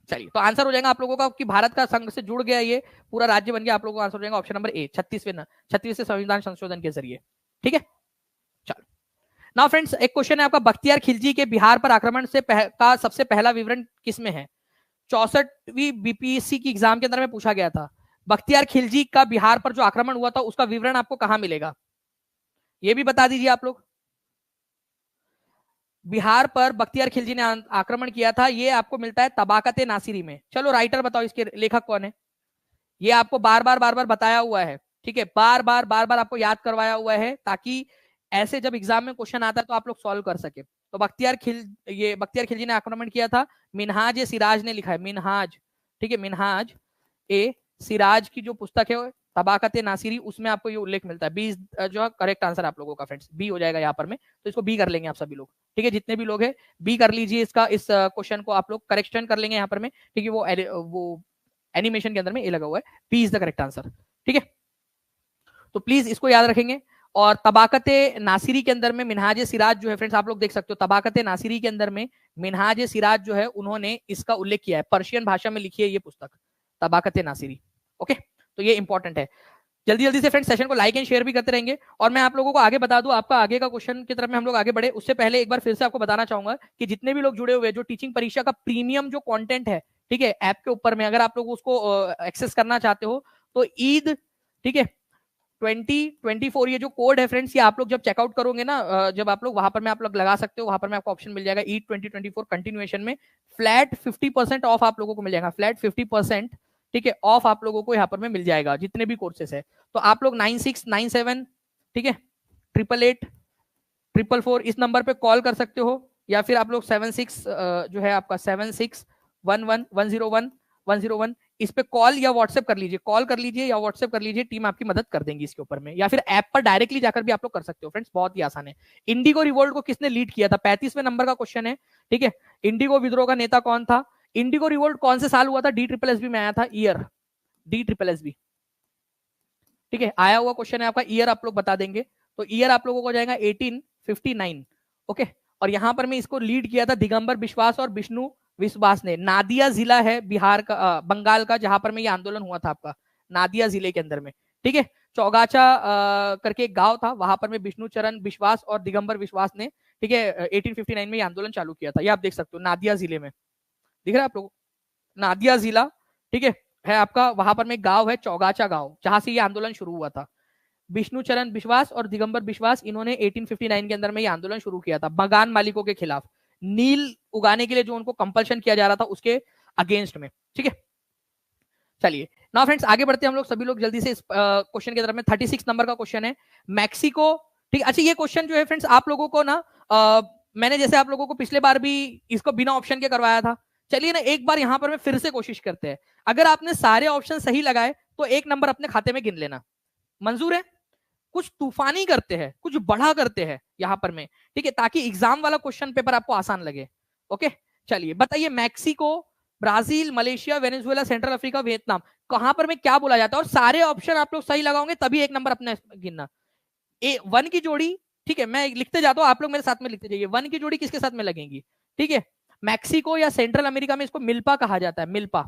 चलिए तो आंसर हो जाएगा आप लोगों का कि भारत का संघ से जुड़ गया, ये पूरा राज्य बन गया, आप लोगों का आंसर हो जाएगा ऑप्शन नंबर ए, 36वें संविधान संशोधन के जरिए, ठीक है। चलो नाउ फ्रेंड्स, एक क्वेश्चन है आपका, बख्तियार खिलजी के बिहार पर आक्रमण से का सबसे पहला विवरण किसमें है। 64वीं बीपीएससी की एग्जाम के अंदर में पूछा गया था, बख्तियार खिलजी का बिहार पर जो आक्रमण हुआ था उसका विवरण आपको कहां मिलेगा, ये भी बता दीजिए आप लोग। बिहार पर बख्तियार खिलजी ने आक्रमण किया था, ये आपको मिलता है तबाकत नासिरी में। चलो राइटर बताओ, इसके लेखक कौन है, ये आपको बार बार बताया हुआ है, ठीक है, बार बार आपको याद करवाया हुआ है, ताकि ऐसे जब एग्जाम में क्वेश्चन आता है तो आप लोग सॉल्व कर सके। तो बख्तियार खिलजी ने आक्रमण किया था, मिनहाज ए सिराज ने लिखा है, मिनहाज, ठीक है, मिनहाज ए सिराज की जो पुस्तक है तबाकत नासिरी, उसमें आपको ये उल्लेख मिलता है। बी जो है करेक्ट आंसर आप लोगों का फ्रेंड्स, बी हो जाएगा यहाँ पर में। तो इसको बी कर लेंगे आप सभी लोग, ठीक है, जितने भी लोग हैं बी कर लीजिए। इसका इस क्वेश्चन को आप लोग करेक्शन कर लेंगे यहाँ पर में, क्योंकि वो एनिमेशन के अंदर में ए लगा हुआ है। B is the correct answer, ठीक है। तो प्लीज इसको याद रखेंगे। और तबाकत नासिरी के अंदर में मिनहाज सिराज जो है फ्रेंड्स, आप लोग देख सकते हो तबाकत नासिरी के अंदर में मिनहाज सिराज जो है उन्होंने इसका उल्लेख किया है, पर्शियन भाषा में लिखी है ये पुस्तक तबाकत नासिरी। ओके, तो ये इंपॉर्टेंट है। जल्दी जल्दी से फ्रेंड्स सेशन को लाइक एंड शेयर भी करते रहेंगे। और मैं आप लोगों को आगे बता दूं, आपका आगे का क्वेश्चन की तरफ में हम लोग आगे बढ़े उससे पहले एक बार फिर से आपको बताना चाहूंगा कि जितने भी लोग जुड़े हुए जो टीचिंग परीक्षा का प्रीमियम जो कंटेंट है, ठीक है, ऐप के ऊपर में अगर आप लोग उसको एक्सेस करना चाहते हो तो ईद, ठीक है, 2024 ये जो कोड है फ्रेंड्स, ये आप लोग जब चेकआउट करोगे ना, जब आप लोग वहां पर में आप लोग लगा सकते हो, वहां पर में आपको ऑप्शन मिल जाएगा ईद 2024 कंटिन्यूएशन में फ्लैट 50% ऑफ आप लोगों को मिल जाएगा, फ्लैट 50%, ठीक है, ऑफ आप लोगों को यहाँ पर में मिल जाएगा जितने भी कोर्सेस है। तो आप लोग 9697, ठीक है, 888 इस नंबर पे कॉल कर सकते हो, या फिर आप लोग 76 जो है आपका 7611101101 इस पे कॉल या व्हाट्सएप कर लीजिए, कॉल कर लीजिए या व्हाट्सएप कर लीजिए, टीम आपकी मदद कर देंगी इसके ऊपर में। या फिर ऐप पर डायरेक्टली जाकर भी आप लोग कर सकते हो फ्रेंड्स, बहुत ही आसान है। इंडिगो रिवोल्ट को किसने लीड किया था, 35वें नंबर का क्वेश्चन है, ठीक है। इंडिगो विद्रोह का नेता कौन था, इंडिगो रिवोल्ट कौन से साल हुआ था, DSSB में आया था, ईयर DSSB, ठीक है, आया हुआ क्वेश्चन है आपका, ईयर आप लोग बता देंगे। तो ईयर आप लोगों को जाएगा 1859, ओके। और यहां पर मैं इसको लीड किया था दिगंबर बिश्वास और विष्णु विश्वास ने। नादिया जिला है बिहार का, बंगाल का, जहां पर में ये आंदोलन हुआ था आपका, नादिया जिले के अंदर में, ठीक है। चौगाचा करके एक गांव था, वहां पर में विष्णु चरण विश्वास और दिगंबर विश्वास ने, ठीक है, 1859 में ये आंदोलन चालू किया था। ये आप देख सकते हो नादिया जिले में, दिख रहा है आप लोगों, नादिया जिला, ठीक है आपका, वहां पर में एक गांव है चौगाचा गांव, जहां से ये आंदोलन शुरू हुआ था। विष्णु चरण विश्वास और दिगंबर विश्वास, इन्होंने 1859 के अंदर में ये आंदोलन शुरू किया था बगान मालिकों के खिलाफ, नील उगाने के लिए जो उनको कंपल्शन किया जा रहा था उसके अगेंस्ट में, ठीक है। चलिए नाउ फ्रेंड्स आगे बढ़ते हैं हम लोग, सभी लोग जल्दी से इस क्वेश्चन की तरफ में। 36 नंबर का क्वेश्चन है, मैक्सिको, ठीक। अच्छा ये क्वेश्चन जो है फ्रेंड्स आप लोगों को ना मैंने जैसे आप लोगों को पिछले बार भी इसको बिना ऑप्शन के करवाया था, चलिए ना एक बार यहां पर मैं फिर से कोशिश करते हैं। अगर आपने सारे ऑप्शन सही लगाए तो एक नंबर अपने खाते में गिन लेना, मंजूर है। कुछ तूफानी करते हैं, कुछ बड़ा करते हैं यहां पर में, ठीक है, ताकि एग्जाम वाला क्वेश्चन पेपर आपको आसान लगे। ओके चलिए बताइए, Mexico, Brazil, Malaysia, Venezuela, central Africa, Vietnam, कहां पर में क्या बोला जाता है। और सारे ऑप्शन आप लोग सही लगाओगे तभी एक नंबर अपने गिनना। वन की जोड़ी, ठीक है, मैं लिखते जाता हूं, आप लोग मेरे साथ में लिखते जाइए। वन की जोड़ी किसके साथ में लगेंगी, ठीक है, मैक्सिको या सेंट्रल अमेरिका में इसको मिल्पा कहा जाता है, मिल्पा,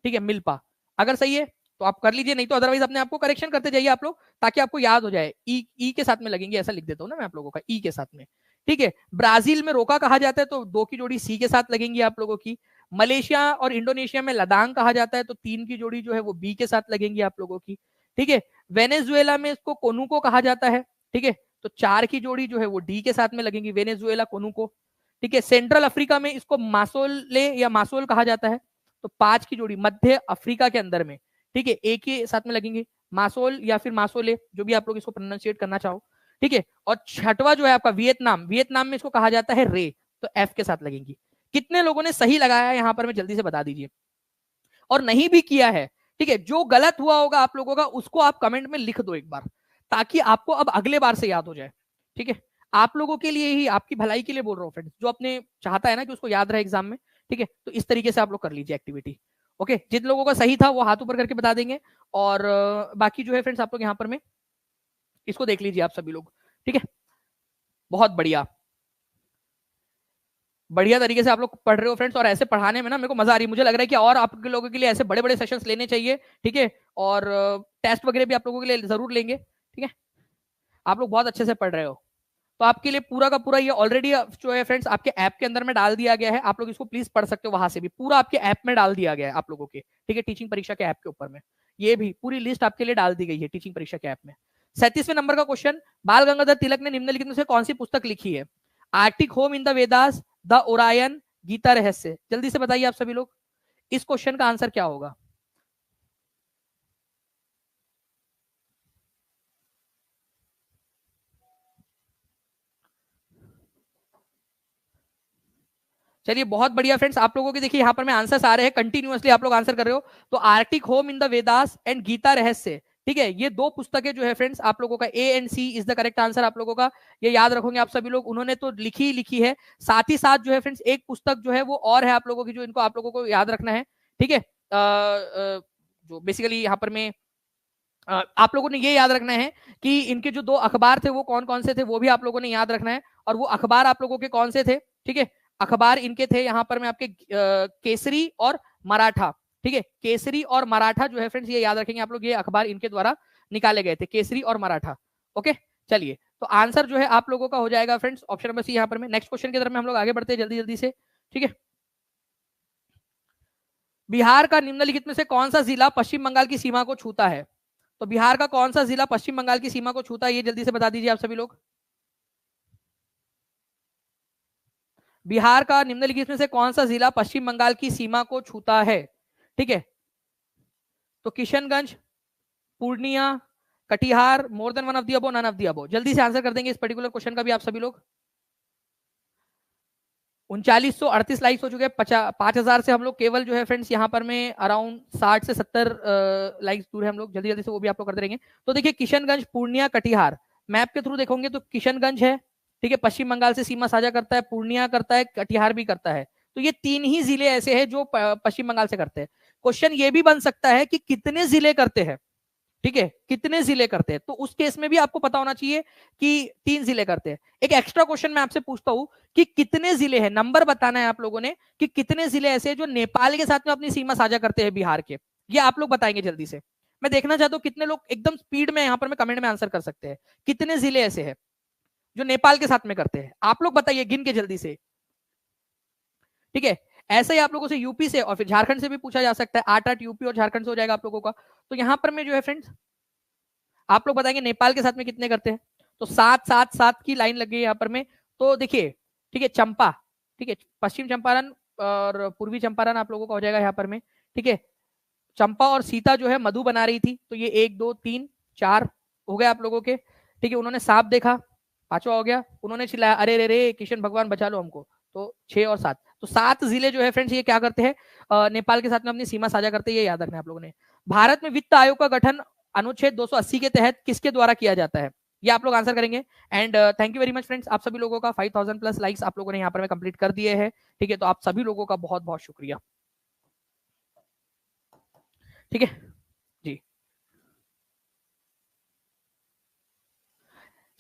ठीक है, मिल्पा। अगर सही है तो आप कर लीजिए, नहीं तो अदरवाइज अपने आपको करेक्शन करते जाइए आप लोग, ताकि आपको याद हो जाए। ई के साथ में लगेंगे, ऐसा लिख देता हूं ना मैं आप लोगों का, ई के साथ में, ठीक है। ब्राजील में रोका कहा जाता है, तो 2 की जोड़ी सी के साथ लगेंगी आप लोगों की। मलेशिया और इंडोनेशिया में लदांग कहा जाता है, तो 3 की जोड़ी जो है वो बी के साथ लगेंगी आप लोगों की, ठीक है। वेनेजुएला में इसको कोनुको कहा जाता है, ठीक है, तो 4 की जोड़ी जो है वो डी के साथ में लगेंगी, वेनेजुएला कोनुको, ठीक है। सेंट्रल अफ्रीका में इसको मासोले या मासोल कहा जाता है, तो 5 की जोड़ी मध्य अफ्रीका के अंदर में, ठीक है, एक के साथ में लगेंगे, मासोल या फिर मासोले, जो भी आप लोग इसको प्रोनाउंसिएट करना चाहो, ठीक है। और छठवा जो है आपका वियतनाम, वियतनाम में इसको कहा जाता है रे, तो एफ के साथ लगेंगी। कितने लोगों ने सही लगाया है यहां पर, मैं जल्दी से बता दीजिए, और नहीं भी किया है, ठीक है, जो गलत हुआ होगा आप लोगों का उसको आप कमेंट में लिख दो एक बार, ताकि आपको अब अगले बार से याद हो जाए, ठीक है। आप लोगों के लिए ही, आपकी भलाई के लिए बोल रहा हूँ फ्रेंड्स, जो अपने चाहता है ना कि उसको याद रहे एग्जाम में, ठीक है, तो इस तरीके से आप लोग कर लीजिए एक्टिविटी। ओके, जिन लोगों का सही था वो हाथ ऊपर करके बता देंगे, और बाकी जो है फ्रेंड्स आप लोग यहाँ पर में इसको देख लीजिए आप सभी लोग, ठीक है, बहुत बढ़िया, बढ़िया तरीके से आप लोग पढ़ रहे हो फ्रेंड्स। और ऐसे पढ़ाने में ना मेरे को मजा आ रही है, मुझे लग रहा है कि और आप लोगों के लिए ऐसे बड़े बड़े सेशंस लेने चाहिए, ठीक है, और टेस्ट वगैरह भी आप लोगों के लिए जरूर लेंगे, ठीक है। आप लोग बहुत अच्छे से पढ़ रहे हो, तो आपके लिए पूरा का पूरा ये ऑलरेडी जो है फ्रेंड्स आपके ऐप के अंदर में डाल दिया गया है, आप लोग इसको प्लीज पढ़ सकते हो, वहां से भी पूरा आपके ऐप में डाल दिया गया है आप लोगों के, ठीक है, टीचिंग परीक्षा के ऐप के ऊपर में ये भी पूरी लिस्ट आपके लिए डाल दी गई है टीचिंग परीक्षा के ऐप में। 37वें नंबर का क्वेश्चन, बाल गंगाधर तिलक ने निम्नलिखित में से कौन सी पुस्तक लिखी है। Arctic home in the Vedas, the Orion, Gita Rahasya, जल्दी से बताइए आप सभी लोग, इस क्वेश्चन का आंसर क्या होगा। चलिए बहुत बढ़िया फ्रेंड्स, आप लोगों के देखिए यहाँ पर मैं आंसर्स आ रहे हैं कंटिन्यूअसली, आप लोग आंसर कर रहे हो। तो Arctic home in the Vedas and Gita Rahasya, ठीक है, ये दो पुस्तकें जो है फ्रेंड्स आप लोगों का A and C is the correct answer आप लोगों का, ये याद रखोगे आप सभी लोग। उन्होंने तो लिखी है, साथ ही साथ जो है फ्रेंड्स एक पुस्तक जो है वो और है आप लोगों की, जो इनको आप लोगों को याद रखना है। ठीक है, जो बेसिकली यहाँ पर मैं आप लोगों ने ये याद रखना है कि इनके जो दो अखबार थे वो कौन कौन से थे, वो भी आप लोगों ने याद रखना है। और वो अखबार आप लोगों के कौन से थे, ठीक है, अखबार इनके थे यहाँ पर मैं आपके केसरी और मराठा। ठीक है, केसरी और मराठा जो है फ्रेंड्स ये याद रखेंगे आप लोग, ये अखबार इनके द्वारा निकाले गए थे, केसरी और मराठा। ओके, चलिए, तो आंसर जो है आप लोगों का हो जाएगा फ्रेंड्स ऑप्शन नंबर सी। यहाँ पर मैं नेक्स्ट क्वेश्चन की तरफ में हम लोग आगे बढ़ते हैं जल्दी जल्दी से। ठीक है, बिहार का निम्नलिखित में से कौन सा जिला पश्चिम बंगाल की सीमा को छूता है? तो बिहार का कौन सा जिला पश्चिम बंगाल की सीमा को छूता है, ये जल्दी से बता दीजिए आप सभी लोग। बिहार का निम्नलिखित में से कौन सा जिला पश्चिम बंगाल की सीमा को छूता है? ठीक है, तो Kishanganj, Purnia, Katihar, more than one of the above, none of the above. जल्दी से आंसर कर देंगे इस पर्टिकुलर क्वेश्चन का भी आप सभी लोग। 3938 लाइक्स हो चुके हैं, 5000 से हम लोग केवल जो है फ्रेंड्स यहाँ पर में अराउंड 60 से 70 लाइक्स दूर है हम लोग, जल्दी जल्दी से वो भी आप लोग करते रहेंगे। तो देखिए, किशनगंज, पूर्णिया, कटिहार, मैप के थ्रू देखोगे तो किशनगंज है, ठीक है, पश्चिम बंगाल से सीमा साझा करता है, पूर्णिया करता है, कटिहार भी करता है। तो ये तीन ही जिले ऐसे हैं जो पश्चिम बंगाल से करते हैं। क्वेश्चन ये भी बन सकता है कि कितने जिले करते हैं, ठीक है, कितने जिले करते हैं, तो उस केस में भी आपको पता होना चाहिए कि 3 जिले करते हैं। एक एक्स्ट्रा क्वेश्चन मैं आपसे पूछता हूं कि कितने जिले हैं, नंबर बताना है आप लोगों ने कि कितने जिले ऐसे हैं जो नेपाल के साथ में अपनी सीमा साझा करते हैं बिहार के, ये आप लोग बताएंगे जल्दी से। मैं देखना चाहता हूं कितने लोग एकदम स्पीड में यहाँ पर मैं कमेंट में आंसर कर सकते हैं। कितने जिले ऐसे हैं जो नेपाल के साथ में करते हैं, आप लोग बताइए गिन के जल्दी से। ठीक है, ऐसे ही आप लोगों से यूपी से और फिर झारखंड से भी पूछा जा सकता है, 8 यूपी और झारखंड से हो जाएगा आप लोगों का। तो यहाँ पर मैं जो है फ्रेंड्स आप लोग बताएंगे नेपाल के साथ में कितने करते हैं। तो 7 की लाइन लग गई यहाँ पर में। तो देखिए, ठीक है, चंपा, ठीक है, पश्चिम चंपारण और पूर्वी चंपारण आप लोगों का हो जाएगा यहाँ पर में। ठीक है, चंपा और सीता जो है मधु बना रही थी, तो ये 1 2 3 4 हो गए आप लोगों के। ठीक है, उन्होंने सांप देखा, 5वां हो गया। उन्होंने चिल्लाया अरे रे रे किशन भगवान बचा लो हमको, तो 6 और 7, तो 7 जिले जो है फ्रेंड्स ये क्या करते हैं, नेपाल के साथ में अपनी सीमा साझा करते हैं, ये याद रखना है आप लोगों ने। भारत में वित्त आयोग का गठन अनुच्छेद 280 के तहत किसके द्वारा किया जाता है, ये आप लोग आंसर करेंगे। And thank you very much friends, आप सभी लोगों का 5000 प्लस लाइक्स आप लोगों ने यहाँ पर में कंप्लीट कर दिए हैं। ठीक है, तो आप सभी लोगों का बहुत बहुत शुक्रिया। ठीक है जी,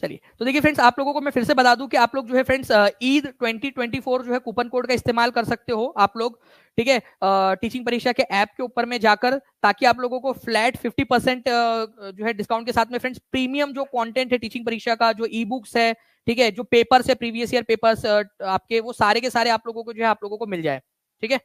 चलिए, तो देखिए फ्रेंड्स आप लोगों को मैं फिर से बता दूं कि आप लोग जो है फ्रेंड्स ईद 2024 जो है कूपन कोड का इस्तेमाल कर सकते हो आप लोग। ठीक है, टीचिंग परीक्षा के ऐप के ऊपर में जाकर, ताकि आप लोगों को फ्लैट 50% जो है डिस्काउंट के साथ में फ्रेंड्स प्रीमियम जो कंटेंट है टीचिंग परीक्षा का, जो ई बुक्स है, ठीक है, जो पेपर्स है, प्रीवियस ईयर पेपर्स आपके, वो सारे के सारे आप लोगों को जो है आप लोगों को मिल जाए। ठीक है,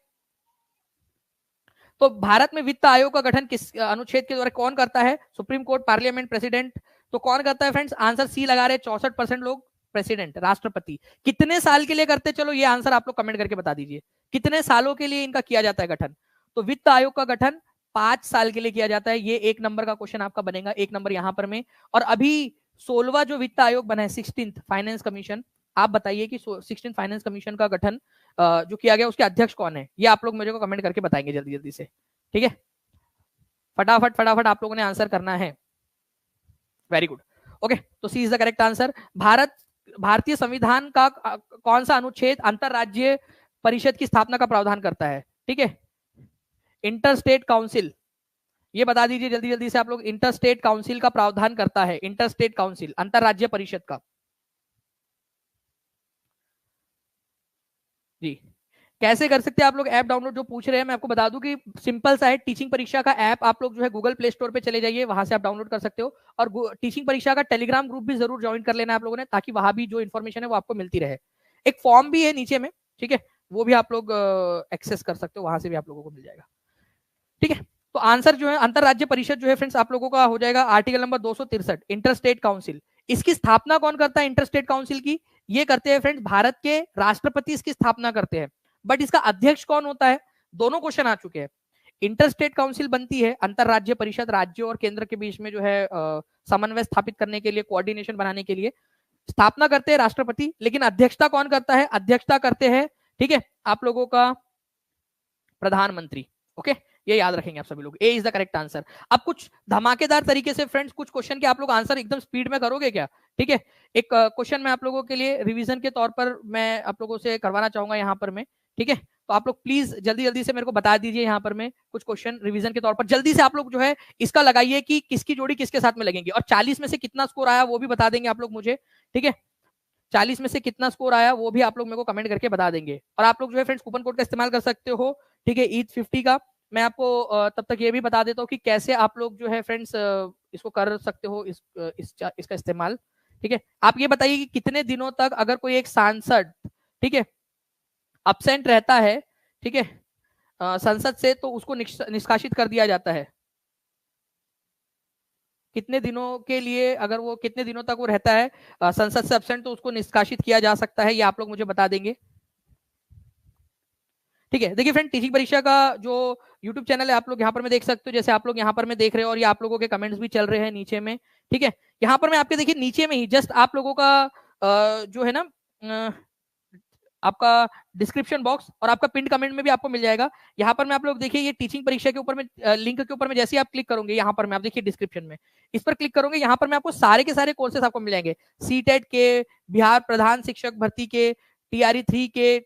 तो भारत में वित्त आयोग का गठन किस अनुच्छेद के द्वारा कौन करता है? Supreme court, parliament, president. तो कौन करता है फ्रेंड्स? आंसर सी लगा रहे 64% लोग, प्रेसिडेंट, राष्ट्रपति। कितने साल के लिए करते, चलो ये आंसर आप लोग कमेंट करके बता दीजिए, कितने सालों के लिए इनका किया जाता है गठन? तो वित्त आयोग का गठन 5 साल के लिए किया जाता है। ये 1 नंबर का क्वेश्चन आपका बनेगा, 1 नंबर यहां पर में। और अभी 16वां जो वित्त आयोग बना है, 16th फाइनेंस कमीशन, आप बताइए कि 16th फाइनेंस कमीशन का गठन जो किया गया उसके अध्यक्ष कौन है, ये आप लोग मुझे को कमेंट करके बताएंगे जल्दी जल्दी से। ठीक है, फटाफट फटाफट आप लोगों ने आंसर करना है। वेरी गुड, ओके, तो सी इज द करेक्ट आंसर। भारतीय संविधान का कौन सा अनुच्छेद अंतरराज्यीय परिषद की स्थापना का प्रावधान करता है? ठीक है, इंटर स्टेट काउंसिल, ये बता दीजिए जल्दी जल्दी से आप लोग। इंटर स्टेट काउंसिल का प्रावधान करता है, इंटर स्टेट काउंसिल, अंतरराज्यीय परिषद का। जी, कैसे कर सकते हैं आप लोग ऐप डाउनलोड, जो पूछ रहे हैं मैं आपको बता दूं कि सिंपल सा है। टीचिंग परीक्षा का ऐप आप लोग जो है गूगल प्ले स्टोर पे चले जाइए, वहां से आप डाउनलोड कर सकते हो। और टीचिंग परीक्षा का टेलीग्राम ग्रुप भी जरूर ज्वाइन कर लेना आप लोगों ने, ताकि वहां भी जो इन्फॉर्मेशन है वो आपको मिलती रहे। एक फॉर्म भी है नीचे में, ठीक है, वो भी आप लोग एक्सेस कर सकते हो, वहां से भी आप लोगों को मिल जाएगा। ठीक है, तो आंसर जो है अंतरराज्य परिषद जो है फ्रेंड्स आप लोगों का हो जाएगा article number 263, inter state council. इसकी स्थापना कौन करता है इंटर स्टेट काउंसिल की? ये करते हैं फ्रेंड्स भारत के राष्ट्रपति इसकी स्थापना करते हैं। बट इसका अध्यक्ष कौन होता है? दोनों क्वेश्चन आ चुके हैं। इंटर स्टेट काउंसिल बनती है, अंतरराज्य परिषद, राज्यों और केंद्र के बीच में जो है समन्वय स्थापित करने के लिए, कोऑर्डिनेशन बनाने के लिए। स्थापना करते हैं राष्ट्रपति, लेकिन अध्यक्षता कौन करता है? अध्यक्षता करते हैं, ठीक है, आप लोगों का प्रधानमंत्री। ओके, ये याद रखेंगे आप सभी लोग, ए इज द करेक्ट आंसर। अब कुछ धमाकेदार तरीके से फ्रेंड्स कुछ क्वेश्चन के आप लोग आंसर एकदम स्पीड में करोगे क्या? ठीक है, एक क्वेश्चन मैं आप लोगों के लिए रिवीजन के तौर पर मैं आप लोगों से करवाना चाहूंगा यहाँ पर मैं, ठीक है? तो आप लोग प्लीज जल्दी जल्दी से मेरे को बता दीजिए यहाँ पर मैं कुछ क्वेश्चन रिवीजन के तौर पर जल्दी से आप लोग जो है इसका लगाइए कि किसकी जोड़ी किसके साथ में लगेंगी, और 40 में से कितना स्कोर आया वो भी बता देंगे आप लोग मुझे, ठीक है? 40 में से कितना स्कोर आया वो भी आप लोग मेरे को कमेंट करके बता देंगे। और आप लोग जो है फ्रेंड्स कूपन कोड का इस्तेमाल कर सकते हो, ठीक है, ईद 50 का। मैं आपको तब तक ये भी बता देता हूँ कि कैसे आप लोग जो है फ्रेंड्स इसको कर सकते हो, इसका इस्तेमाल, ठीक है? आप ये बताइए कि कितने दिनों तक अगर कोई एक सांसद, ठीक है, अब्सेंट रहता है, ठीक है, संसद से, तो उसको निष्कासित कर दिया जाता है? कितने दिनों के लिए, अगर वो कितने दिनों तक वो रहता है संसद से एब्सेंट, तो उसको निष्कासित किया जा सकता है, ये आप लोग मुझे बता देंगे, ठीक है? देखिए फ्रेंड, टीचिंग परीक्षा का जो यूट्यूब चैनल है आप लोग यहाँ पर मैं देख सकते हो, जैसे आप लोग यहाँ पर मैं देख रहे हो, और ये आप लोगों के कमेंट्स भी चल रहे हैं नीचे में, ठीक है? यहाँ पर मैं आपके देखिए नीचे में ही जस्ट आप लोगों का जो है ना आपका डिस्क्रिप्शन बॉक्स और आपका पिन कमेंट में भी आपको मिल जाएगा। यहाँ पर मैं आप लोग देखिए ये टीचिंग परीक्षा के ऊपर में लिंक के ऊपर में जैसे ही आप क्लिक करोगे, यहाँ पर मैं आप देखिए डिस्क्रिप्शन में इस पर क्लिक करोगे, यहाँ पर मैं आपको सारे के सारे कोर्सेस आपको मिल जाएंगे, सीटेट के, बिहार प्रधान शिक्षक भर्ती के, टीआरई 3 के,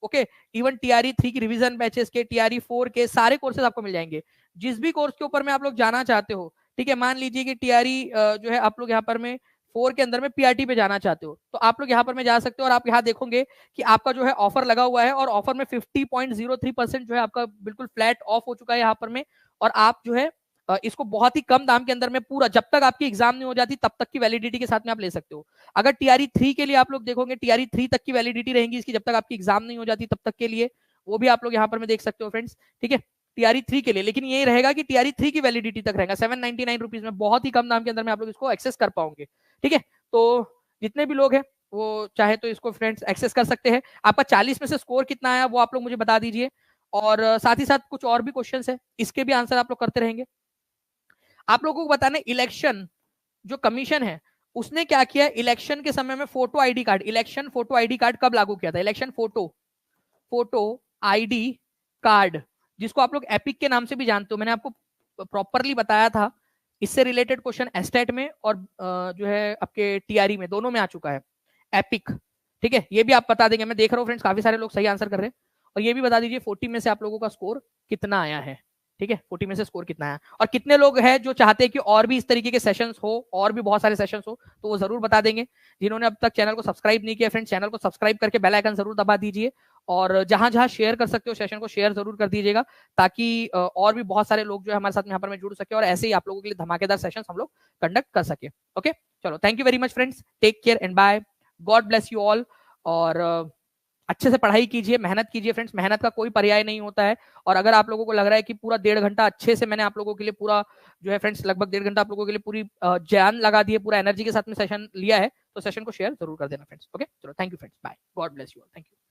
ओके, इवन टीआरई 3 की रिवीजन बैचेस के, टीआरई 4 के सारे कोर्सेज आपको मिल जाएंगे। जिस भी कोर्स के ऊपर में आप लोग जाना चाहते हो, ठीक है, मान लीजिए कि टीआरई जो है आप लोग यहाँ पर में 4 के अंदर में पीआरटी पे जाना चाहते हो, तो आप लोग यहाँ पर में जा सकते हो, और आप यहाँ देखोगे कि आपका जो है ऑफर लगा हुआ है, और ऑफर में 50.03% जो है आपका बिल्कुल फ्लैट ऑफ हो चुका है यहाँ पर में, और आप जो है इसको बहुत ही कम दाम के अंदर में पूरा जब तक आपकी एग्जाम नहीं हो जाती तब तक की वैलिडिटी के साथ में आप ले सकते हो। अगर टीआरई 3 के लिए आप लोग देखोगे, टीआरई 3 तक की वैलिडिटी रहेगी इसकी, जब तक आपकी एग्जाम नहीं हो जाती तब तक के लिए, वो भी आप लोग यहाँ पर में देख सकते हो फ्रेंड्स, ठीक है, टीआरई 3 के लिए। लेकिन ये रहेगा कि टीआरई 3 की वैलिडिटी तक रहेगा 799 रुपीज में, बहुत ही कम दाम के अंदर में आप लोग इसको एक्सेस कर पाओगे, ठीक है? तो जितने भी लोग हैं वो चाहे तो इसको फ्रेंड्स एक्सेस कर सकते हैं। आपका 40 में से स्कोर कितना आया वो आप लोग मुझे बता दीजिए, और साथ ही साथ कुछ और भी क्वेश्चंस है, इसके भी आंसर आप लोग करते रहेंगे। आप लोगों को बताना, इलेक्शन जो कमीशन है उसने क्या किया, इलेक्शन के समय में photo ID card, election photo ID card कब लागू किया था? इलेक्शन फोटो आईडी कार्ड, जिसको आप लोग एपिक के नाम से भी जानते हो, मैंने आपको प्रॉपरली बताया था, इससे रिलेटेड क्वेश्चन एस्टेट में और जो है आपके टीआरई में दोनों में आ चुका है, एपिक, ठीक है? ये भी आप बता देंगे, मैं देख रहा हूँ फ्रेंड्स काफी सारे लोग सही आंसर कर रहे हैं। और ये भी बता दीजिए 40 में से आप लोगों का स्कोर कितना आया है, ठीक है? 40 में से स्कोर कितना है, और कितने लोग हैं जो चाहते हैं कि और भी इस तरीके के सेशंस हो, और भी बहुत सारे सेशंस हो, तो वो जरूर बता देंगे। जिन्होंने अब तक चैनल को सब्सक्राइब नहीं किया फ्रेंड्स, चैनल को सब्सक्राइब करके बेल आइकन जरूर दबा दीजिए, और जहां जहां शेयर कर सकते हो सेशन को शेयर जरूर कर दीजिएगा, ताकि और भी बहुत सारे लोग जो है हमारे साथ यहाँ पर में जुड़ सके, और ऐसे ही आप लोगों के लिए धमाकेदार सेशन हम लोग कंडक्ट कर सके। ओके, चलो, thank you very much friends, take care and bye, God bless you all. और अच्छे से पढ़ाई कीजिए, मेहनत कीजिए फ्रेंड्स, मेहनत का कोई पर्याय नहीं होता है। और अगर आप लोगों को लग रहा है कि पूरा 1.5 घंटा अच्छे से मैंने आप लोगों के लिए पूरा जो है फ्रेंड्स लगभग 1.5 घंटा आप लोगों के लिए पूरी जान लगा दी है, पूरा एनर्जी के साथ में सेशन लिया है, तो सेशन को शेयर जरूर कर देना फ्रेंड्स। ओके, चलो, thank you friends, bye, God bless you all, thank you.